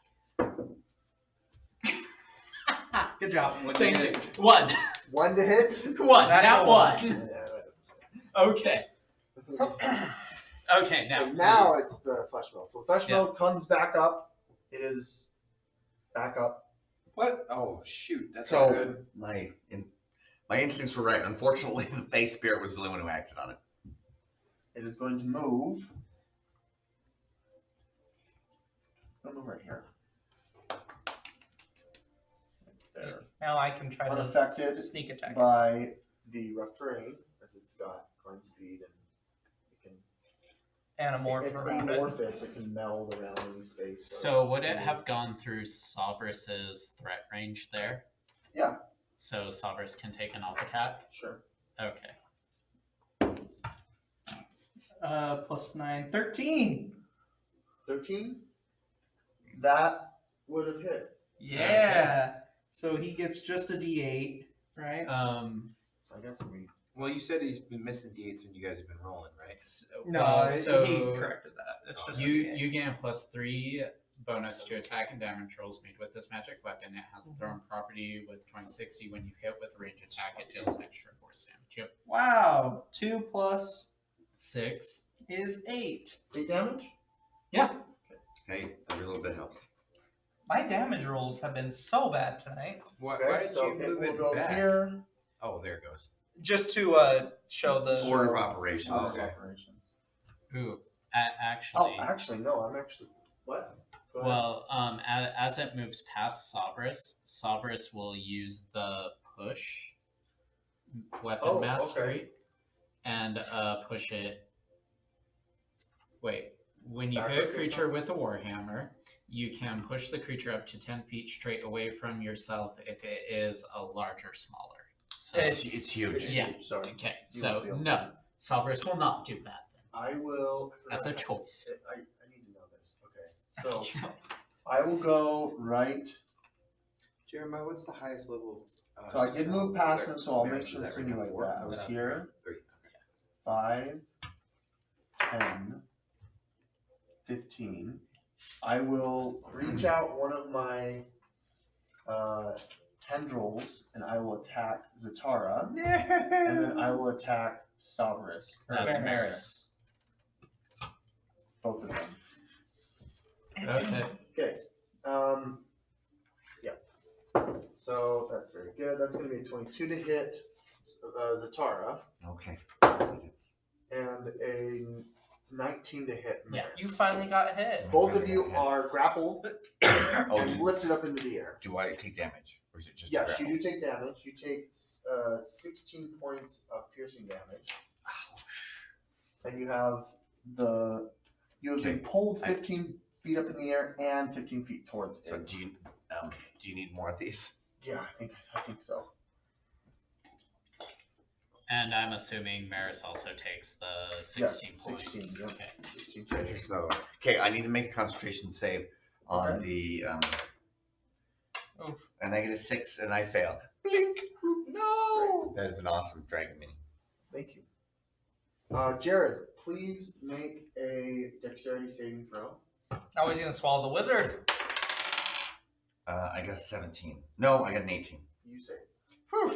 Good job. Thank you. 1. 1 to hit. 1. Natural Not one. 1. Okay. Okay, now. So now please. it's the flesh melon. So the flesh Yeah. melon comes back up. It is back up. what? Oh shoot, that's So not good. my instincts were right. Unfortunately, the face spirit was the only one who acted on it. It is going to move. I'll move right here. There. Now I can try Unaffected to sneak attack. by the rough terrain, as it's got climb speed and it can. Anamorph It's around it. amorphous. It can meld around any space. So would it have gone through Sovereigns' threat range there? Yeah. So Sovereigns can take an off attack? Sure. Okay. Plus 9, 13. 13. That would have hit. Yeah. So he gets just a D8, right? So I guess we. Well, you said he's been missing D8s when you guys have been rolling, right? No, so he corrected that. It's just a you D8. you gain +3 bonus to attack and damage rolls made with this magic weapon. It has a thrown property with 2060. When you hit with a range attack, it deals extra force damage. Yep. Wow. 2 plus 6. is 8. 8 damage? Yeah. Hey, every little bit helps. My damage rolls have been so bad tonight. Why Okay, did so you it move will it go back? here. Oh, there it goes. Just to show the. Order of operations. Order of Okay. operations. Ooh. Oh, Actually. actually, no. I'm actually. What? Go ahead. Well, as it moves past Sovereign will use the push weapon Oh, mastery okay. and push it. Wait, when you Back hit a up, creature with a warhammer, you can push the creature up to 10 feet straight away from yourself if it is a large or smaller. So, It's huge. Yeah. Sorry. okay, You so won't be able no, to. Sovereign will not do that. I will. That's a choice. I need to know this. Okay. That's So a choice. I will go right. Jeremiah, what's the highest level? So I did move past him, so I'll make Maris, sure is to that right now? simulate 4? that. I was here. 3. 5, 10, 15. I will reach out one of my tendrils and I will attack Zatara. And then I will attack Sovereign. That's Maris. Both of them. Okay. Okay. Yeah. So that's very good. That's going to be a 22 to hit Zatara Okay. and a 19 to hit Yeah, Maris. You finally got hit. Both of you are grappled Oh, and lifted up into the air. do I take damage, or is it just? Yes, a you do take damage. You take 16 points of piercing damage, and you have been Okay. pulled 15 feet up in the air and 15 feet towards So it. do you need more of these? Yeah, I think so. And I'm assuming Maris also takes the 16 Yes, points. 16, yeah. Okay. 16 Okay, points. here's another one. Okay, I need to make a concentration save on Okay. the Oof. a -6, and I fail. Blink. No. That is an awesome dragon mini. Thank you. Jared, please make a dexterity saving throw. Now he's gonna swallow the wizard. I got a 17. No, I got an 18. You say. Whew.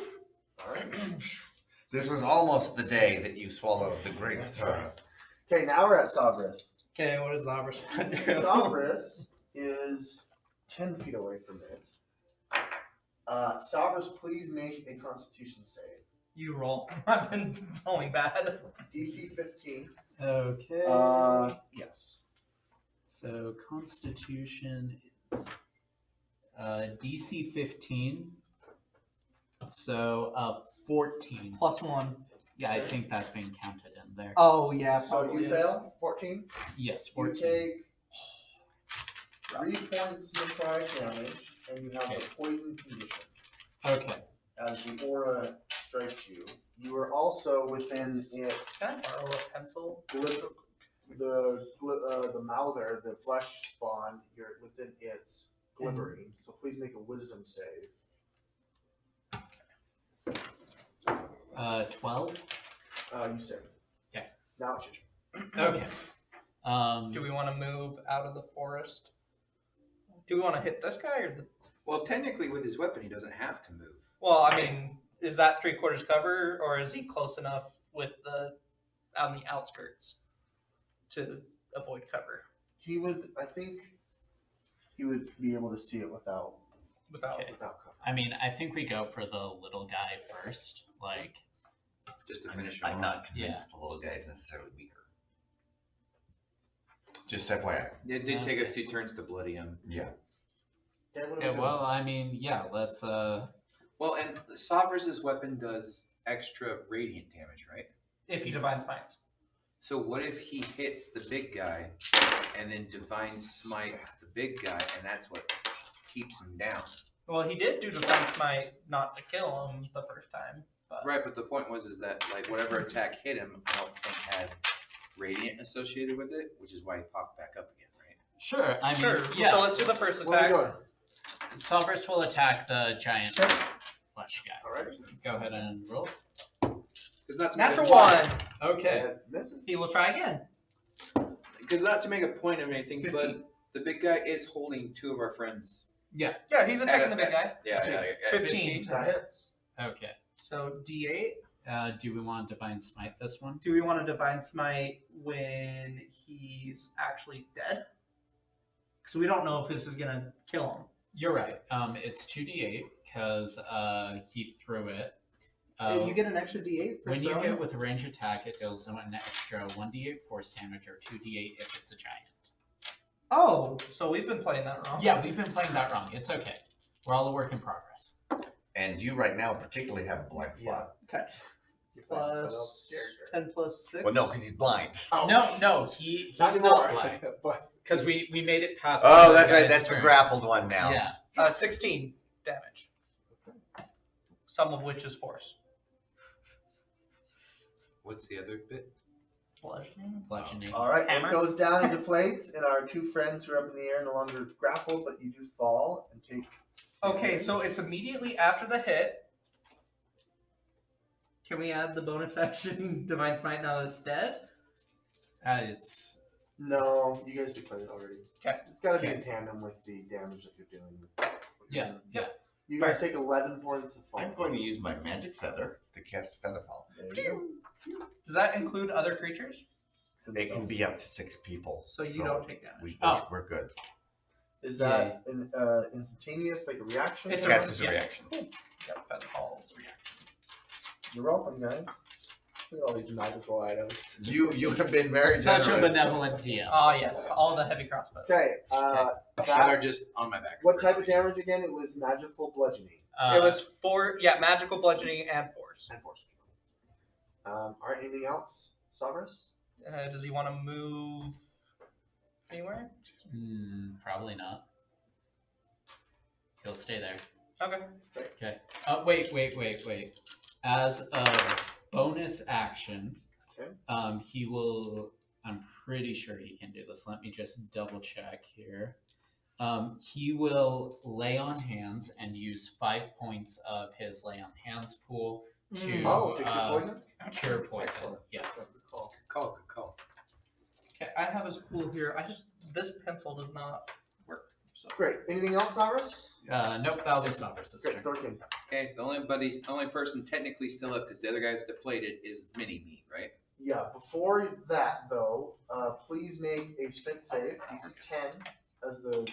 All right. This was almost the day that you swallowed the great star. Okay, now we're at Sabris. Okay, what is Zabras gonna do? Sabris is 10 feet away from it. Sabris, please make a Constitution save. You roll. I've been rolling bad. DC 15. Okay. Yes. So Constitution is DC 15. So 14. +1. Yeah, I think that's being counted in there. Oh yeah, So probably you is. fail, 14. Yes, You 14. take 3 points necrotic damage, and you have Okay. the poison condition. Okay. As the aura strikes you, you are also within its Can I borrow a pencil? the mouther, the flesh spawn. You're within its glibbering. So please make a wisdom save. 12. You save. Okay. Now it's your turn. Okay. Do we want to move out of the forest? Do we want to hit this guy or the? Well, technically, with his weapon, he doesn't have to move. Well, I mean, is that 3/4 cover, or is he close enough with the on the outskirts to avoid cover He would. I think he would be able to see it without without? Okay. without cover. I mean, I think we go for the little guy first. Like, Just to finish him I'm off. not convinced the little guy is necessarily weaker. Just FYI. It did take us 2 turns to bloody him. Yeah. Okay, what are we okay, doing? well, I mean, yeah, let's. Well, and Sabris' weapon does extra radiant damage, right? If he divine smites. So what if he hits the big guy and then divine smites the big guy, and that's what keeps him down? Well, he did do divine smite not to kill him the first time, but Right, but the point was that like whatever attack hit him, I don't think had radiant associated with it, which is why he popped back up again, right? Sure, I mean, sure. yeah. So let's do the first What are we attack. doing? Salvers will attack the giant Okay. flesh guy. All right. Go ahead and roll. Because not to Natural make a point- 1. Okay. That misses. He will try again. Because not to make a point of anything, 15. but the big guy is holding 2 of our friends. Yeah. Yeah, he's attacking the big guy. Yeah. 15. That hits. Okay. So D8. Do we want Divine Smite this one? Do we want to divine smite when he's actually dead? Because we don't know if this is gonna kill him. You're right. It's 2d8 because he threw it. you get an extra D8 for When you throwing? hit with a range attack, it deals an extra 1d8 force damage or 2d8 if it's a giant. Oh, so we've been playing that wrong. Yeah, we've been playing that wrong. It's okay. We're all a work in progress. And you right now particularly have a blind spot. Okay. You're playing someone Plus else's character. 10 plus 6. Well, no, because he's blind. Oh. No, he's Not not anymore. blind. But Because we made it past. Oh, the that's right. guy's That's the turn. grappled one now. Yeah. 16 damage. Some of which is force. What's the other bit? Bludgeoning. all right, Hammer. it goes down and deflates, and our 2 friends who are up in the air no longer grappled, but you do fall and take. Okay, so it's immediately after the hit. Can we add the bonus action Divine Smite now that it's dead? It's No, you guys declared it already. Okay. It's got to be Okay. in tandem with the damage that you're doing. yeah. You guys take 11 points of fall. I'm going to use my magic feather to cast Featherfall. There you Does that include other creatures? go. It can be up to 6 people. So you don't take damage. We're good. Is that an instantaneous, like a reaction? It's It's cast as a yeah. reaction. Yep, Feather Falls reaction. You're welcome, guys. Look at all these magical items. You have been very Such a generous. benevolent DM. Oh yes, all the heavy crossbows. Okay, That that, are just on my back. what type of damage again? It was magical bludgeoning It was magical bludgeoning and force. and force. All right, anything else, Sabras? Does he want to move anywhere? Probably not. He'll stay there. Okay. Okay. Wait. As a bonus action, Okay. he will. I'm pretty sure he can do this. Let me just double check here. He will lay on hands and use 5 points of his lay on hands pool to Oh, to cure poison? cure poison. Excellent. Yes. Good call. Good call. Okay, I have his pool here. This pencil does not work. So Great. Anything else, Sabras? Nope, that'll be Somber's sister. Great, Thorkin. Okay, the only person technically still up because the other guy's deflated is Mini Me, right? Yeah, before that though, please make a strength save, DC 10, as the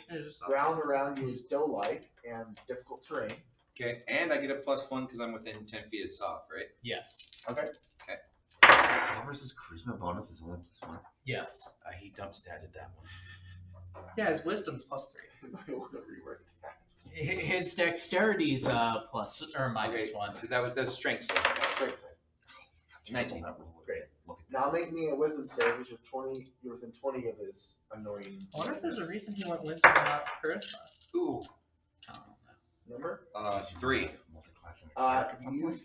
ground around you is dough-like and difficult terrain. Okay, and I get a +1 because I'm within 10 feet of Soft, right? Yes. Okay. Silver's charisma bonus is only +1. Yes. He dump statted that one. Yeah, his wisdom's +3. I want to rework that. His dexterity's plus or minus Okay, 1. so that was the strength save. Strength save. 19. Great. Now make me a wisdom save because you're within 20 of his annoying. I wonder if there's a reason he went wisdom and not charisma. Ooh, I don't know. Number? 3. Multi-class in a character at some You point.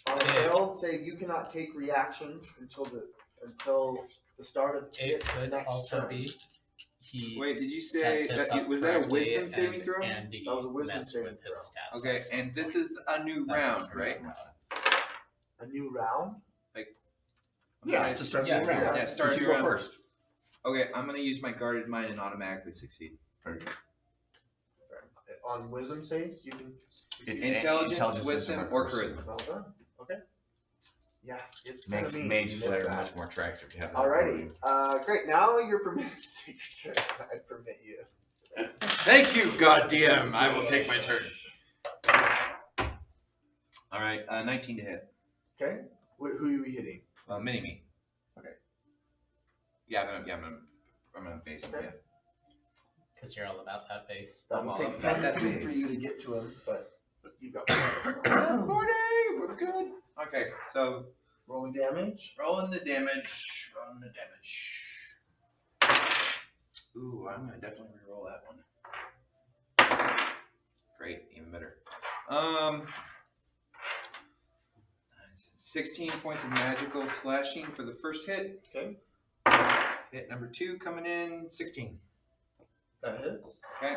on a failed save, you cannot take reactions until the start of It its could next also turn. be he Wait, did you say set this that up was that a correctly wisdom saving throw? And he That was a wisdom messed saving with his stats. Okay, also. and this is a new That round, makes right? more sense. A new round? Yeah, it's a start yeah, new round. Yeah, start You new go round. first. Okay, I'm gonna use my guarded mind and automatically succeed. Very good. On wisdom saves, you can succeed. It's Intelligence, wisdom, or charisma. Well done. Okay. Yeah, it's gonna Makes mean Mage you missed Slayer that. much more attractive. To have that Alrighty. Great. Now you're permitted to take your turn. I permit you. Thank you, goddamn. I will take my turn. All right, 19 to hit. Okay. Who are you hitting? Mini Me. Okay. Yeah, I'm gonna base him. Okay. Yeah. Because you're all about that base. That I'm will all take about 10 that feet for base. you to get to him, but you got 40. We're good. Okay, so rolling damage. rolling the damage. Ooh, I'm gonna definitely reroll that one. Great, even better. 16 points of magical slashing for the first hit. Okay. Hit number 2 coming in, 16. That hits. Okay.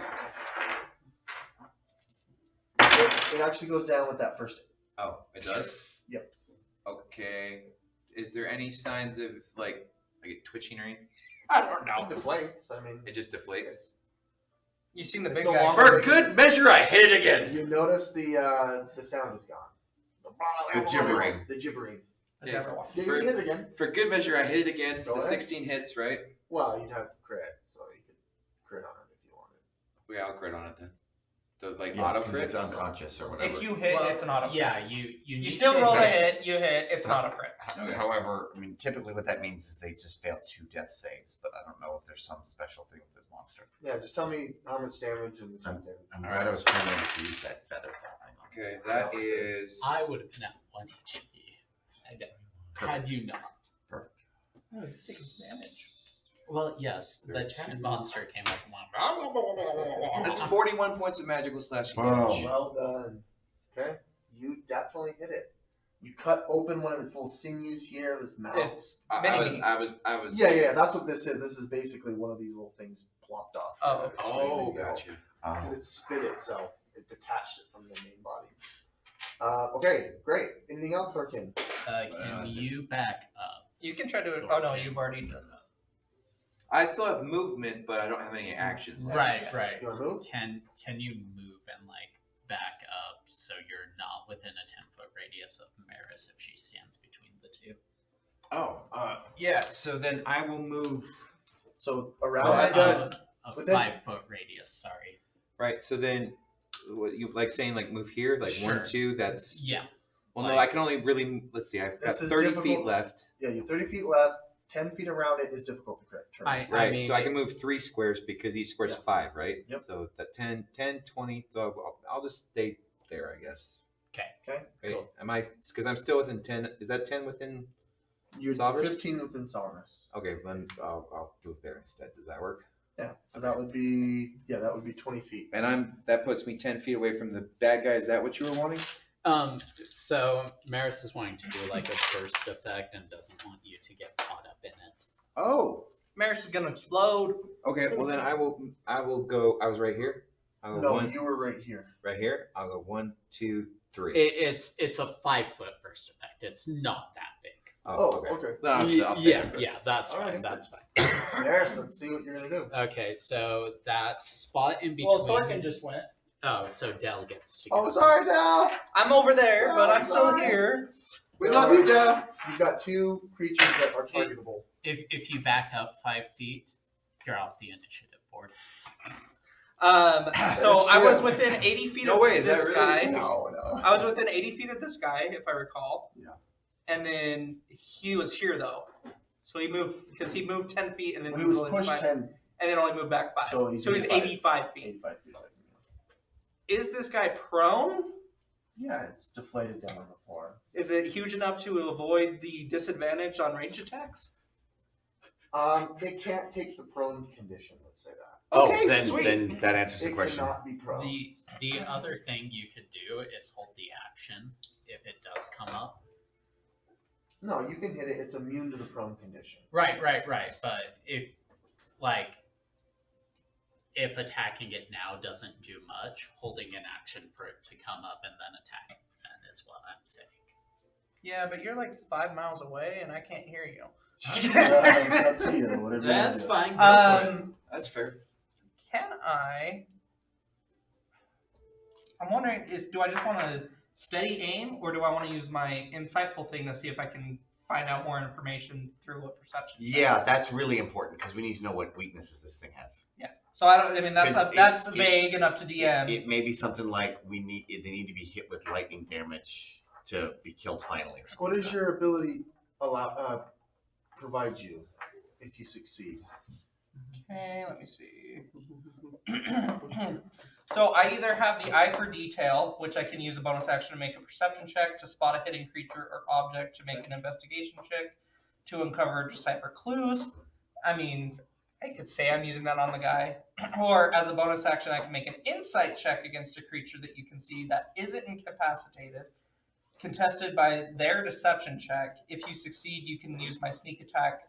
It actually goes down with that first hit. Oh, it does? Yep. Okay. Is there any signs of like twitching or anything? I don't know. It deflates. I mean, It just deflates. You've seen the It's big no guy. longer- For good measure, I hit it again. you notice the sound is gone. The gibbering. The gibbering. Yeah. Yeah, you For- can hit it again. For good measure, I hit it again. Go The ahead. 16 hits, right? Well, you'd have crit, so you could crit on it if you wanted. Yeah, I'll crit on it then. The Yeah, auto 'cause crit. it's unconscious or whatever. If you hit, Well, it's an auto crit. Yeah, you You need still to roll a hit. hit, you hit, it's an auto crit. Okay. However, I mean, typically what that means is they just failed 2 death saves, but I don't know if there's some special thing with this monster. Yeah, just tell me how much damage and the damage. I'm glad I was planning to use that feather fall thing. Okay, that is. I would have been at 1 HP. Had you not. Perfect. Oh, it's taking some damage. Well, yes, the giant monster came up and went. That's 41 points of magical slashing Wow. damage. Well done. Okay, you definitely hit it. You cut open one of its little sinews here of his mouth. It's I mini me. was. Yeah, that's what this is. This is basically one of these little things plopped off. Oh, Oh, gotcha. Because it spit itself. It detached it from the main body. Okay, great. Anything else, Thorkin? Can that's you back up? You can try to. Oh no, you've already done that. I still have movement, but I don't have any actions. left. Right. You want to move? Can you move and like back up so you're not within a 10-foot radius of Maris if she stands between the two? Oh, yeah. So then I will move. So around Oh, that it does. A Within- 5-foot radius. Sorry. Right. So then, what you like saying? Like move here, like Sure. 1, 2. That's. Yeah. Well, no, Like- I can only really. Let's see. I've got This is 30 difficult. feet left. Yeah, you have 30 feet left. 10 feet around it is difficult to correct. Turn. Right. mean, so I can move 3 squares because each square's Yeah. 5, right? Yep. So that 10, 20. So I'll just stay there, I guess. Okay. Wait, Cool. am I? Because I'm still within 10. Is that 10 within? You're Solvers? 15 within Solvers. Okay, then I'll move there instead. Does that work? Yeah. So that would be 20 feet. And that puts me 10 feet away from the bad guy. Is that what you were wanting? So Maris is wanting to do like a burst effect and doesn't want you to get caught up in it. Oh. Maris is gonna explode. Okay. Well then I will go. I was right here. I'll go No, one you were right here. right here. I'll go 1, 2, 3. It's a 5-foot burst effect. It's not that big. Oh, okay. Then I'll stay Yeah, there. yeah, that's All fine. right. That's fine. Maris, let's see what you're gonna do. Okay, so that spot in between. Well, Thorkin just went. Oh, so Dell gets to Oh, go. sorry, Dal. I'm over there, Oh, but I'm still sorry. here. We love you, Dad. You've got 2 creatures that are targetable. If you back up 5 feet, you're off the initiative board. So I was within 80 feet No of way, is this that really? guy. No. I was within 80 feet of this guy, if I recall. Yeah. And then he was here though, so he moved because he moved 10 feet and then When he was only pushed 5, 10, and then only moved back 5. So he's So he's 85 feet. 85 feet away from Is this guy prone? you. Yeah, it's deflated down on the floor. Is it huge enough to avoid the disadvantage on range attacks? They can't take the prone condition. Let's say that. Okay, then, sweet. then that answers the It question. cannot be prone. The other thing you could do is hold the action if it does come up. No, you can hit it. It's immune to the prone condition. Right. But if attacking it now doesn't do much, holding an action for it to come up and then attack then is what I'm saying. Yeah, but you're like 5 miles away and I can't hear you. It's up to you. Whatever. That's you fine. Go for it. That's fair. Can I? I'm wondering do I just want to steady aim or do I want to use my insightful thing to see if I can find out more information through what perception? Yeah, that's really important because we need to know what weaknesses this thing has. Yeah. So I mean that's 'Cause that's it- vague and up to DM. It may be something like they need to be hit with lightning damage to be killed finally. Or something What like does that. your ability provide you if you succeed? Okay, let me see. So I either have the eye for detail, which I can use a bonus action to make a perception check to spot a hidden creature or object, to make an investigation check, to uncover or decipher clues. I mean, I could say I'm using that on the guy. Or as a bonus action, I can make an insight check against a creature that you can see that isn't incapacitated, contested by their deception check. If you succeed, you can use my sneak attack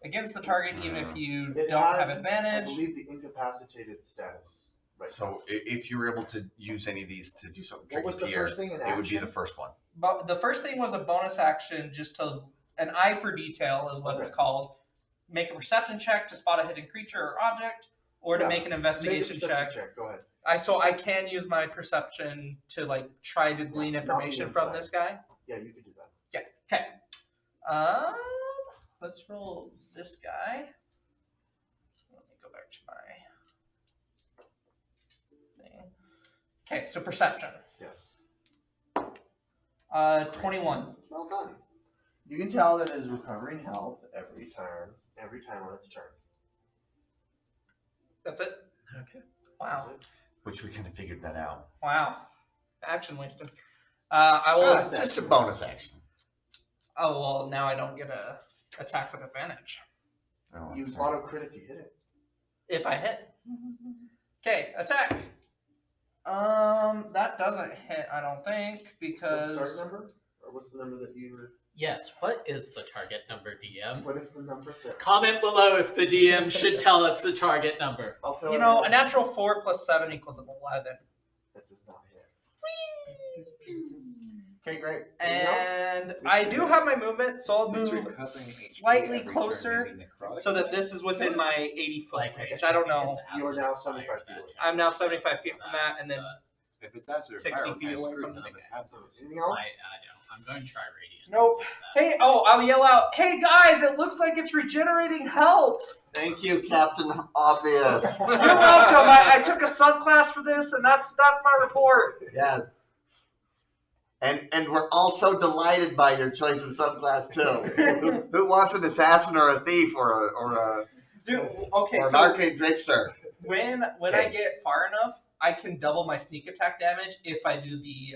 against the target, even if you It don't have has, advantage. I believe the incapacitated status. Right. So if you were able to use any of these to do something What tricky was the here, first thing in it would be action? the first one. But the first thing was a bonus action, just to an eye for detail is what it's Okay. called. Make a perception check to spot a hidden creature or object, or to Yeah. make an Make a investigation perception check. check. Go ahead. I can use my perception to like try to glean Yeah, not information the from insight. this guy. Yeah, you could do that. Yeah. Okay. Let's roll this guy. Let me go back to my thing. Okay, so perception. Yes. 21. Well done. You can tell that it is recovering health every time on its turn. That's it. Okay. Wow. That's it. Which we kind of figured that out. Wow. Action wasted. I will. Bonus Just a bonus action. Oh well, now I don't get a attack with advantage Oh, You sorry. auto crit if you hit it. if I hit. Okay, attack. That doesn't hit, I don't think, What's the because target number? Or what's the number that you were... Yes. What is the target number, DM? What is the number that... Comment below if the DM should tell us the target number. I'll tell you know a everyone. natural 4 plus 7 equals an 11, That does not hit. Okay, great. Anything else? and I do have my movement, so I'll It's move recovering HP slightly every turn, closer maybe necrotic. so that this is within my 80 foot Like, range. I don't know. it's You are acid now or 75 fire feet that away. check. I'm now 75 feet from that, and then If it's acid or 60 fire, feet we're away screwed. from None the of us big have those. Anything else? I don't. I'm going to try radiant. Nope. and see if that- Hey, oh, I'll yell out, "Hey guys, it looks like it's regenerating health." Thank you, Captain Obvious. You're welcome. I took a subclass for this, and that's my report. Yes. And we're also delighted by your choice of subclass too. Who wants an assassin or a thief or a Dude, okay, or an so arcane trickster? when I Okay. get far enough, I can double my sneak attack damage if I do the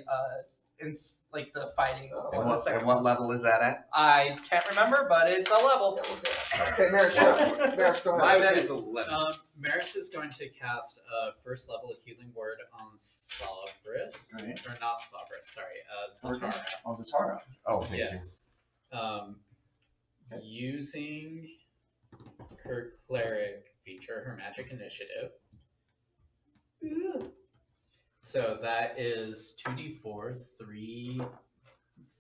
like the fighting. Oh, in And the what, second and what level is that at? I can't remember, but it's a level. Okay, Marish, go My ahead. bet is 11. Maris is going to cast a first level healing word on Sovereign. Right. Or not Sovereign, sorry, Zatara. On Zatara. Oh, thank Yes. Using her cleric feature, her magic initiative. So that is 2d4, 3,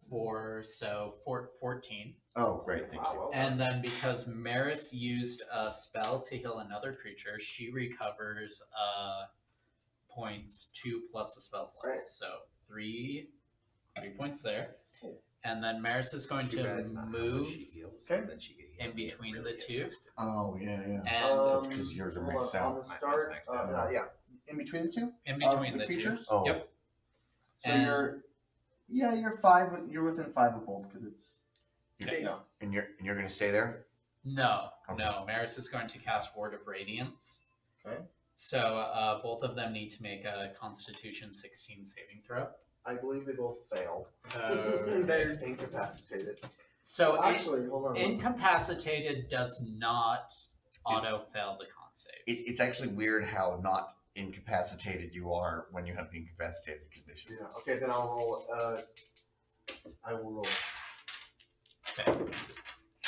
4, so 14. you. Oh, great, thank Wow, you. well done. And then because Maris used a spell to heal another creature, she recovers points, 2 plus the spell's level. Right. So 3 points there. And then Maris is going Too bad to it's not how much move she heals. Okay. Then she could heal in me and between really the get two. boosted. Oh yeah, yeah. and because yours are hold maxed on, out. on the Mine's start. maxed out. Yeah, in between the two. in between the the two. creatures? Oh, Yep. So And- you're 5. You're within 5 of both because it's Okay. yeah. and you're gonna stay there. No, Okay. no. Maris is going to cast Ward of Radiance. Okay. So both of them need to make a Constitution 16 saving throw. I believe they both fail. Okay. They're incapacitated. So Actually, hold on. incapacitated does not auto fail the con saves. It's actually weird how not incapacitated you are when you have the incapacitated condition. Yeah. Okay, then I'll roll. I will roll. Okay.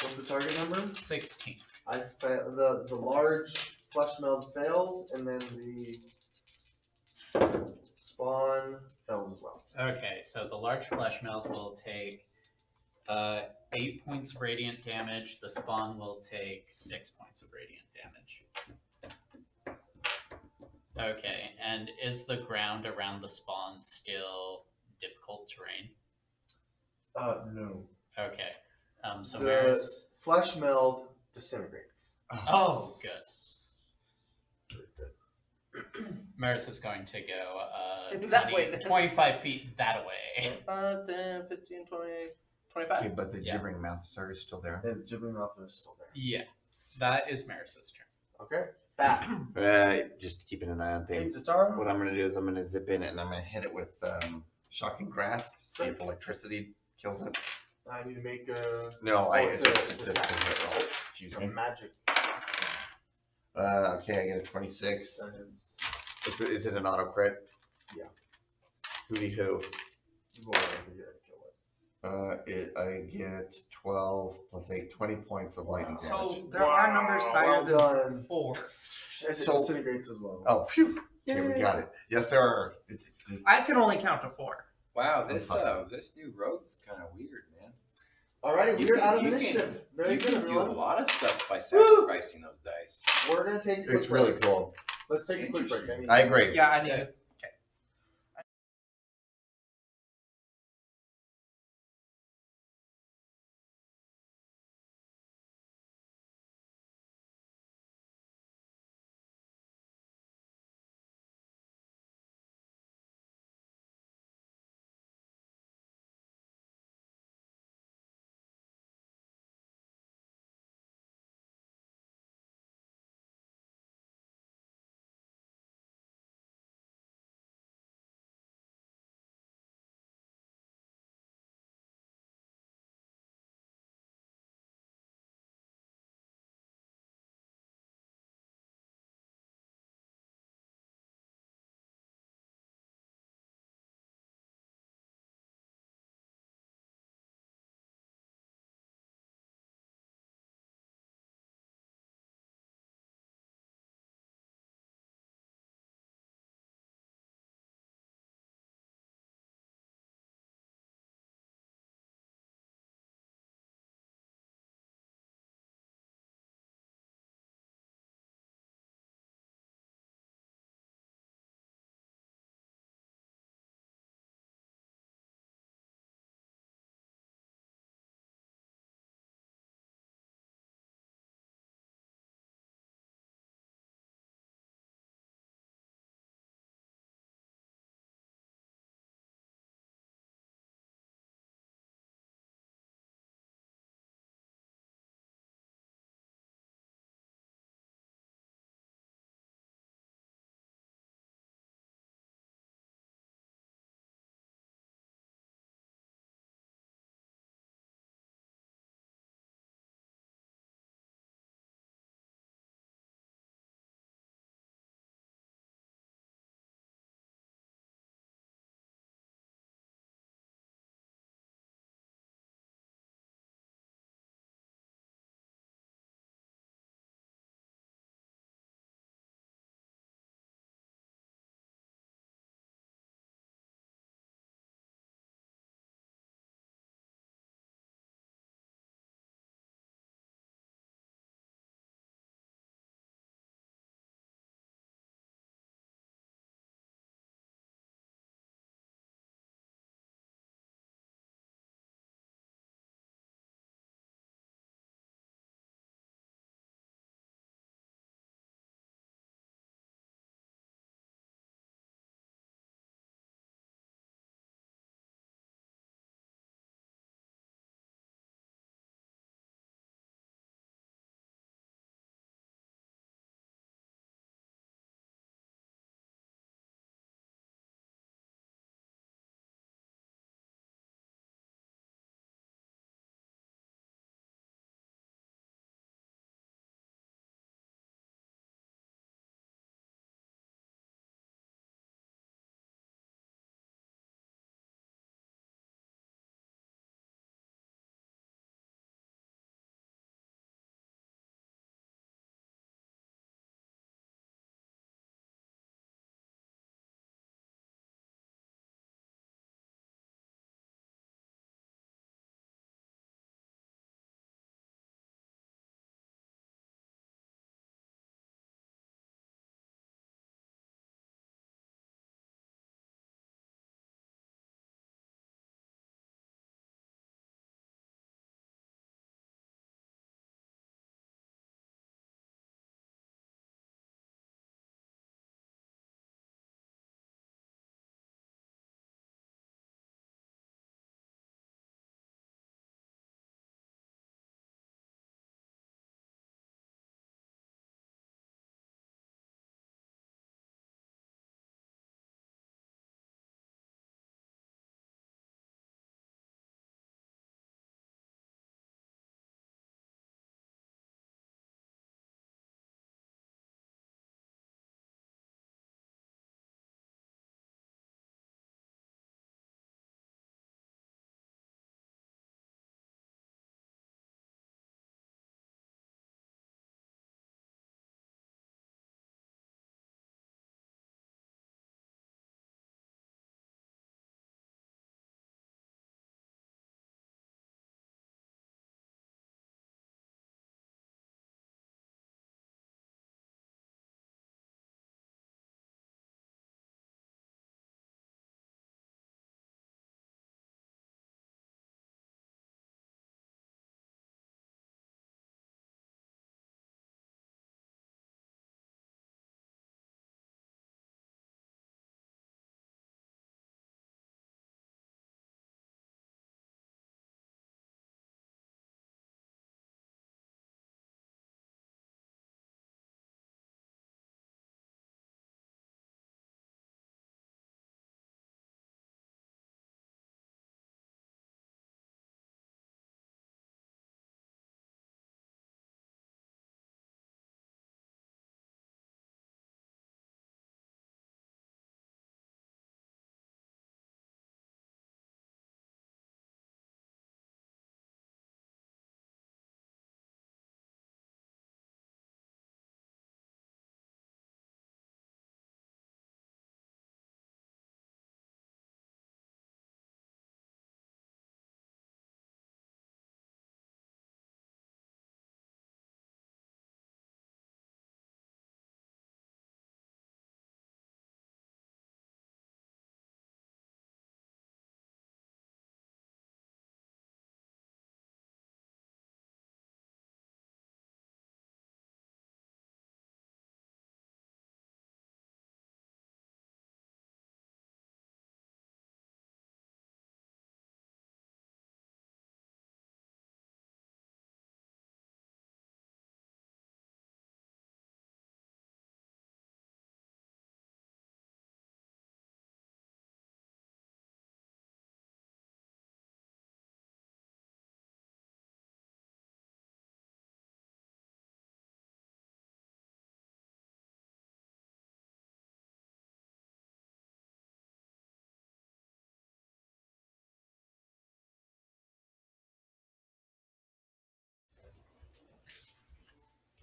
What's the target number? 16. The large flesh meld fails, and then the spawn fails as well. Okay, so the large flesh melt will take 8 points of radiant damage. The spawn will take 6 points of radiant damage. Okay, and is the ground around the spawn still difficult terrain? No. Okay, so The Maris. flesh meld disintegrates. Oh, good. Maris is going to go That way. 25 feet that way. 5, 10, 15, 20, 25. Okay, but the Yeah. gibbering mouth are still there. The gibbering mouth is still there. Yeah, that is Maris's turn. Okay. Back. Just keeping an eye on Hey, things. Zatara. What I'm gonna do is I'm gonna zip in and I'm gonna hit it with shocking grasp. See if electricity kills it. I need to make a No, it's a it's a hit roll. Excuse me. magic. Okay, I get a 26. Is it an auto crit? Yeah. Who? Roll over here to kill it. I get 12 plus 8, 20 points of lightning damage. So there are numbers higher well than done. 4. It So- disintegrates as well. Oh, phew. Okay, we got it. Yes, there are. It's- I can only count to 4. Wow, I'm this fine. this new rogue is kind of weird, man. Alrighty, You we're can- out of you initiative. Very you good, can do a everyone. lot of stuff by sacrificing those dice. We're gonna take a quick It's really break. cool. Let's take a quick break. I agree. Yeah, I need it.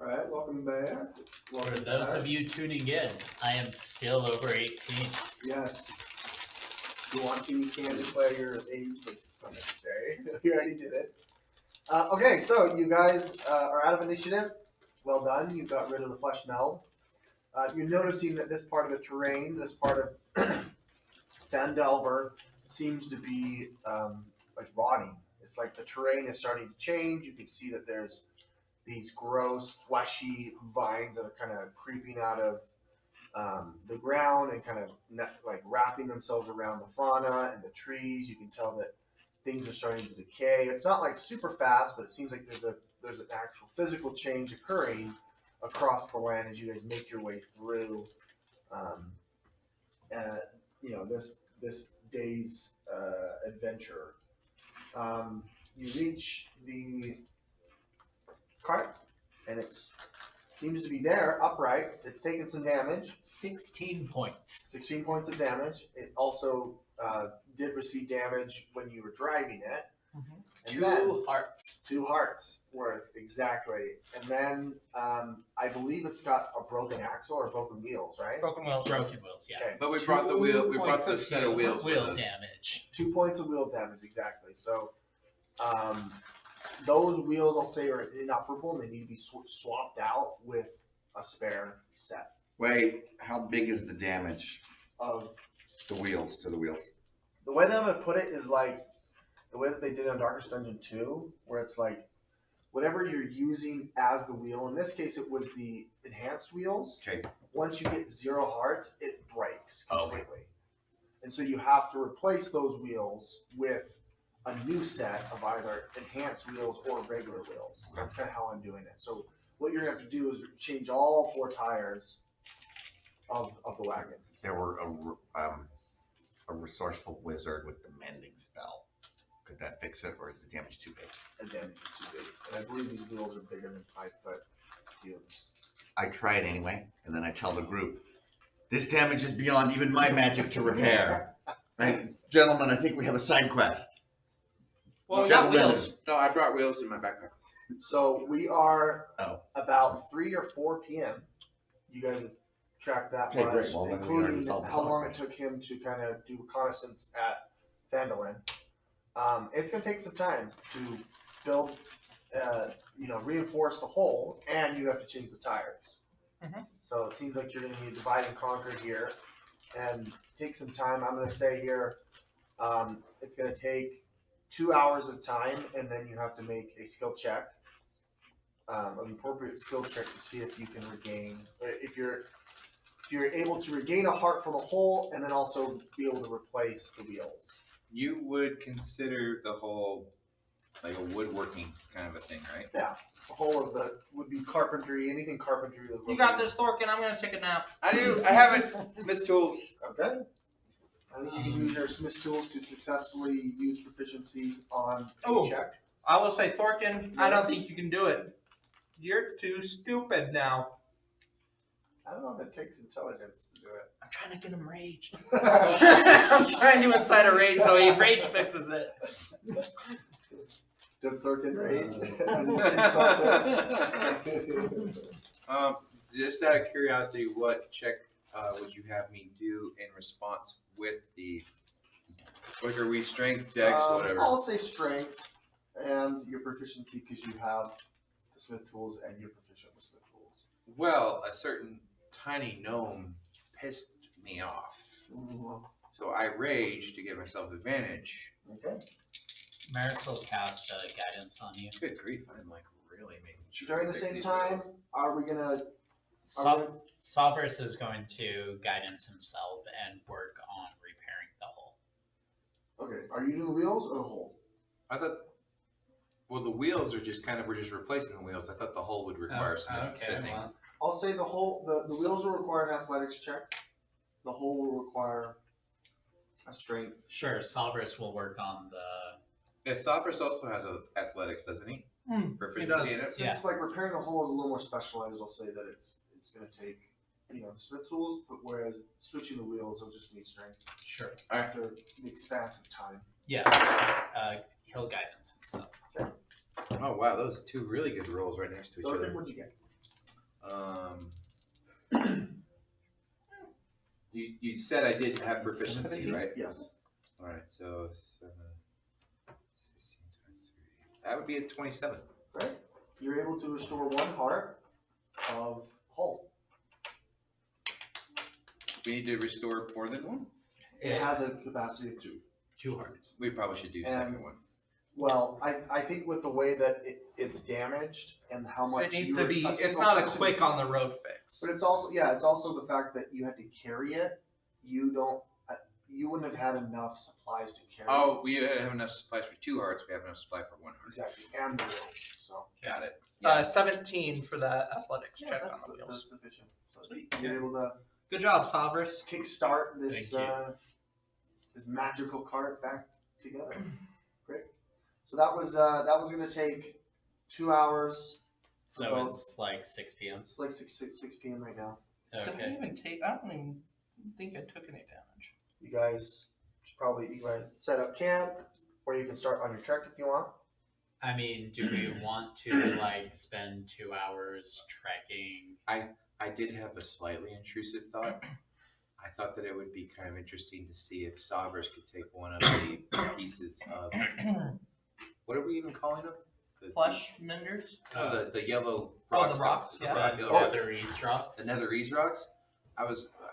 right, welcome back. Welcome For those back. of you tuning in, I am still over 18. Yes. You want to, you can declare your age, but it's unnecessary. You already did it. Okay, so you guys are out of initiative. Well done. You got rid of the flesh meld. You're noticing that this part of the terrain, this part of Phandalin, seems to be like rotting. It's like the terrain is starting to change. You can see that there's these gross, fleshy vines that are kind of creeping out of the ground and kind of like wrapping themselves around the fauna and the trees. You can tell that things are starting to decay. It's not like super fast, but it seems like there's an actual physical change occurring across the land as you guys make your way through. This day's adventure. You reach the cart, and it seems to be there, upright. It's taken some damage. 16 points. 16 points of damage. It also did receive damage when you were driving it. And then, 2 hearts. 2 hearts worth, exactly. And then I believe it's got a broken axle or broken wheels, right? Broken wheels. Broken wheels, yeah. Okay. But we brought the wheel. We brought the set of wheels with Wheel us. damage. 2 points of wheel damage, exactly. So those wheels, I'll say, are inoperable, and they need to be swapped out with a spare set Wait, how big is the damage? of. The wheels to the wheels. The way that I'm gonna put it is like the way that they did on Darkest Dungeon 2, where it's like whatever you're using as the wheel. In this case, it was the enhanced wheels. Okay. Once you get 0 hearts, it breaks Okay. completely, and so you have to replace those wheels with a new set of either enhanced wheels or regular wheels. That's kind of how I'm doing it. So what you're gonna have to do is change all 4 tires of the wagon. If there were a resourceful wizard with the mending spell, could that fix it, or is the damage too big? And damage is too big. And I believe these wheels are bigger than 5-foot cubes. I try it anyway, and then I tell the group, this damage is beyond even my magic to repair. Right, gentlemen, I think we have a side quest. Well, we got Gentlemen, wheels. No, I brought wheels in my backpack. So we are Oh. about 3 or 4 p.m. You guys have tracked that Okay, much, great. Well, then we already including solved the how long it solid took him to kind of do reconnaissance at Phandalin. It's going to take some time to build, reinforce the hull, and you have to change the tires. Mhm. So it seems like you're going to need to divide and conquer here, and take some time. I'm going to say here, it's going to take 2 hours of time, and then you have to make a skill check, an appropriate skill check to see if you can regain, if you're able to regain a heart from the hole, and then also be able to replace the wheels. You would consider the whole like a woodworking kind of a thing, right? The whole of the would be carpentry, anything carpentry. That You got this, Thorkin. I'm gonna take a nap. I do. I have it. Smith tools. Okay. I think you can use your Smith tools to successfully use proficiency on a Oh. check. I will say, Thorkin, I don't think you can do it. You're too stupid now. I don't know if it takes intelligence to do I'm trying to get him raged. it. I'm trying to incite a rage so he rage fixes it. Does Thorkin rage? Just out of curiosity, what check would you have me do in response with the? Like, are we strength, dex, whatever? I'll say strength and your proficiency because you have the Smith tools and you're proficient with Smith tools. Well, a certain tiny gnome pissed me off, so I rage to give myself advantage. Okay. Maris will cast guidance on you. Good grief, I'm like really making sure. During to the fix same these time, wheels. are we gonna? Salvers is going to guidance himself and work on repairing the hole. Okay. Are you doing the wheels or the hole? I thought. Well, the wheels are just kind of, we're just replacing the wheels. I thought the hull would require smithing. well. I'll say the whole. The wheels will require an athletics check. The hole will require a strength. Sure, Salvers will work on the. Yeah, Sophros also has a athletics, doesn't he? Proficiency does. in it. Since Yeah. like repairing the hole is a little more specialized, I'll say that it's going to take the Smith tools, but whereas switching the wheels will just need strength Sure. after the expanse of time. Yeah. He'll guidance himself. Oh wow, those two really good rolls right next to each Thorkin, other. what'd you get? You said I did have proficiency, 17? right? Yes. All right, so 7, 16, 23. That would be a 27. Right. You're able to restore 1 heart of hull. We need to restore more than 1. It has a capacity of 2. 2 hearts. We probably should do And- second one. Well, I think with the way that it's damaged and how much It needs you to were- be. a It's single not a person- quick on the road fix. But it's also the fact that you had to carry it. You wouldn't have had enough supplies to carry. Oh, we have enough supplies for 2 hearts. We have enough supply for 1 heart. Exactly, and the wheels. So 17 for that athletics check on that's, the wheels. that's sufficient. So Sweet. you're able to Good job, Stavros. kickstart this Thank this magical cart back together. Great. So that was going to take 2 hours. So Well- it's like 6 p.m. It's like 6 p.m. right now. Did I Okay. even take? I don't even think I took any damage. You guys should probably set up camp, or you can start on your trek if you want. I mean, do we want to like spend 2 hours trekking? I did have a slightly intrusive thought. I thought that it would be kind of interesting to see if Savers could take one of the pieces of what are we even calling them? The Flesh menders. the yellow Oh, rocks. the rocks, yeah. Netherese rocks. The netherese rocks.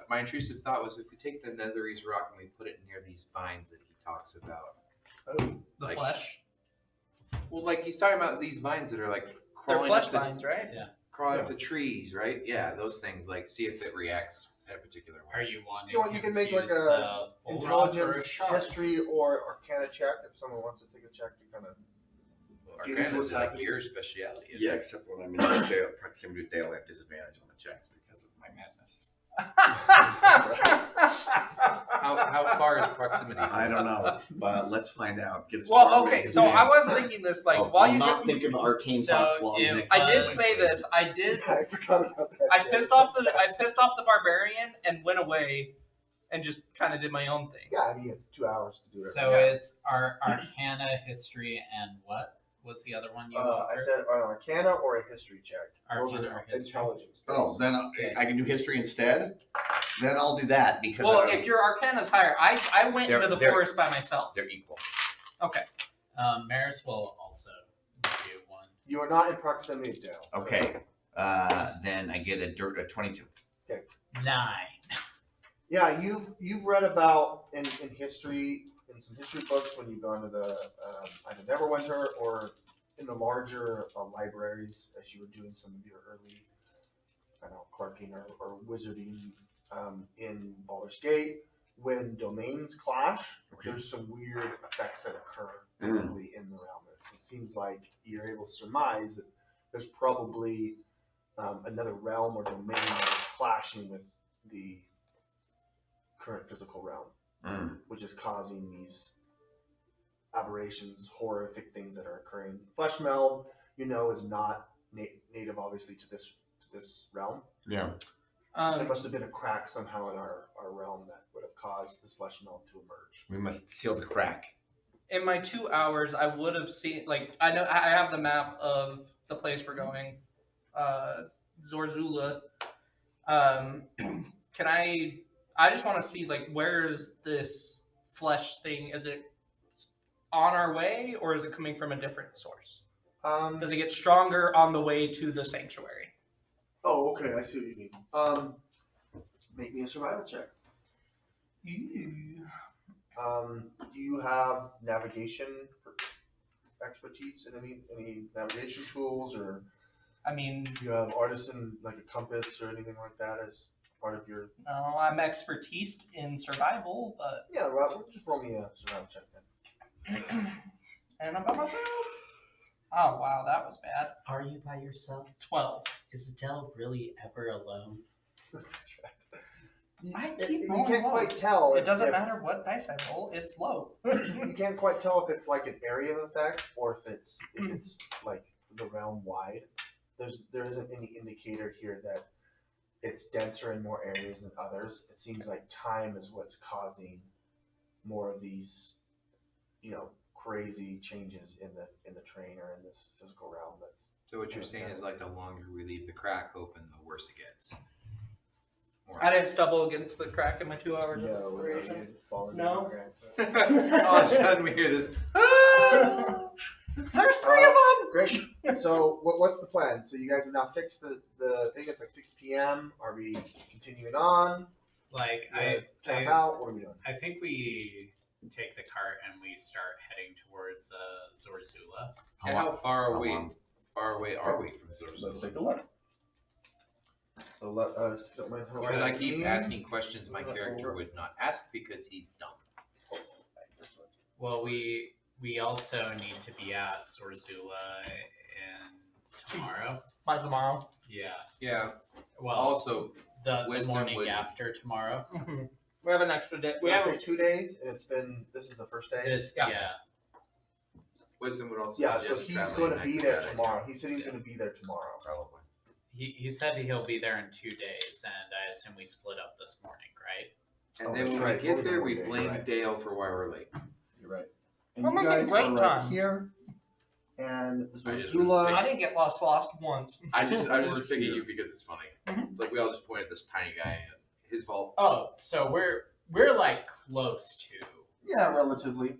My intrusive thought was if we take the netherese rock and we put it near these vines that he talks about. Oh, The Like- flesh. Well, like he's talking about these vines that are like They're crawling flesh up the, vines, right? crawling up the trees, right? Yeah, those things. Like see if it reacts in a particular Are way. you wanting? You want- you him can to make like use a the full rod or a intelligence, shot? history, or Arcana check if someone wants to take a check to kind of. Gauge Arcana what's is like happening. your speciality. isn't Yeah, it? except when I'm in Dale, proximity to Dale, I have disadvantage on the checks because of my madness. How far is proximity? I don't know, but let's find out. Get as Well, far away okay, as so you can. I was thinking this, like, while I'll you not did, think of arcane So thoughts while if next I time. did say this. I forgot about that. I pissed off the barbarian and went away, and just kind of did my own thing. Yeah, I mean, you have 2 hours to do it. So it's our Arcana, history, and what? What's the other one you I offered? said an Arcana or a history check. Those Arcana are or history. intelligence. Oh, then I can do history instead. Then I'll do that because Well, if your Arcana's higher, I went into the They're- forest by myself. They're equal. Okay. Maris will also do one. You are not in proximity to Dale. okay, then I get a 22. 9. Yeah, you've read about in history, in some history books when you've gone to the either Neverwinter or in the larger libraries as you were doing some of your early, I don't know, clerking or wizarding in Baldur's Gate. When domains clash, Okay. there's some weird effects that occur physically in the realm. It seems like you're able to surmise that there's probably another realm or domain that is clashing with the current physical realm, which is causing these aberrations, horrific things that are occurring. Flesh meld, is not native, obviously, to this realm. Yeah. There must have been a crack somehow in our realm that would have caused this flesh meld to emerge. We must seal the crack. In my 2 hours, I would have seen, like, I know I have the map of the place we're going, Zorzula. Can I just want to see, like, where is this flesh thing? Is it on our way, or is it coming from a different source? Does it get stronger on the way to the sanctuary? Oh, okay, I see what you mean. Make me a survival check. Do you have navigation expertise in any navigation tools, or I mean, do you have artisan, like a compass or anything like that as part of your? no, I'm expertised in survival, but Yeah, just roll me a survival check then. and I'm by myself. Oh wow, that was bad. Are you by yourself? 12. Is Adele really ever alone? That's right. I You keep rolling can't low. quite tell. It doesn't if- matter what dice I roll; it's low. You can't quite tell if it's like an area effect or if it's like the realm wide. There isn't any indicator here that it's denser in more areas than others. It seems like time is what's causing more of these, crazy changes in the terrain or in this physical realm that's So what you're saying is like the longer we leave the crack open, the worse it gets. I didn't stumble against the crack in my 2 hours of No, we're not operation. falling No. All of a sudden we hear this. There's 3 of them! Great. So what's the plan? So you guys have now fixed the thing. It's like 6 p.m. Are we continuing on? Like Camp out? What are we doing? I think we take the cart and we start heading towards Zorzula. How far How away? long? Far away are we from Let's Zorzula? take a look. So let us, don't mind how Because I keep asking questions my character would not ask because he's dumb. Well, we also need to be at Zorzula tomorrow. By tomorrow. Yeah. Yeah. Well, Also, the Wisdom morning would- after tomorrow. We have an extra day. We We have have 2 days, and this is the first day. Yeah. Wisdom would also. Yeah, so suggest he's traveling going to be next there Saturday. tomorrow. He said he's going to be there tomorrow. Probably. He said he'll be there in 2 days, and I assume we split up this morning, right? And Oh, then that's when right. we get It's there, only we one day, blame right. Dale for why we're late. You're right. And We're you making guys great are time. right here. And I just Zorzula. I didn't get lost once. I just We're picking here. you because it's funny. Mhm. Like we all just point at this tiny guy and his fault. Oh, so we're like close to. Yeah, relatively.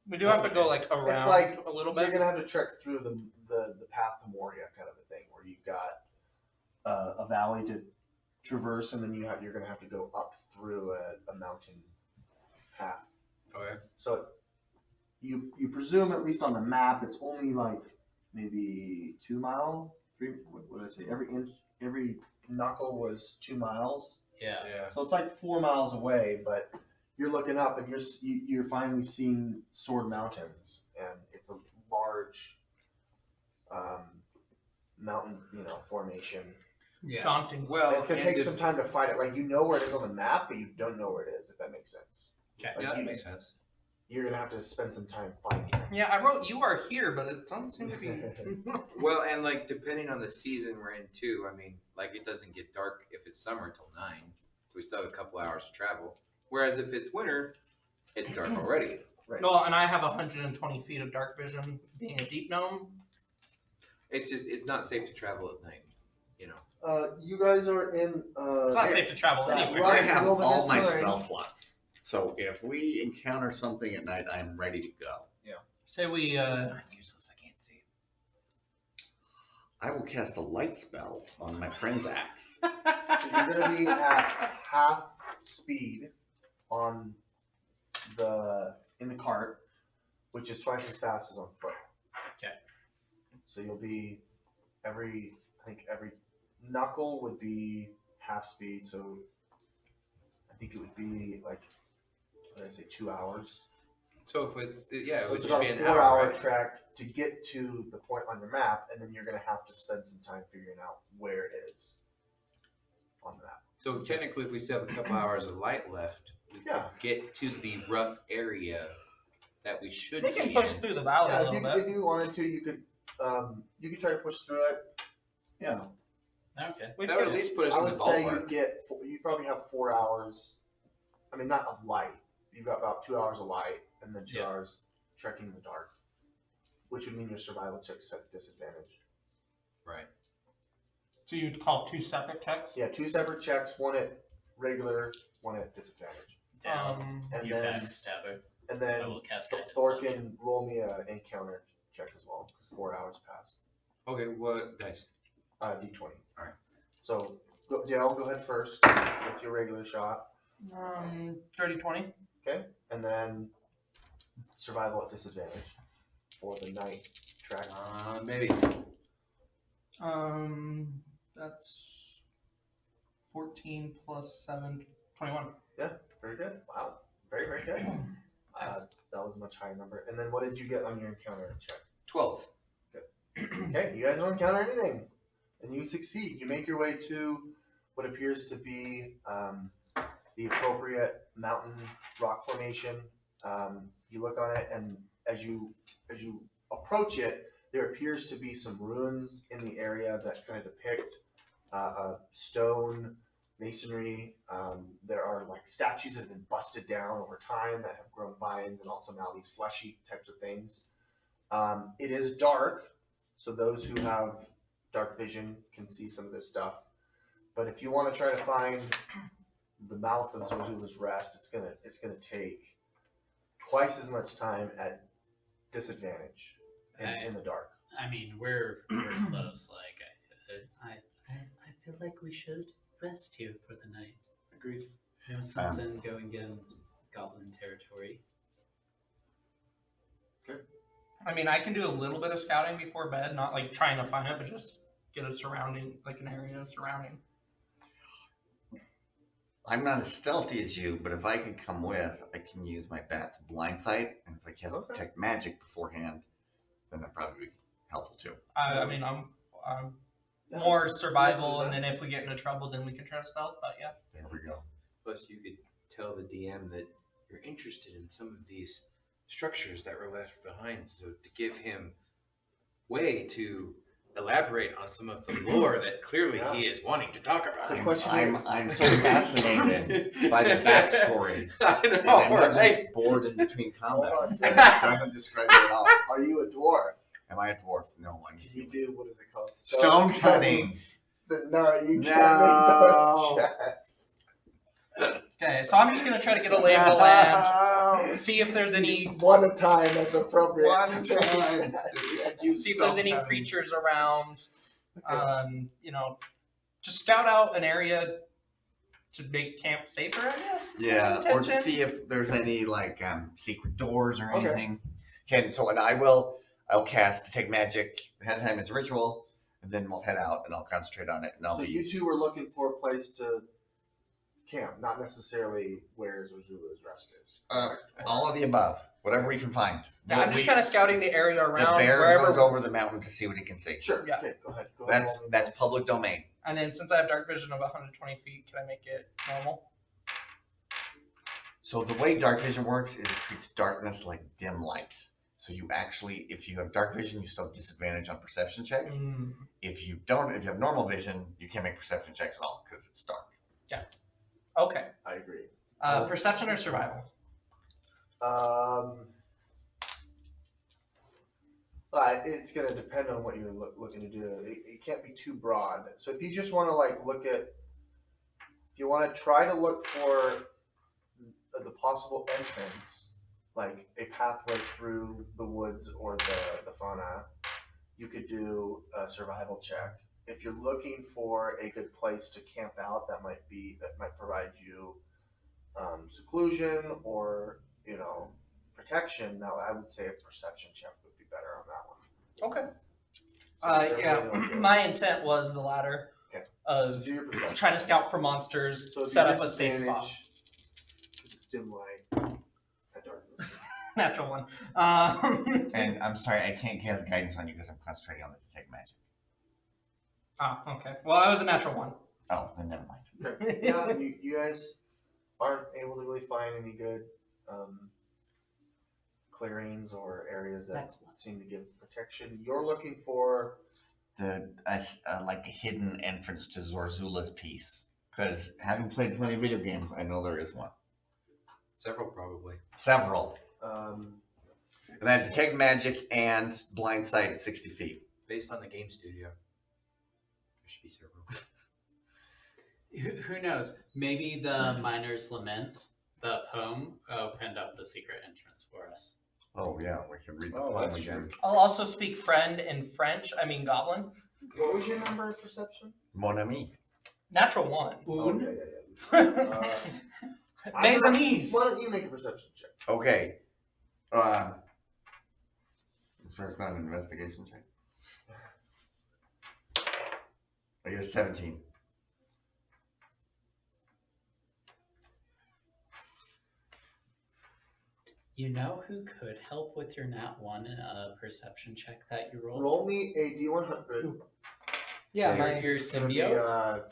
We do have to go like around It's like a little you're bit. gonna have to trek through the path to Moria kind of a thing, where you've got a valley to traverse, and then you're gonna have to go up through a mountain path. Okay. So you presume, at least on the map, it's only like maybe 2 mile, 3. What did I say? Every knuckle was 2 miles. Yeah. Yeah. So it's like 4 miles away, but you're looking up and you're finally seeing Sword Mountains, and it's a large mountain, formation. It's Yeah. daunting. Well, And it's gonna and take if- some time to find it. Like, you know where it is on the map, but you don't know where it is. If that makes sense. Okay. Yeah, that you- makes sense. You're gonna have to spend some time finding it. Yeah, I wrote "you are here," but it doesn't seem to be. Well, and like depending on the season we're in too. I mean, like it doesn't get dark if it's summer till 9, so we still have a couple hours to travel. Whereas if it's winter, it's dark already. Right. No, and I have 120 feet of dark vision, being a deep gnome. It's not safe to travel at night. You know. You guys are in. It's not safe to travel that anywhere. right. I have Wilderness all my terrain. spell slots. So if we encounter something at night, I'm ready to go. Say we. I'm useless. I can't see. I will cast a light spell on my friend's axe. So you're gonna be at half speed on in the cart, which is twice as fast as on foot. Okay. So you'll be every knuckle would be half speed. So I think it would be like, what did I say, 2 hours. So if it's it So would it's just about be a an 4 hour. hour Right? trek to get to the point on your map, and then you're gonna have to spend some time figuring out where it is on the map. So technically, if we still have a couple hours of light left, we Yeah. could get to the rough area that we should They can be push in. through the valley Yeah, a little if bit. you wanted to, you could try to push through it. Yeah, Okay. We That would can- at least put us I in the would say ballpark. you probably have 4 hours. I mean, not of light. You've got about 2 hours of light, and then 2 Yeah. hours trekking in the dark, which would mean your survival check's at disadvantage. Right. So you'd call 2 separate checks? Yeah, 2 separate checks, one at regular, one at disadvantage, Down. and You then backstabber. and I then will cast guidance on Thor you. can roll me a encounter check as well, because 4 hours passed. Okay. What dice? D20. All right. So, Dale, go ahead first with your regular shot. 30-20. Okay, and then survival at disadvantage for the night track. Maybe. That's 14 plus 7, 21. Very good. Wow, very very good. That was a much higher number. And then what did you get on your encounter check? 12. Okay, you guys don't encounter anything, and you succeed. You make your way to what appears to be the appropriate mountain rock formation. You look on it, and as you approach it, there appears to be some ruins in the area that kind of depict stone masonry. There are like statues that have been busted down over time that have grown vines, and also now these fleshy types of things. It is dark, so those who have dark vision can see some of this stuff. But if you want to try to find the mouth of Zorzula's Rest, it's gonna take twice as much time at disadvantage in the dark. I mean, we're close. Like, I feel like we should rest here for the night. Agreed. No sense in going in goblin territory. I mean, I can do a little bit of scouting before bed, not like trying to find it, but just get a surrounding, like an area surrounding. I'm not as stealthy as you, but if I could come with, I can use my bat's blind sight, and if I cast detect magic beforehand, then that'd probably be helpful too. I mean, I'm more survival, and then if we get into trouble, then we can try to stealth. But yeah. There we go. Plus, you could tell the DM that you're interested in some of these structures that were left behind, so to give him way to elaborate on some of the lore that clearly he is wanting to talk about. I'm so fascinated by the backstory. I know, and I'm not right? just bored in between combats. Hold It on. doesn't describe it at all. Are you a dwarf? Am I a dwarf? No, I'm Can you do, what is it called? stone cutting. No, you can't No. make those checks. Okay, so I'm just gonna try to get a lay of the land, see if there's any, One at a time, that's appropriate. One to take time. that. see if there's any creatures around. You know, just scout out an area to make camp safer, I guess. Yeah, or to Intention. see if there's any like secret doors or anything. Okay, so and I'll cast Detect Magic ahead of time as a ritual, and then we'll head out and I'll concentrate on it. And I'll So you two were looking for a place to camp, not necessarily where Zorzula's Rest is. all of the above, whatever we can find. Yeah, I'm just kind of scouting the area The around bear wherever. goes over the mountain to see what he can see. Sure. Yeah. Okay, go ahead. Go ahead. That's public domain. And then since I have dark vision of 120 feet, can I make it normal? So the way dark vision works is it treats darkness like dim light. So you actually, if you have dark vision, you still have disadvantage on perception checks. If you have normal vision, you can't make perception checks at all because it's dark. Okay. I agree. Perception or survival? It's going to depend on what you're looking to do. It can't be too broad. So if you just want to if you want to try to look for the possible entrance, like a pathway through the woods or the fauna, you could do a survival check. If you're looking for a good place to camp out, that might provide you seclusion or protection. Now, I would say a perception check would be better on that one. Okay. So whichever way you wanna do it. My intent was the latter. Okay. Of So do your perception. trying to scout for monsters, So if set you up a safe spot. disadvantage, 'cause it's dim light, at darkness. Natural one. And I'm sorry, I can't cast guidance on you because I'm concentrating on the Detect Magic. Okay. Well, I was a natural one. Oh, then never mind. Okay. Yeah, you guys aren't able to really find any good clearings or areas that Excellent. seem to give protection. You're looking for Like a hidden entrance to Zorzula's piece. Because having played plenty of video games, I know there is one. Several, probably. Several. um, And I have Detect Magic and Blind Sight at 60 feet. Based on the game studio. There should be several. Who knows? Maybe the Miner's Lament, the poem, opened up the secret entrance for us. Oh, yeah, we can read the Oh, poem that's again. I'll also speak friend in French. I mean goblin. what was your number of perception? Mon ami. Natural one. Oh, yeah. Mes amis. Why don't you make a perception check? Okay. First, not an investigation check. I get a 17. You know who could help with your nat 1 perception check that you rolled? Roll me a D100. Yeah, Your- my your It's gonna be, symbiote.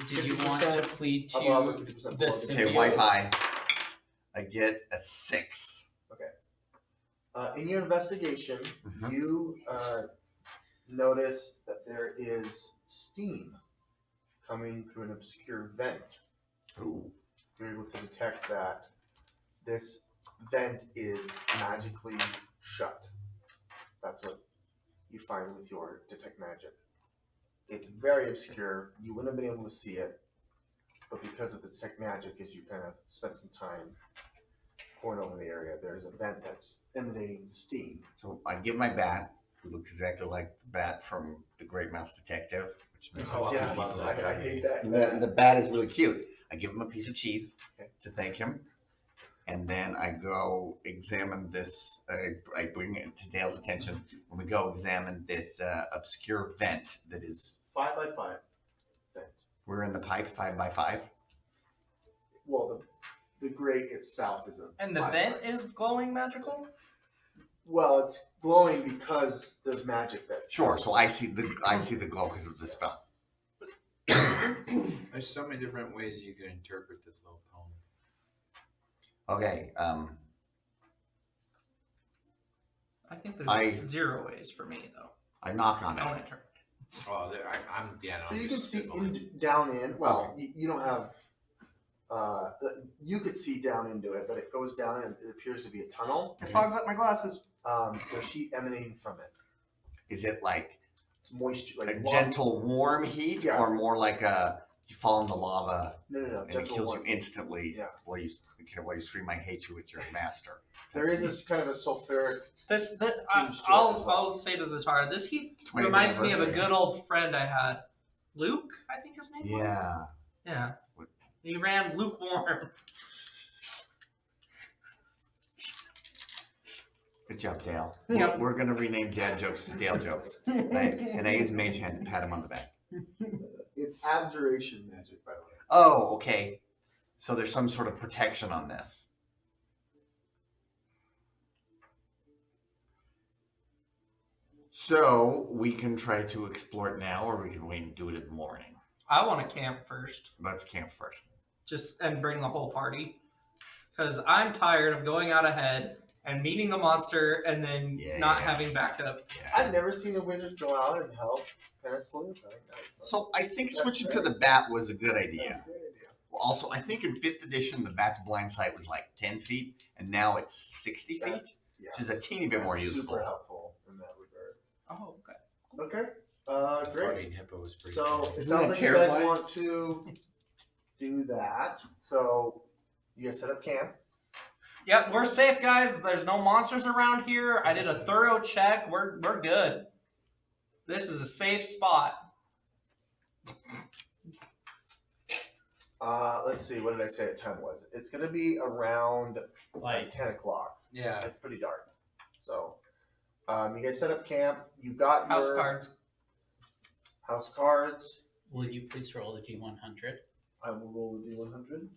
Did you want to 50% plead to above or 50% the below. Okay, symbiote? white high. I get a 6. In your investigation, Mhm. you notice that there is steam coming through an obscure vent. Ooh. You're able to detect that this vent is magically shut. That's what you find with your detect magic. It's very obscure. You wouldn't have been able to see it, but because of the detect magic, as you kind of spent some time going over the area, there's a vent that's emanating steam. So I give my bat, who looks exactly like the bat from the Great Mouse Detective. Which Oh, Yeah, I love that. I hate that. the bat is really cute. I give him a piece of cheese Okay. to thank him. And then I go examine this. I bring it to Dale's attention. And we go examine this obscure vent that is. 5 by 5 vent. We're in the pipe 5 by 5. Well, the grate itself is a. And the 5 vent by- is glowing magical? Well, it's glowing because there's magic that's. Sure. So I see the glow because of the spell. There's so many different ways you can interpret this little poem. Okay. I think there's I- 0 ways for me, though. I knock on I want it. to turn. Oh, I'm yeah. No, So I'm you can just see spitballing. down in. Well, you don't have. You could see down into it, but it goes down and it appears to be a tunnel. It fogs up my glasses. There's heat emanating from it. Is it like It's moisture, a like lots- gentle, warm heat, Yeah. or more like you fall in the lava No, and it gentle kills warm. you instantly Yeah. while you scream, "I hate you," at your master. There is this kind of a sulfuric. Huge to it as well. I'll say to Zatar, this heat 20th reminds me of a anniversary. good old friend I had. Luke, I think his name was. Yeah. Yeah. He ran lukewarm. Good job, Dale. Yep. We're gonna rename dad jokes to Dale jokes. And I use Mage Hand to pat him on the back. It's abjuration magic, by the way. Oh, okay. So there's some sort of protection on this. So we can try to explore it now, or we can wait and do it in the morning. I want to camp first, Let's camp first. and bring the whole party, because I'm tired of going out ahead and meeting the monster and then not having backup. Yeah. I've never seen a wizard go out and help kind of sleuth. I think that was fun. So I think That's switching to great. the bat was a good That's idea. a great idea. Well, also, I think in 5th edition, the bat's blind sight was like 10 feet, and now it's 60 feet, That's- yeah. which is a teeny bit more That's useful. Super helpful in that regard. Oh, okay. Okay. Great. Fighting hippo was pretty. So cool. it Isn't sounds that like you guys terrifying? want to do that. So you guys set up camp. Yep, we're safe, guys. There's no monsters around here. I did a thorough check. We're good. This is a safe spot. Let's see. What did I say time was? It's going to be around like 10 o'clock. Yeah. It's pretty dark. So you guys set up camp. You got House your cards. house cards. Will you please roll the D100? I will roll the D100.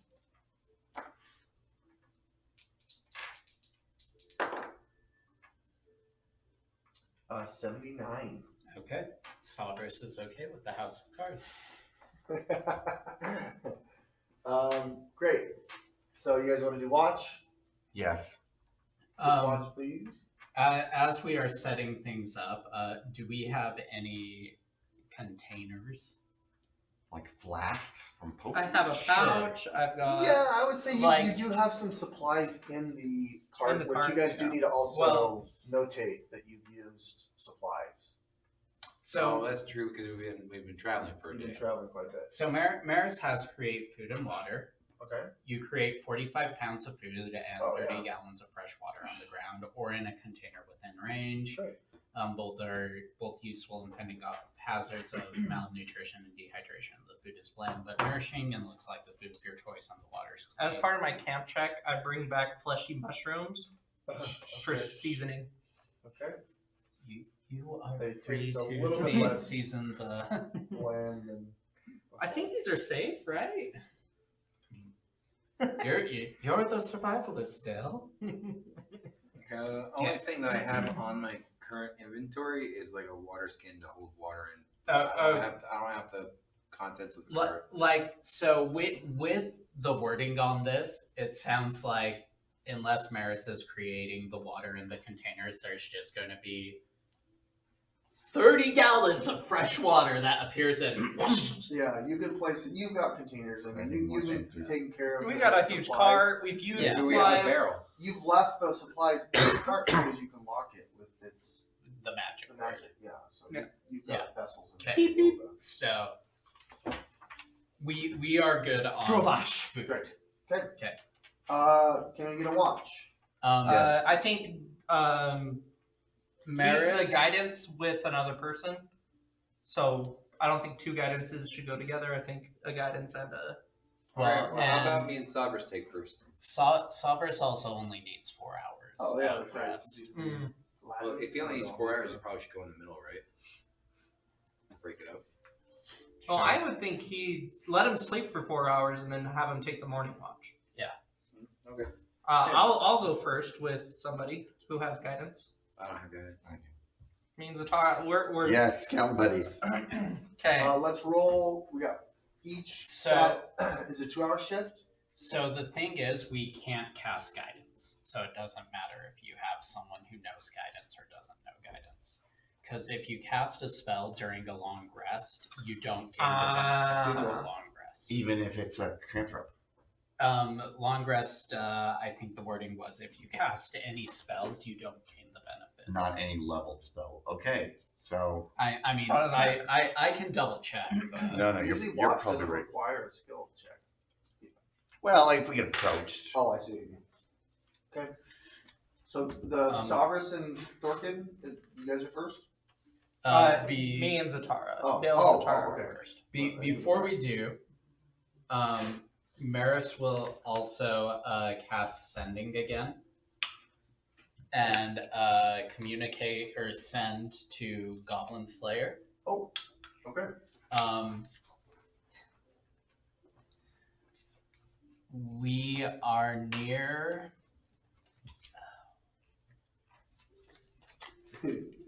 Uh, 79. Okay. Sawdress is okay with the House of Cards. Great. So you guys want to do watch? Yes. Watch, please. As we are setting things up, do we have any containers? Like flasks from potions. I have a Sure. pouch. I've got. Yeah, I would say you like- do have some supplies in the cart, In the which cart, you guys do yeah. need to also Well- notate that you've used supplies. So that's true because we've been traveling for a You've been day. traveling quite a bit. So Maris has create food and water. Okay. You create 45 pounds of food and Oh, 30 yeah. gallons of fresh water on the ground or in a container within range. Right. Both are useful in fending off hazards of malnutrition and dehydration. The food is bland but nourishing and looks like the food of your choice on the waters. As part of my camp check, I bring back fleshy mushrooms for Okay. seasoning. Okay. You are They free taste a to little bit less. season the. Bland and. I think these are safe, right? You're the survivalist, Dale. The only thing that I have on my current inventory is like a water skin to hold water in. Oh, I don't have the contents of the cart. So with the wording on this, it sounds like unless Maris is creating the water in the containers, there's just going to be 30 gallons of fresh water that appears in. Yeah, you can place it. You've got containers. I mean, you've been taking care of. We the got a huge supplies. cart. We've used Yeah. Do we have a supplies. barrel? You've left the supplies in the cart because you can lock it with its. the magic. The word. magic, yeah. So Yeah. you've got vessels. And Okay. Beep, beep. So we are good on Drovash. food. Great. Okay. Okay. Can we get a watch? Yes. I think Maris, keep the guidance with another person. So I don't think 2 guidances should go together. I think a guidance and a. well, Well, how about and me and Sabras take first? Savers also only needs 4 hours. Oh yeah, of that's right. rest. Mm. Well, if he only needs 4 hours, you probably should go in the middle, right? Break it up. Well, I would think he let him sleep for 4 hours and then have him take the morning watch. Okay. I'll go first with somebody who has guidance. I don't have guidance. Means we're Yes, scout buddies. okay. Let's roll. We got each. So- is it 2-hour shift? So the thing is, we can't cast guidance. So it doesn't matter if you have someone who knows guidance or doesn't know guidance. Because if you cast a spell during a long rest, you don't gain the benefits of a long rest. Even if it's a cantrip. Long rest, I think the wording was if you cast any spells, you don't gain the benefits. Not any leveled spell. Okay, so I mean, Oh, doesn't matter. I can double check. But no, Usually you're watch probably doesn't right. require a skill check. Well, like if we get approached. Oh, I see what you mean. Okay. So the Savras and Thorkin, you guys are first? Me and Zatara. Oh, Dale oh, and Zatara oh, okay. are first. Before we do, Maris will also cast Sending again and communicate or send to Goblin Slayer. Oh, okay. We are near.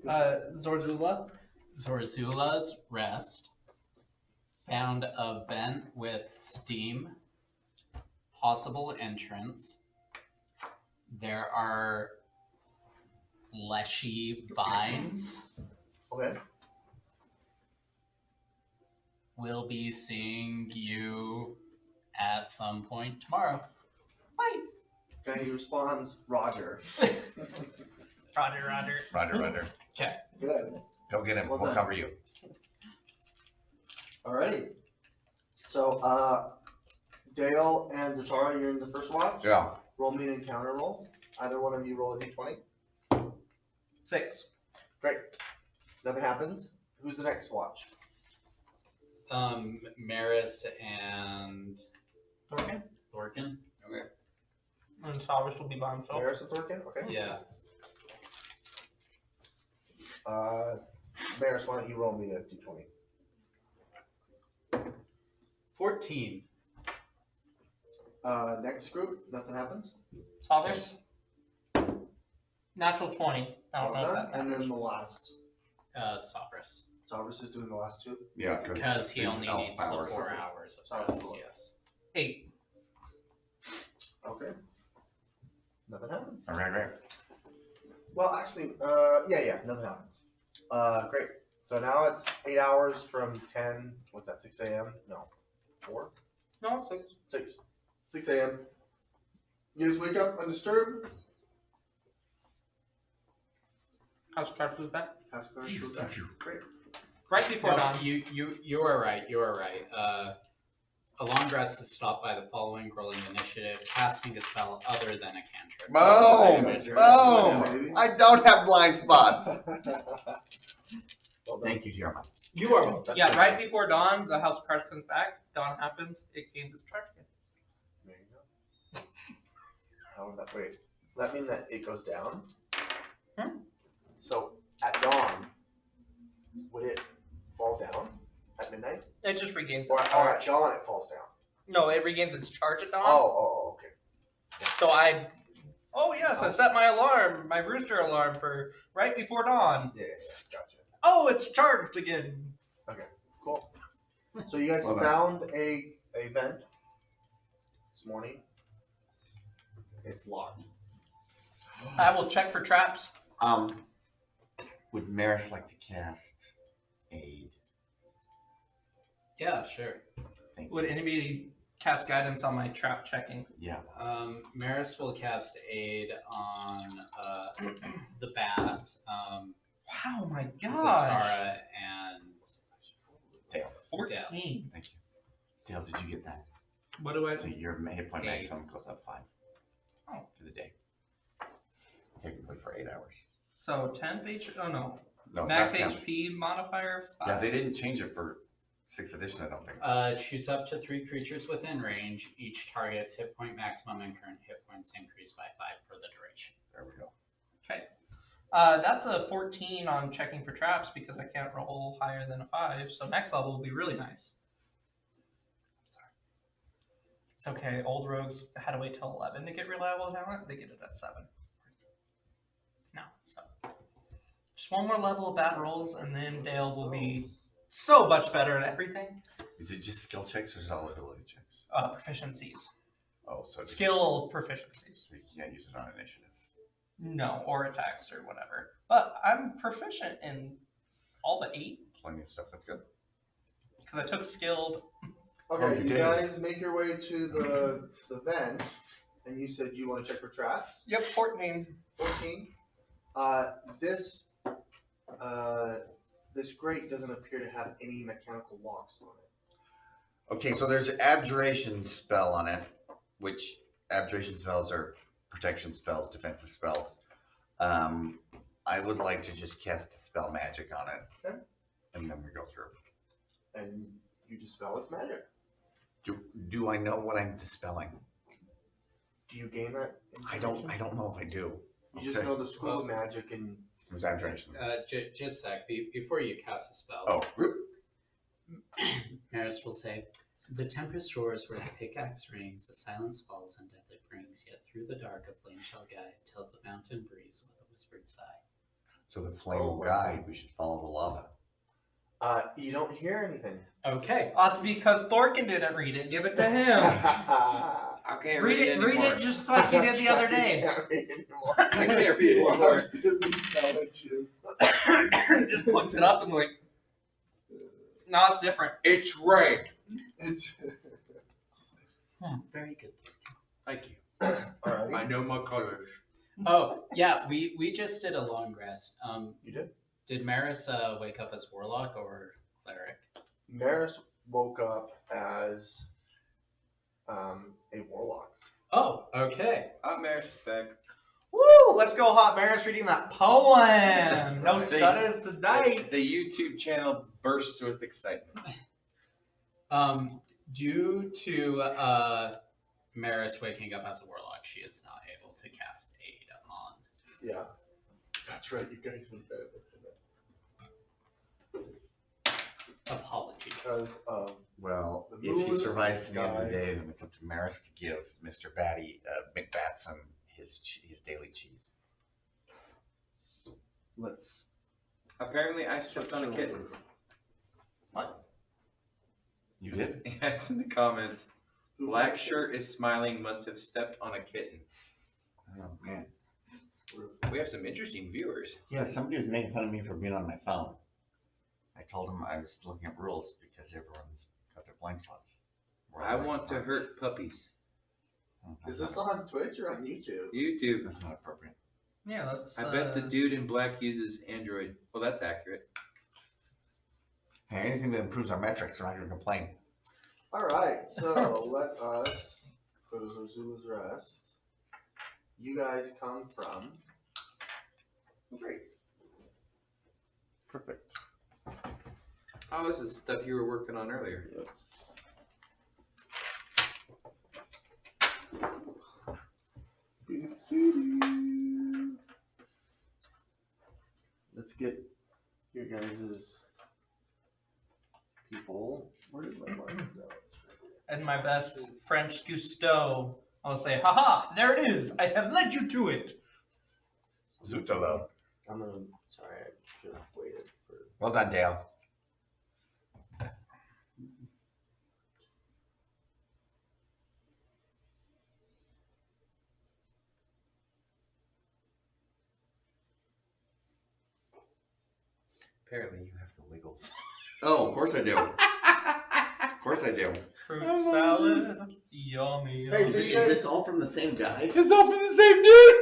Zorzula. Zorzula's Rest. Found a vent with steam. Possible entrance. There are fleshy vines. Okay. We'll be seeing you at some point tomorrow. Bye. Okay, he responds, Roger. Roger. Roger. Okay. Good. Go get him. Well We'll done. cover you. Alrighty. So, Dale and Zatara, you're in the first watch. Yeah. Roll me an encounter roll. Either one of you roll a d20. 6. Great. Nothing happens. Who's the next watch? Maris and Okay. Thorkin. Okay. And Savage will be by himself. Maris and Thorkin? Okay. Yeah. Maris, why don't you roll me a d20? 14. Next group, nothing happens. Savage. Natural 20. I don't Well know if done. that And matters. then the last. Savras. Savras is doing the last two. Yeah, Because he there's only elf needs the powers. 4 hours of Sorry, rest, cool. yes. 8. Okay. Nothing happened. Right. Well, actually, yeah, nothing happens. Great. So now it's 8 hours from 10. What's that? 6 a.m. No, 4. No, 6. 6 a.m. You guys wake up undisturbed. House Cards was back. Ask questions real fast. Great. Right before No, dawn. you are right. You are right. A long rest is stopped by the following rolling initiative, casting a spell other than a cantrip. Boom! Damage or- Boom! I don't have blind spots. Well done. Thank you, Jeremiah. You are. That's Yeah, good. right before dawn, the House Cards comes back. Dawn happens. It gains its charge again. There you go. How would that wait? Does that mean that it goes down? So at dawn, would it fall down at midnight? It just regains its Or at charge. dawn it falls down? No, it regains its charge at dawn. Oh, okay. So oh yes, I set my alarm, my rooster alarm for right before dawn. Yeah, gotcha. Oh, it's charged again. Cool. So you guys Well done. found a vent this morning. It's locked. I will check for traps. Would Maris like to cast aid? Yeah, sure. Thank Would you. anybody cast guidance on my trap checking? Yeah. Maris will cast aid on the bat. Oh my gosh. Zatara and Dale. 14. Thank you. Dale, did you get that? What do I? So your hit point 8. maximum goes up 5. Oh. For the day. Technically for 8 hours. So 10 HP. Oh no. No, Max it's not 10. HP modifier 5. Yeah, they didn't change it for 6th edition, I don't think. Choose up to 3 creatures within range. Each target's hit point maximum and current hit points increase by 5 for the duration. There we go. Okay. That's a 14 on checking for traps because I can't roll higher than a 5. So next level will be really nice. Sorry. It's okay. Old rogues had to wait till 11 to get reliable talent. They get it at 7. No. So just one more level of bad rolls, and then Dale will be so much better at everything. Is it just skill checks or is it all ability checks? Proficiencies. Oh, so it's Skill proficiencies. So you can't use it on initiative. No, or attacks or whatever. But I'm proficient in all but 8 Plenty of stuff. That's good. because I took skilled. Okay, Oh, you you did. guys make your way to the vent, and you said you want to check for traps. Yep, 14. 14. This grate doesn't appear to have any mechanical locks on it. Okay, so there's an abjuration spell on it, which abjuration spells are protection spells, defensive spells. I would like to just cast spell magic on it. Okay. And then we go through. And you dispel its magic. Do I know what I'm dispelling? Do you gain that? I don't know if I do. You just know the school of magic and. It was abjuration. Just a sec. Before you cast the spell, Oh, whoop. Maris will say, "The tempest roars where the pickaxe rings, the silence falls and deadly brings, yet through the dark a flame shall guide, till the mountain breeze with a whispered sigh." So the flame will guide. We should follow the lava. You don't hear anything. Okay. That's because Thorkin didn't read it. Give it to him. I can't read it. Read anymore. it just like you did the other day. I can't read it anymore. Lost his intelligence. Just looks it up and like, no, it's different. It's red. It's Very good. Thank you. alright. I know my colors. Oh yeah, we just did a long rest. You did? Did Maris wake up as warlock or cleric? Maris woke up as a warlock. Oh, okay. Maris back. Woo! Let's go, Hot Maris reading that poem. No Right. stutters tonight. The YouTube channel bursts with excitement. Due to Maris waking up as a warlock, she is not able to cast aid on. Yeah. That's right, you guys would benefit from Apologies. it. Because Well, The if he moon survives to the end of the guide. day, then it's up to Maris to give Mr. Batty McBatson his daily cheese. let's. Apparently, I stepped on a kitten. What? You did? Yeah, it's in the comments. Black shirt is smiling. Must have stepped on a kitten. Oh man. We have some interesting viewers. Yeah, somebody was making fun of me for being on my phone. I told him I was looking at rules because everyone's got their blind spots. We're all I looking want at to bugs. hurt puppies. Oh, Is that's this not- on Twitch or on YouTube? YouTube. That's not appropriate. Yeah, that's. I bet the dude in black uses Android. Well, that's accurate. Hey, anything that improves our metrics, we're not going to complain. Alright, so let us go to Zorzula's rest. You guys come from. Great. Perfect. Oh, this is stuff you were working on earlier. Let's get your guys' people. Where did my marker go? And my best French Gusteau. I'll say, haha, there it is. I have led you to it. Zuto, though. I'm gonna. Sorry, I should have waited for. Well done, Dale. Apparently, you have the wiggles. Oh, of course I do. Of course I do. Fruit salad. Yummy. Hey, Is, so it- you is guys- this all from the same guy? It's all from the same dude.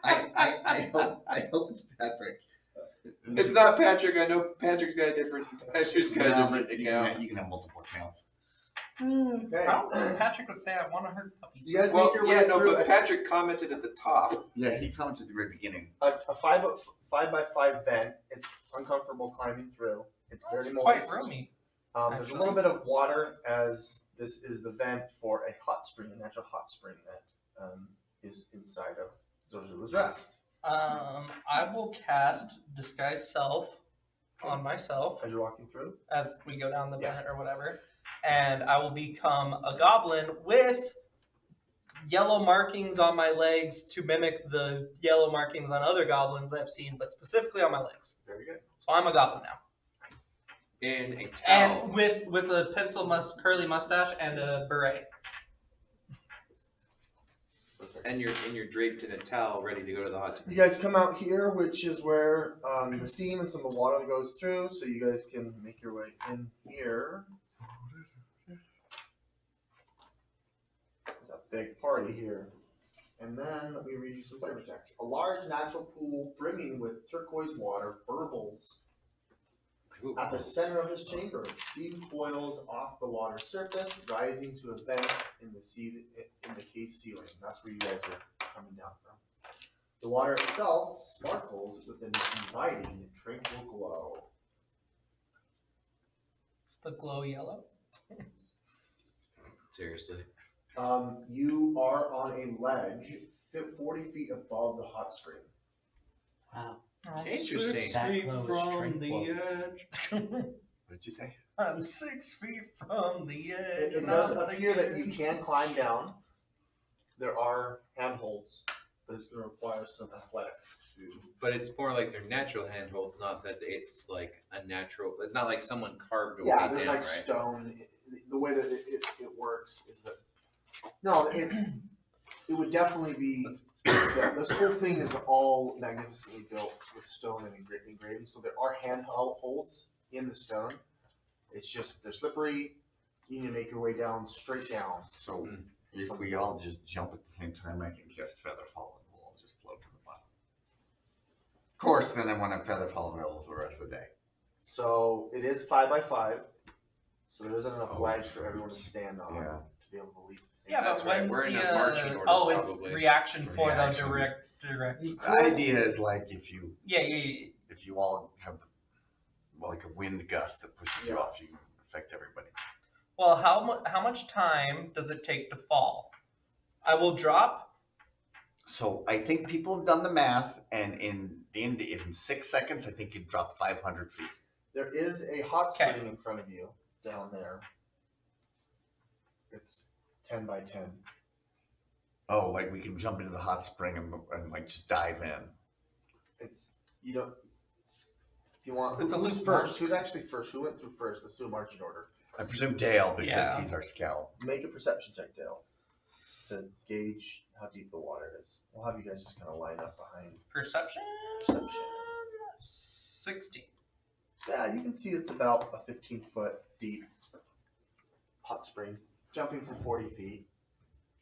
I I hope it's Patrick. It's not Patrick. I know Patrick's got a different. Patrick's got a different account. You can have multiple accounts. Okay. Probably Patrick would say I want to hurt puppies. You guys Well, make your way yeah, no, through but Patrick commented at the top. Yeah, he commented at the very beginning. a 5x5 vent. It's uncomfortable climbing through. It's That's very quite moist. roomy. There's a actually. little bit of water, as this is the vent for a hot spring, a natural hot spring that is inside of Zorzula's Rest. I will cast Disguise Self on myself As you're walking through, as we go down the Yeah. vent or whatever, and I will become a goblin with yellow markings on my legs to mimic the yellow markings on other goblins I've seen, but specifically on my legs. very good. So I'm a goblin now, In a towel. and with a curly mustache and a beret. And you're draped in a towel, ready to go to the hot spring. You guys come out here, which is where the steam and some of the water goes through, so you guys can make your way in here. There's a big party here. And then let me read you some flavor text. A large natural pool brimming with turquoise water burbles Ooh. at the center of this chamber. Steam coils off the water surface, rising to a vent in the cave ceiling. That's where you guys are coming down from. The water itself sparkles with an inviting, tranquil glow. It's the glow yellow. Seriously. You are on a ledge 40 feet above the hot spring. Wow. Interesting. That glow is tranquil. edge. What did you say? I'm 6 feet from the edge. It does appear that you can climb down. There are handholds, but it's going to require some athletics to. But it's more like they're natural handholds, not that it's like a natural. It's not like someone carved a Yeah, way there's down, like right? stone. The way that it works is that no, it would definitely be. This whole thing is all magnificently built with stone and engraving. So there are handholds in the stone. It's just they're slippery. You need to make your way down, straight down. So if we all just jump at the same time, I can cast Featherfall and we'll all just float to the bottom. Of course, then I want to Featherfall available for the rest of the day. So it is 5x5. So there isn't enough ledge for so everyone to stand on yeah. to be able to leap. At the same Yeah, That's but right, when's we're in the a marching order, it's probably. reaction for Reaction. the direct. You The could, idea is like if you all have like a wind gust that pushes you Yeah. off, you can affect everybody. Well, how much time does it take to fall? I will drop. So I think people have done the math, and in D&D, in 6 seconds, I think you drop 500 feet. there is a hot Okay. spring in front of you down there. It's 10 by 10. Oh, like we can jump into the hot spring and like just dive in. It's you don't. If you want, It's a who's loose first? march. Who's actually first? Who went through first? Let's do a marching order. I presume Dale because Yeah. he's our scout. Make a perception check, Dale, to gauge how deep the water is. We'll have you guys just kind of line up behind Perception. perception. 60. Yeah, you can see it's about a 15-foot deep hot spring. Jumping from 40 feet,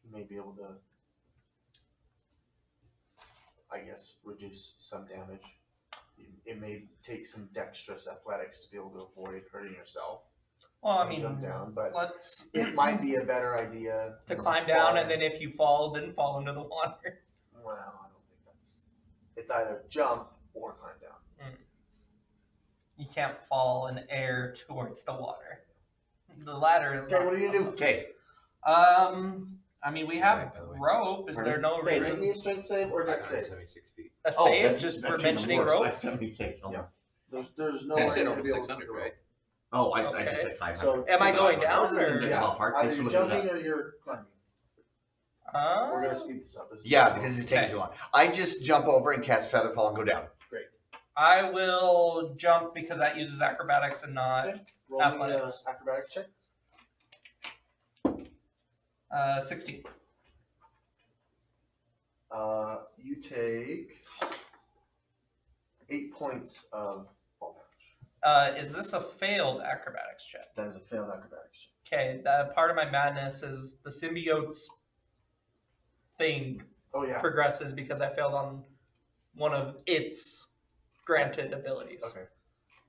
you may be able to, I guess, reduce some damage. It may take some dexterous athletics to be able to avoid hurting yourself. Well, I when you mean, jump down, but let's it might be a better idea to than climb down, and falling. then if you fall, then fall into the water. Well, I don't think that's. It's either jump or climb down. You can't fall in air towards the water. The ladder is. Okay, not what are you gonna do? Okay, I mean, we have rope. Is there no Okay, reason? make me a strength save or dex save. 76 feet. A Oh, save that's- just that's for even mentioning worse. rope? 576. Oh, Yeah. There's no I way said to almost be able to 600, do right? oh I just Okay. said 500. So Am I going That down was in the or? middle Yeah, ballpark. Thanks either for you're looking at jumping that. or you're climbing. We're gonna speed this up. This is Yeah, because it's taking too long. I just jump over and cast Featherfall and go down. I will jump because that uses acrobatics and not Okay. Roll me an athletics. acrobatic check. 16. You take 8 points of fall damage. Is this a failed acrobatics check? That is a failed acrobatics check. Okay, that part of my madness is the symbiote's thing Oh yeah. progresses because I failed on one of its granted abilities. Okay.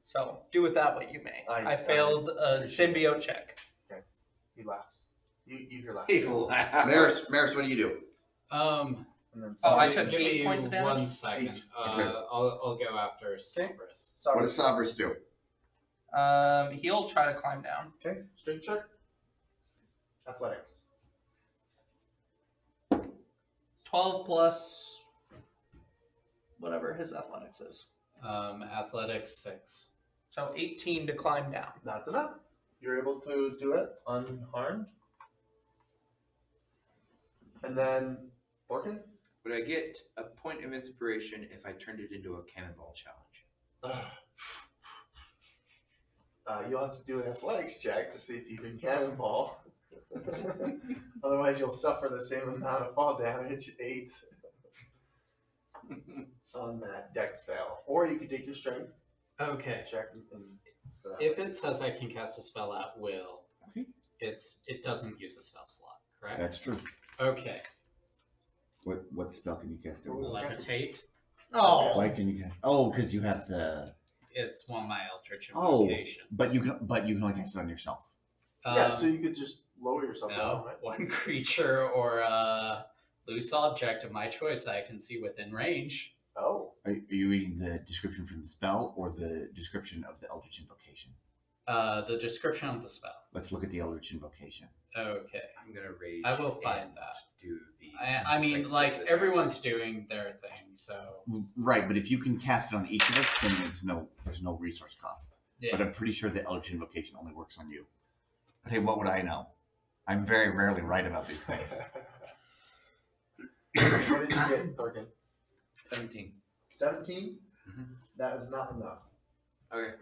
So do with that what you may. I I failed a appreciate symbiote check. He laughs. You hear laughs. Maris, what do you do? Um, And then Oh, I give- took give 8 me points of damage? 1 second. Okay. I'll go after Cerberus. What does Savras do? He'll try to climb down. Okay, strength check. Athletics. 12 plus whatever his athletics is. Athletics 6. So 18 to climb down. That's enough. You're able to do it unharmed. And then Thorkin? Would I get a point of inspiration if I turned it into a cannonball challenge? You'll have to do an athletics check to see if you can cannonball. Otherwise, you'll suffer the same amount of fall damage, 8, on that dex fail. Or you could take your strength Okay. check and If it says I can cast a spell at will, it doesn't use a spell slot, correct? That's true. Okay. What spell can you cast? Levitate. Oh, Why can you cast? Oh, because you have the. It's one of my Eldritch Oh, invocations. but you can only cast it on yourself. yeah, so you could just lower yourself down, No, right? one creature or a loose object of my choice that I can see within range. Oh, Are you reading the description from the spell or the description of the Eldritch Invocation? The description of the spell. Let's look at the Eldritch Invocation. Okay. I'm gonna rage. I will find and that. Do the. I mean, strength check like, this everyone's doing their thing, so. Right, but if you can cast it on each of us, then there's no resource cost. Yeah. But I'm pretty sure the Eldritch Invocation only works on you. But hey, what would I know? I'm very rarely right about these things. what did you get, Thorkin? 17. 17? Mhm. That is not enough. Okay.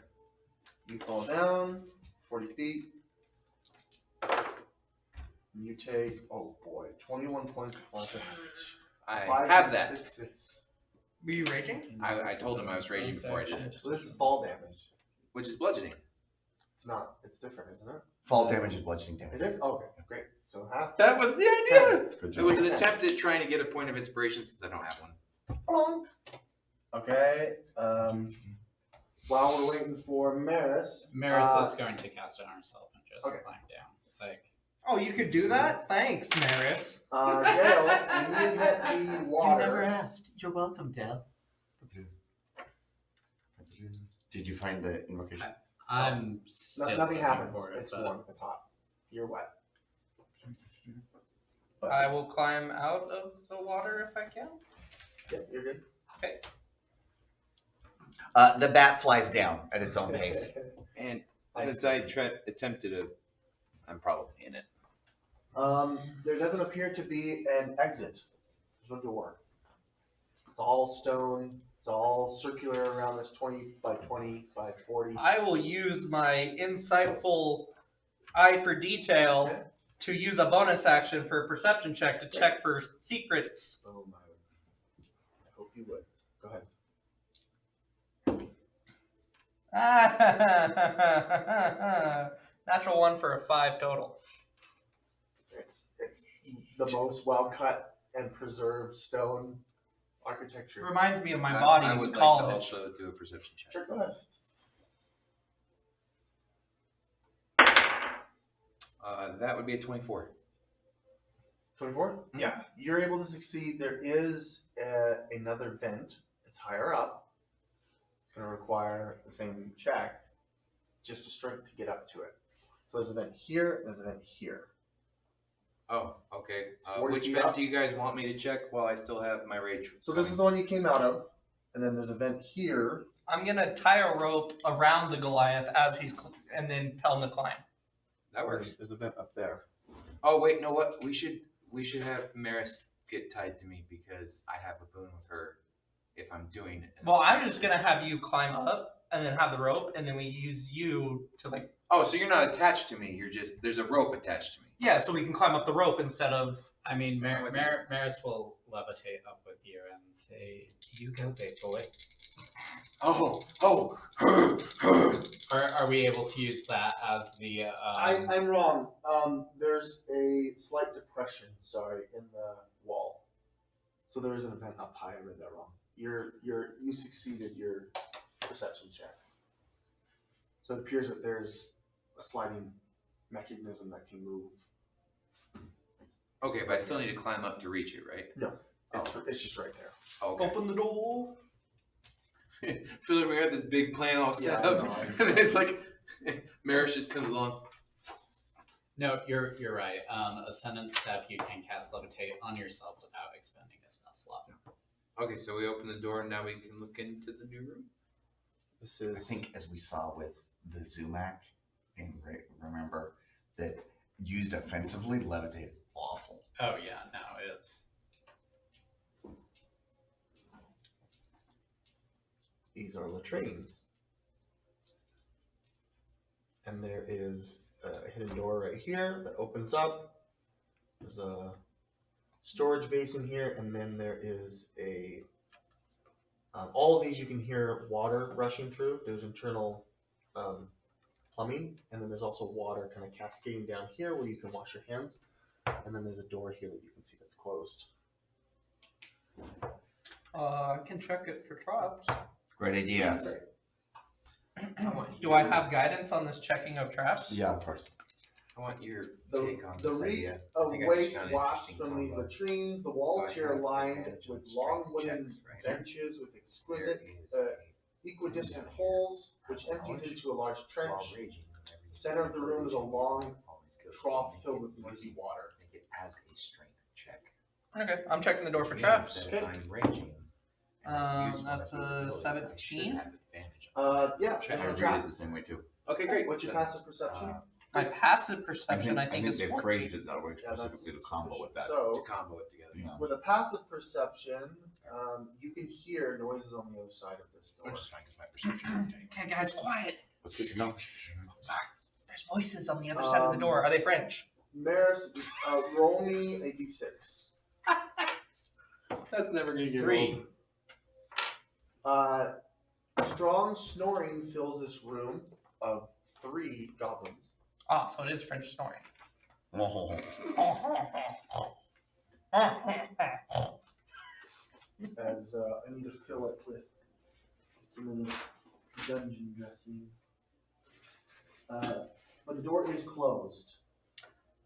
You fall down 40 feet. And you take, oh boy, 21 points of fall damage. I 5 have and that. 6s. were you raging? I told him I was raging before I did it, So this is fall damage. which is bludgeoning. It's not. It's different, isn't it? Fall damage is bludgeoning damage. It is? Okay, great. So half. That was the idea. Good It job. was an attempt at trying to get a point of inspiration since I don't have one. Plonk. Okay. While we're waiting for Maris. Maris is going to cast it on herself and just Okay. climb down. Like, Oh, you could do that? Thanks, Maris. Dale, when you hit the water. asked. You're welcome, Dale. Did you find the invocation? I'm still Nothing looking happens. for it, It's but- warm. It's hot. You're wet. But, I will climb out of the water if I can. yeah, you're good. The bat flies down at its own pace. And I since see. I attempted to, I'm probably in it. There doesn't appear to be an exit. There's no door. It's all stone. It's all circular around this 20 by 20 by 40. I will use my insightful eye for detail Okay. to use a bonus action for a perception check to check for secrets. Oh my. I hope you would. Go ahead. Natural 1 for a 5 total. It's the most well cut and preserved stone architecture. Reminds me of my body I in would like to college. also do a perception check. Sure, go ahead. That would be a 24. 24? Mhm. Yeah, you're able to succeed. There is another vent. It's higher up. It's going to require the same check, just a strength to get up to it. So there's a vent here, and there's a vent here. Oh, okay. It's 40 Which feet vent up. do you guys want me to check while I still have my rage? So this is the one you came out of, and then there's a vent here. I'm gonna tie a rope around the Goliath as he's, and then tell him to climb. That works. There's a vent up there. Oh wait, no. What we should have Maris get tied to me because I have a boon with her if I'm doing it. Well, I'm just gonna have you climb up and then have the rope, and then we use you to like. Oh, so you're not attached to me. You're just there's a rope attached to me. Yeah, so we can climb up the rope instead of. I mean, Maris will levitate up with you and say, "You go, big boy." Oh. Are we able to use that as the? I'm wrong. There's a slight depression, in the wall. So there is an event up high. I read that wrong. You succeeded your perception check. So it appears that there's a sliding mechanism that can move. Okay, but I still need to climb up to reach it, right? No, it's just right there. Okay. Open the door. Feel like we had this big plan all set Yeah, I up, know, and then it's like Marish just comes along. No, you're right. Ascendant step, you can cast levitate on yourself without expending a spell slot. Okay, so we open the door and now we can look into the new room. This is. I think as we saw with the Zumak, and remember that used offensively, levitate is awful. Oh yeah, no, it's These are latrines. And there is a hidden door right here that opens up. There's a storage basin here, and then there is a. All of these you can hear water rushing through. There's internal plumbing, and then there's also water kind of cascading down here where you can wash your hands. And then there's a door here that you can see that's closed. I can check it for traps. Great idea. Do I have guidance on this checking of traps? Yeah, of course. I want your The, take on the this reek idea. of I think I just waste found an wafts interesting from these combo. latrines. The So walls I here are have lined advantage on with strength long wooden checks, right? benches with exquisite There is equidistant down here. holes, which Knowledge. empties into a large trench. while raging, The center of the room is a long trough Make filled it with easy. murky water. Make it as a strength check. Okay, I'm checking the door for Which traps. means that if I'm raging, and I use one of That's these a abilities, I should 17. have advantage on Yeah, Check. and I a read trap. it the same way too. it. Okay, great. What's your Then, passive perception? My passive perception, I think, is they 14. phrased it that way Yeah, that's specifically to combo with that. to So, combo it together. Yeah. with a passive perception, you can hear noises on the other side of this door. Which is fine because my perception. Okay, guys, quiet. That's good to know. There's voices on the other side of the door. Are they French? Maris, roll me a d6. That's never gonna get 3. Strong snoring fills this room of 3 goblins. Ah, so it is French snoring. Oh, As I need to fill it with some of this dungeon dressing. But the door is closed.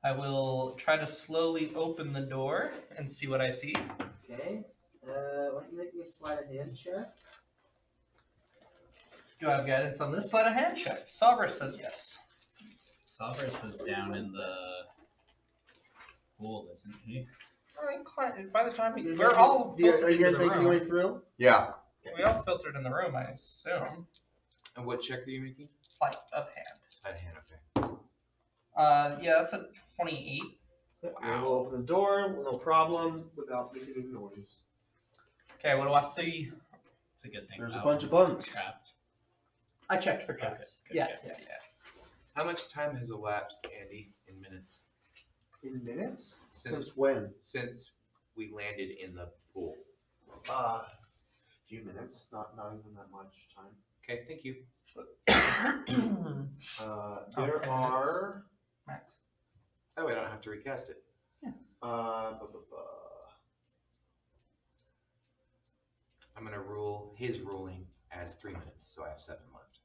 I will try to slowly open the door and see what I see. Okay. Why don't you make me a sleight of hand check? Do I have guidance on this sleight of hand check? Sovereign says yes. Sovereign is down in the pool, isn't he? By the time we're all Are filtered you into guys the making your way room. through? yeah. We all filtered in the room, I assume. And what check are you making? Sleight of hand. Side hand, okay. Yeah, that's a 28. We'll open the door, no problem, without making any noise. Okay, what do I see? It's a good thing. There's a that bunch of one's bunks. trapped. I checked for traps. Good, Yeah, good. yeah, yeah. How much time has elapsed, Andy, in minutes, In minutes? Since- Since when? since we landed in the pool? A few minutes, not even that much time. Okay, thank you. There 10 are. Max. That way I don't have to recast it. I'm gonna rule his ruling as 3 minutes, so I have 7 left.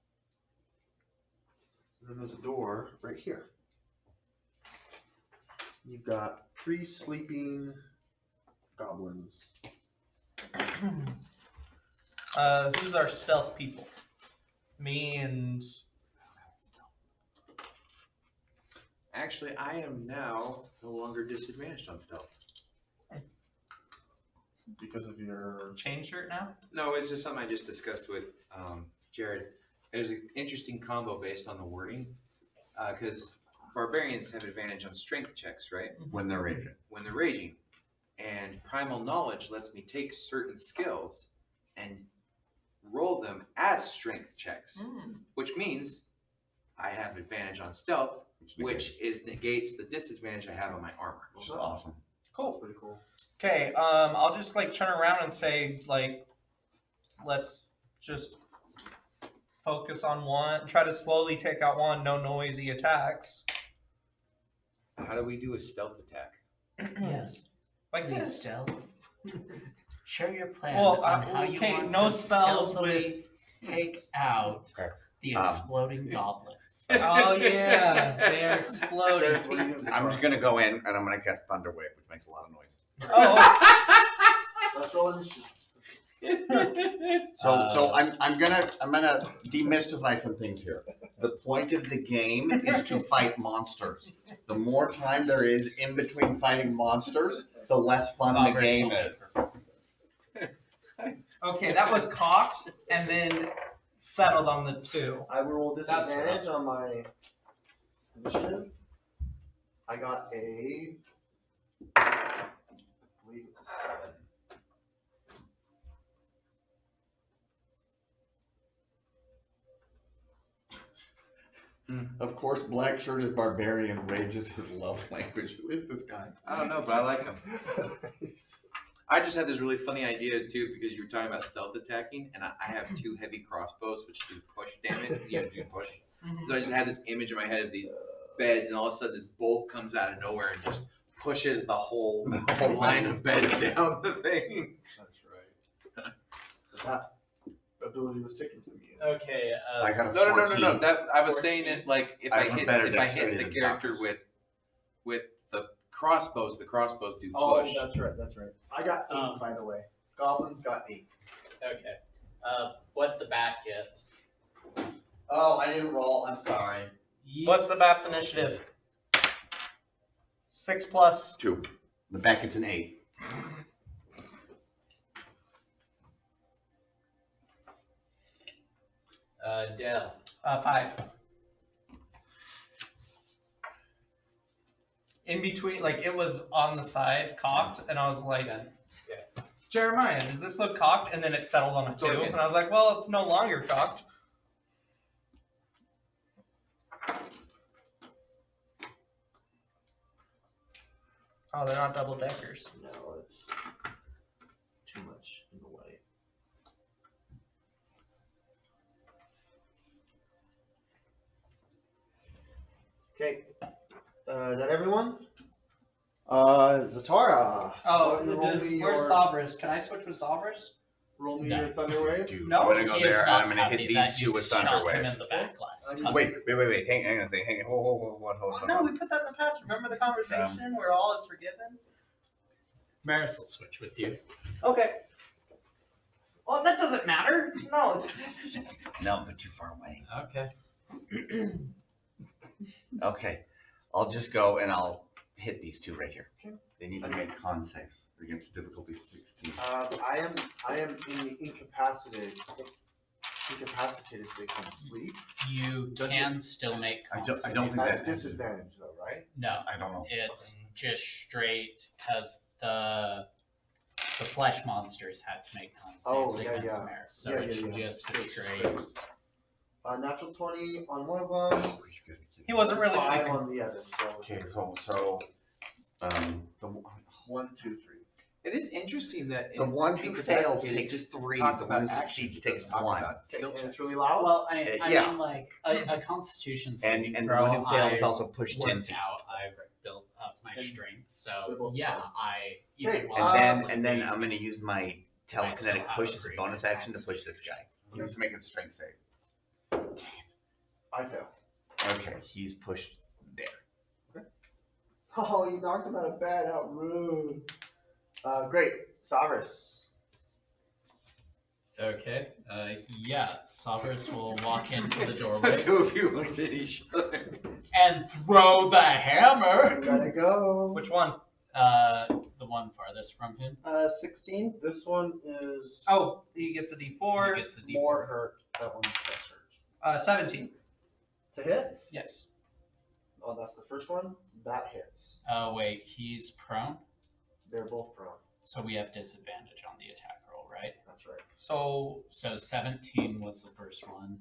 And then there's a door right here. You've got 3 sleeping goblins. Who's our stealth people? Me and Actually, I am now no longer disadvantaged on stealth. Because of your. chain shirt now. No, it's just something I just discussed with Jared. There's an interesting combo based on the wording, because barbarians have advantage on strength checks, right? When they're raging. When they're raging. And primal knowledge lets me take certain skills and roll them as strength checks, which means I have advantage on stealth, which negates the disadvantage I have on my armor. Which is awesome. That's Cool. pretty cool. Okay, I'll just like turn around and say like, let's just focus on one. Try to slowly take out one. No noisy attacks. How do we do a stealth attack? Yes. Like this. Stealth. Share your plan Well, on how you okay, want no to spells stealthily take out Okay. the exploding goblins. Oh yeah, they are Jared, what are you exploding. doing? I'm just gonna go in and I'm gonna cast Thunder Wave, which makes a lot of noise. Oh, Let's roll initiative. So I'm gonna demystify some things here. The point of the game is to fight monsters. The more time there is in between fighting monsters, the less fun the Sovereign game Soul. is. okay, that was cocked and then settled on the 2. I will roll That's disadvantage on my initiative. I got I believe it's a 7. Of course, Black Shirt is barbarian. Rage is his love language. Who is this guy? I don't know, but I like him. I just had this really funny idea too because you were talking about stealth attacking, and I have 2 heavy crossbows which do push damage. You have to do push. So I just had this image in my head of these beds, and all of a sudden this bolt comes out of nowhere and just pushes the whole line of beds down the thing. That's right. That ability was taken from you. Okay. I got a No. 14. That I was saying it like if I I have a hit better the dexterity than character Stockers. with the crossbows do Oh, push. that's right. I got 8, by the way. Goblins got 8. Okay. What'd the bat get? Oh, I didn't roll. I'm sorry. What's the bat's initiative? 6 plus. 2. The back gets an 8. Dell. 5. In between, like it was on the side, cocked, and I was like, Jeremiah, does this look cocked? And then it settled on a 2, Okay. and I was like, well, it's no longer cocked. Oh, they're not double deckers. No, it's too much in the way. Okay. Is that everyone? Zatara. Oh, roll where's me your, Sabres? Can I switch with Sabres? roll me No. your Thunder Wave. Dude, No, I'm gonna go He is there. not I'm gonna happy hit these that 2 you with shot Thunder him Wave. in the back last I time. Wait. Hang on a second. Hold Oh, on. no, we put that in the past. Remember the conversation where all is forgiven? Maris will switch with you. Okay. Well, that doesn't matter. No. It's... No, but too far away. Okay. Okay. I'll just go and I'll hit these 2 right here. Okay. They need to make con saves against difficulty 16. I am in the incapacitated state from sleep. You can still make I con don't saves. think That's that- a disadvantage, though, right? No, I don't know. it's just straight because the flesh monsters had to make con Oh, saves yeah, against yeah. Maris, so Yeah, it's yeah, yeah. just Straight. straight. Natural 20 on one of them. Oh, you gotta keep- He wasn't really 5 sleeping. on the other. So Okay, so the 1, 2, 3. It is interesting that one who fails takes just 3. talks The one who about succeeds actions, takes doesn't talk 1. about Okay, skill and checks. it's really loud. Well, I yeah. mean, like a Constitution saving And the throw. one who fails is I also pushed 10. worked out. I've built up my And strength, they're so both yeah, fine. I Hey, even while I'm And then sleeping, I'm gonna use my I still telekinetic have push a as a great bonus action to push this concentration. guy. He needs to make a strength save. I fail. Okay, he's pushed there. Oh, you knocked him out of bed. How rude. Great. Cyrus. Okay. Yeah, Sabres will walk into the The doorway 2 of you looked at each other. and throw the hammer. Let it go. Which one? The one farthest from him. 16. This one is Oh, he gets a D4. He gets a D4. more hurt. That one's less hurt. 17. To hit? Yes. Oh, that's the first one. That hits. Wait, he's prone, They're both prone. so we have disadvantage on the attack roll, right? That's right. So, So 17 was the first one.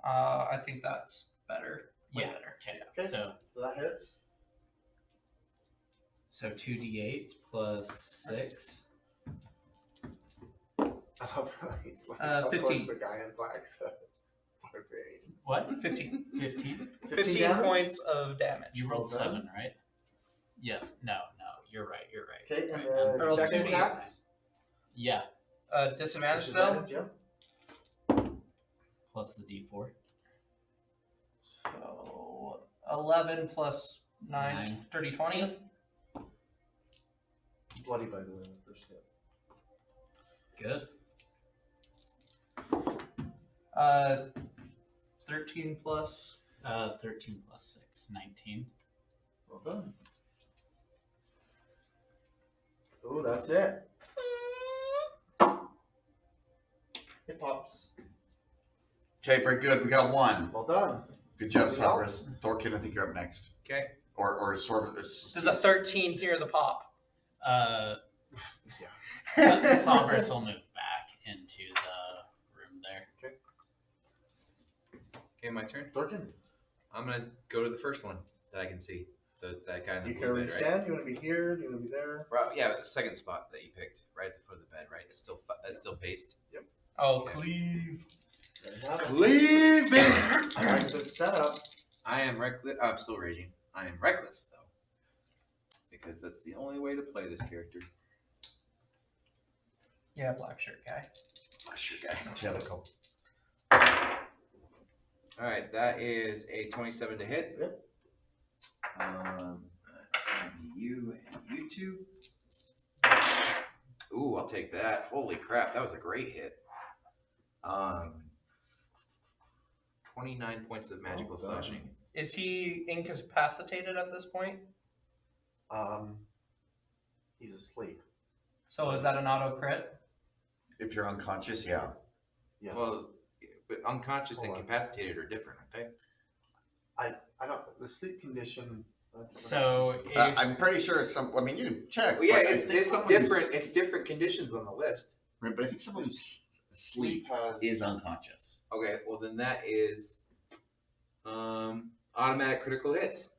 I think that's better. Way Yeah. better. Okay. Okay. So So that hits. 2d8 plus 6. I love how he's like, of 15. course the guy in black said barbarian. What? 15. 15? 15 damage? points of damage. You rolled Well done. 7, right? Yes. No. You're right. Okay, and Right, the I rolled second 2 attack. d8s. Yeah, Disadvantage though. Disadvantage, yeah. plus the D4. So 11 plus 9, Nine. 30, 20. Bloody, by the way, the first hit. Good. 13 plus. 13 plus 6, 19. Well done. Oh, that's it. It pops. Okay, very good. We got one. Well done. Good job, Anything Cyrus. Thorkin, I think you're up next. Okay. Or sort of. Does a 13 hear the pop? Salvers will move back into the room there. Okay, my turn. Dorkin, I'm gonna go to the first one that I can see. So it's that guy in the you can blue already bed, right? stand. You want to be here? You want to be there? Well, yeah, the second spot that you picked, right at the foot of the bed, right? It's still based. Oh, cleave. There you have it. Leave me. Alright, good setup. I am reckless. I'm still raging. I am reckless though, because that's the only way to play this character. Yeah, black shirt guy. Sure guy. Typical. All right, that is a 27 to hit. Yep. That's gonna be you and you two. Ooh, I'll take that. Holy crap, that was a great hit. 29 points of magical slashing. Is he incapacitated at this point? He's asleep. So is that an auto crit? If you're unconscious, yeah. Yeah. Well, but unconscious and Hold on. incapacitated are different, aren't they? I don't. The sleep condition. So if, I'm pretty sure it's some. I mean, you can check. Well, yeah, but I it's think someone different. who's- It's different conditions on the list. Right, but I think someone who's asleep has is unconscious. Okay, well then that is automatic critical hits.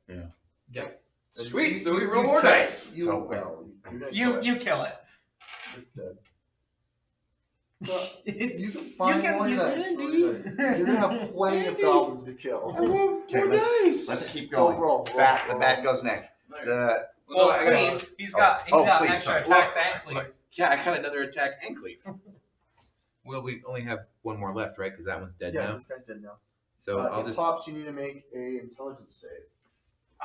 Sweet, so we roll more dice. You So, well, you're gonna You kill it. you kill it. It's dead. Well, you can It's find you more can dice. More dice. You're gonna have plenty of goblins to kill. Okay, let's keep going. Roll. The bat goes next. The Well, I got- cleave. He's got Cleave, extra sorry. attacks and cleave. Sorry. Yeah, I got another attack and cleave. Well, we only have one more left, right? Because that one's dead Yeah, now. this guy's dead now. So I'll It just. pops. You need to make a intelligence save.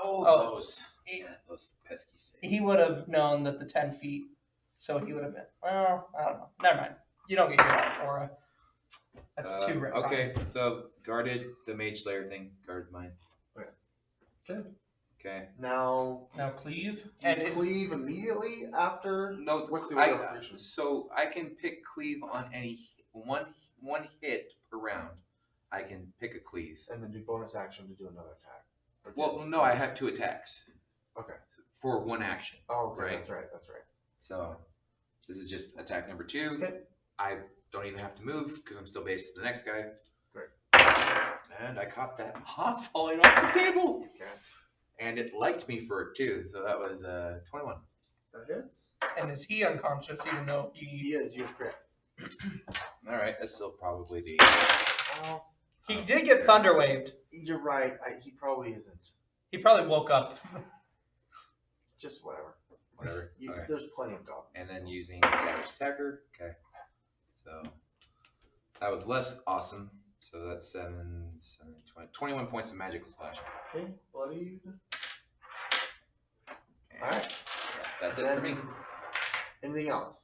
Oh, those. Yeah, those pesky saves. He would have known that the 10 feet, so he would have been. Well, I don't know. Never mind. You don't get your own aura. That's too rare. Okay, so guarded the Mage Slayer thing. Guarded mine. Okay. Okay. Now, Now cleave. do And you it's, cleave immediately after? No, What's the order of I, operations? so I can pick cleave on any one hit per round. I can pick a cleave. And then do bonus action to do another attack. Or Well, just- no, I have 2 attacks Okay. for one action. Oh, okay. Right. That's right. That's right. So this is just attack number 2. Okay. I don't even have to move because I'm still based to the next guy. Great. And I caught that moth falling off the table. Okay. And it liked me for it too. So that was 21. That hits. and is he unconscious even though He he is. You have crit. All right, that's still probably the. Oh, he did get thunder waved? you're right. He probably isn't. He probably woke up. Just whatever. Whatever. Okay. There's plenty of goblins. And then using Savage Attacker. Okay. So that was less awesome. So that's 7, 20, 21 points of magical slashing. Okay. Bloodied. And All right. that's it for me. Anything else?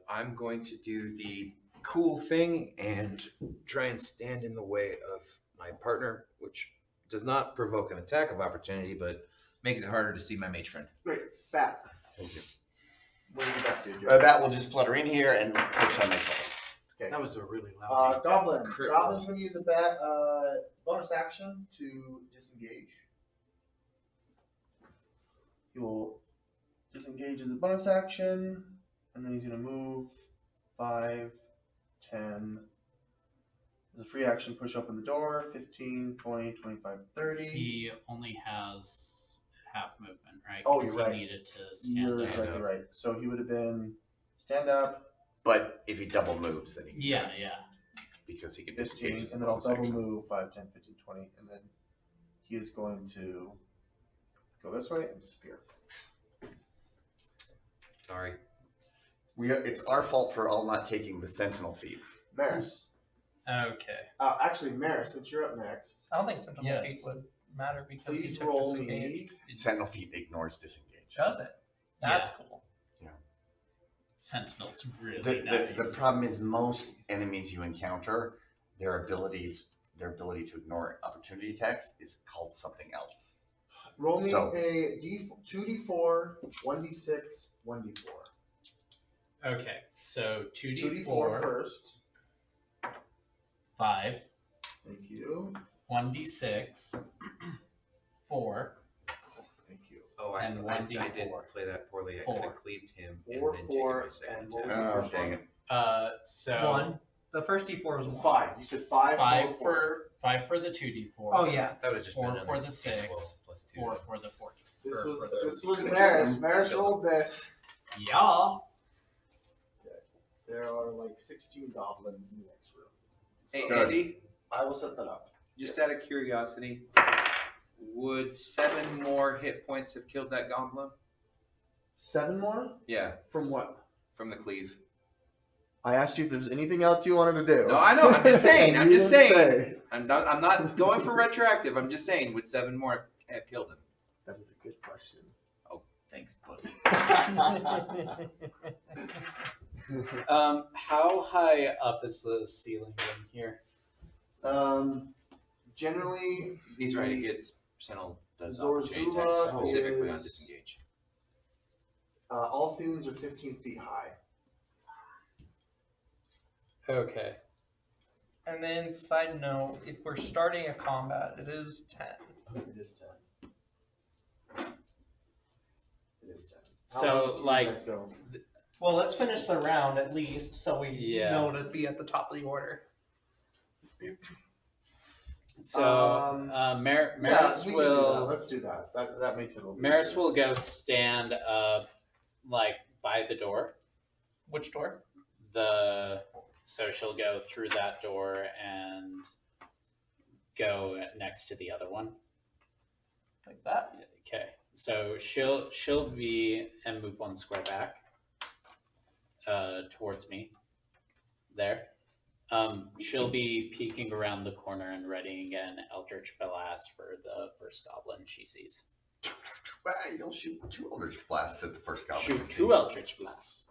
I'm going to do the cool thing and try and stand in the way of my partner, which does not provoke an attack of opportunity, but makes it harder to see my mage friend. Great. Bat. Thank you. What did that do, Joe? That will just flutter in here and perch on my shoulder. Okay. That was a really lousy. Goblin. crit Goblin's roll. going to use a bonus action to disengage. He will disengage as a bonus action, and then he's going to move 5, 10. As a free action, push open the door, 15, 20, 25, 30. he only has half movement, right? Oh, 'Cause you're right. he needed to stand You're up. exactly right. So he would have been stand up, But if he double moves, then he can Yeah, yeah. because he can 15, disengage his and then I'll bonus double action. move 5, 10, 15, 20, and then he is going to go this way and disappear. Sorry. It's our fault for all not taking the sentinel feat. Maris. Okay. Actually, Maris, since you're up next, I don't think Sentinel Yes. Feet would matter because he please took roll disengage. me. Sentinel feat ignores disengage. Does it? That's Yeah. cool. Sentinel's really The nice. problem is most enemies you encounter, their ability to ignore opportunity attacks is called something else. Roll me So- a 2d4, 1d6, 1d4. Okay, so 2d4 2d4, first. 5, Thank you. 1d6, 4, Thank you. Oh, I And did 1d4. play that poorly. I Four. could have cleaved him and 4, then 4, taken my second and what was attack. the Oh, first dang one? it. so 1. The first D4 was It was 1. 5. You said 5, 5 4. for the 2d4. Oh, yeah. That would have just 4 been for another the D12 6, plus 2. 4 for the 40. This or was for the- this was Could've Maris. killed him. Maris rolled this. Yeah. There are like 16 goblins in the next room. Hey, Good. Andy, I will set that up. just Yes. out of curiosity, would 7 more hit points have killed that goblin? 7 more? Yeah, From what? from the cleave. I asked you if there's anything else you wanted to do. No, I know, I'm just saying, I'm You just didn't saying. say. I'm not going for retroactive. I'm just saying, would 7 more have killed him? That is a good question. Thanks, buddy. Um, How high up is the ceiling in here? Generally, He's right. It gets Sentinel does Zorzula opportunity attacks specifically on is- disengage. all ceilings are 15 feet high. Okay. And then, side note, if we're starting a combat, it is 10. It is 10. It is 10. How So, long do you like- guys go? Well, let's finish the round at least, so we Yeah. know to be at the top of the order. So, Yeah, Maris we can do that. will Let's do that. That makes it a little Maris easier. will go stand like by the door. Which door? So she'll go through that door and go next to the other one. Like that? Okay. So she'll be and move 1 square back towards me. There. She'll be peeking around the corner and readying an Eldritch Blast for the first goblin she sees. Well, you'll shoot 2 Eldritch Blasts at the first goblin. Shoot you see. 2 Eldritch Blasts.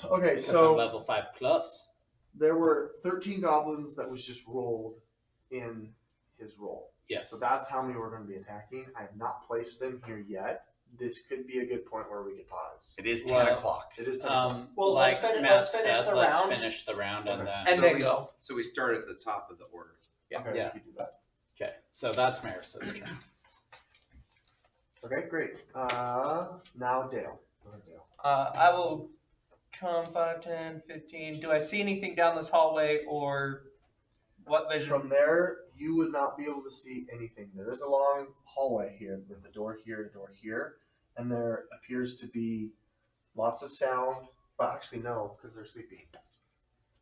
Okay, Because I'm so level 5 plus. there were 13 goblins that was just rolled in his roll. Yes. So that's how many we're going to be attacking. I have not placed them here yet. This could be a good point where we could pause. It is Well, 10 o'clock. It is 10 o'clock. Well, like let's Matt finish said, the let's round. finish the round and Okay. then. And So then we- go. So we start at the top of the order. Okay, Yeah. we can do that. Okay, so that's Maris's turn. Okay, great. Now Dale. Go ahead, Dale. I will come 5, 10, 15. Do I see anything down this hallway or what vision? From there, you would not be able to see anything. There is a long hallway here with a door here, a door here, and there appears to be lots of sound. Well, actually, no, because they're sleeping.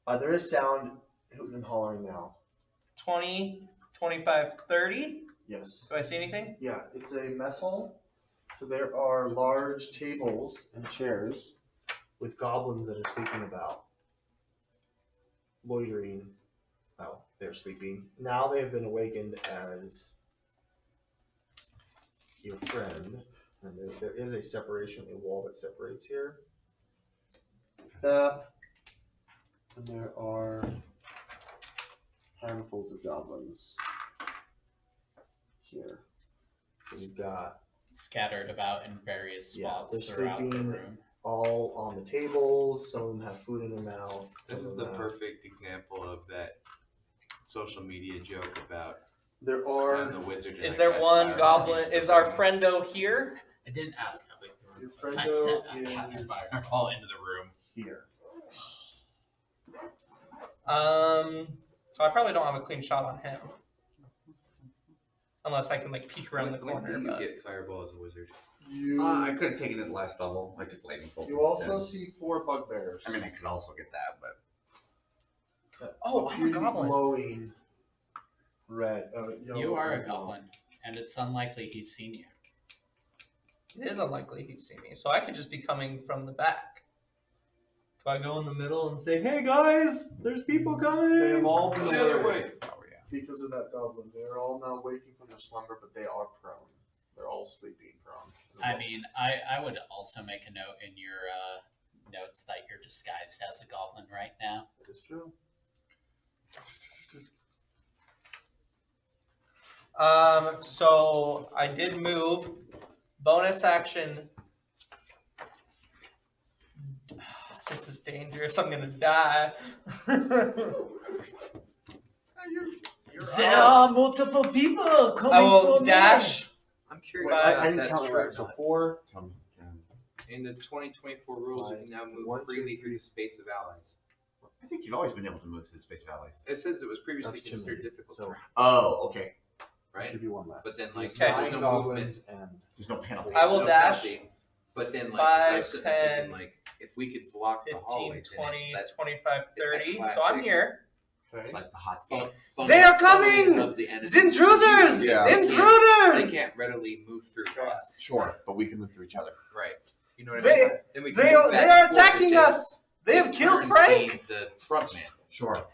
There is sound hooting and hollering now. 20, 25, 30. Yes. Do I see anything? Yeah, it's a mess hall. So there are large tables and chairs with goblins that are sleeping about, loitering. Well, they're sleeping. Now they have been awakened as your friend. And there is a separation, a wall that separates here. That. And there are handfuls of goblins here. So we've got Scattered about in various Yeah, spots they're throughout the sleeping. room. all on the tables. Some of them have food in their mouth. This some is of the them have- perfect example of that social media joke about There I'm are the wizard. and Is I there cast one fire goblin? into the Is our room. friendo here? I didn't ask how big the room Your was. I friendo said I is- cast fireball into the room. here. So I probably don't have a clean shot on him. Unless I can like peek around the When corner. do you But get fireball as a wizard? You I could have taken it last level. I took lightning bolt. you also instead. see 4 bugbears. I mean, I could also get that, but that Oh, I'm a appear to be goblin. glowing red. Yellow You are a and yellow. goblin, and it's unlikely he's seen you. it is unlikely he's seen me. So I could just be coming from the back. Do I go in the middle and say, "Hey guys, there's people coming"? They have all been The other alerted way. because of that goblin. They are all now waking from their slumber, but they are prone. They're all sleeping prone. I mean, I would also make a note in your notes that you're disguised as a goblin right now. That is true. So I did move. Bonus action. This is dangerous. I'm gonna die. There are multiple people coming I will from dash. I'm curious Wait, about I didn't that's count true. right. So 4. In the 2024 rules, you can now move 1, 2, freely through the space of allies. I think you've always been able to move to the space valleys. It says it was previously That's too considered many. difficult, So Oh, okay. there right? should be one less. But then, like, Okay. there's no goblins movement. and There's no penalty. I will no dash. penalty. But then, like, 5, as I was sitting there 10, thinking, like, if we could block the 15, hallway, 20, then it's 25, it's that 30. So classic- I'm here. okay. It's like the hot that gates. They are coming! of the enemies. Intruders! Yeah. They Intruders! can't readily move through us. Sure, but we can move through each other. Right. You know what I They- mean? Then we can They move are, back they and are forth attacking and us! They have take killed turns Frank! being the front man. Sure.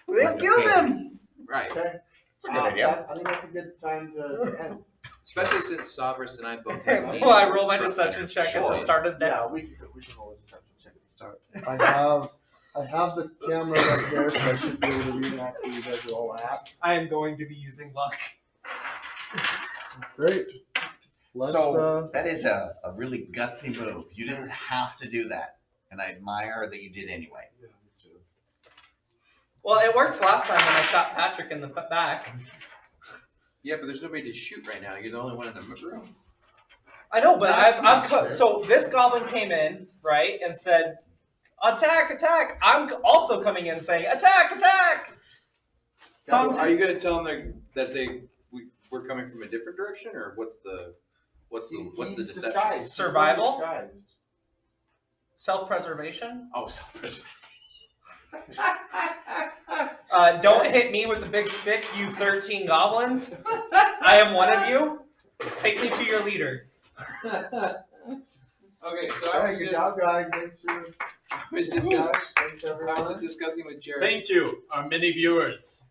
They have Like killed a him! phalanx. Right. Okay. It's a good idea. I think that's a good time to end. Especially since Savras and I both Will I roll my deception check at the Sure. start of next? Yeah, we can roll a deception check at the start. I have the camera right there, so I should be able to read after you guys are all at. I am going to be using luck. Great. Let's, So that is a really gutsy move. You didn't have to do that. And I admire that you did anyway. yeah, me too. Well, it worked last time when I shot Patrick in the back. Yeah, but there's nobody to shoot right now. You're the only one in the room. I know, but That's I'm not true. so this goblin came in, right, and said, "Attack, attack!" I'm also coming in saying, "Attack, attack!" So I'm Are you just- going to tell them that we're coming from a different direction, or what's the He's deception? disguised. He's still Survival? disguised. self-preservation. Oh, self-preservation. Don't hit me with a big stick, you 13 goblins. I am one of you. Take me to your leader. Okay, so All right, good job, guys. Thanks for I was guys. just Thanks, everyone. discussing with Jared. Thank you, our many viewers.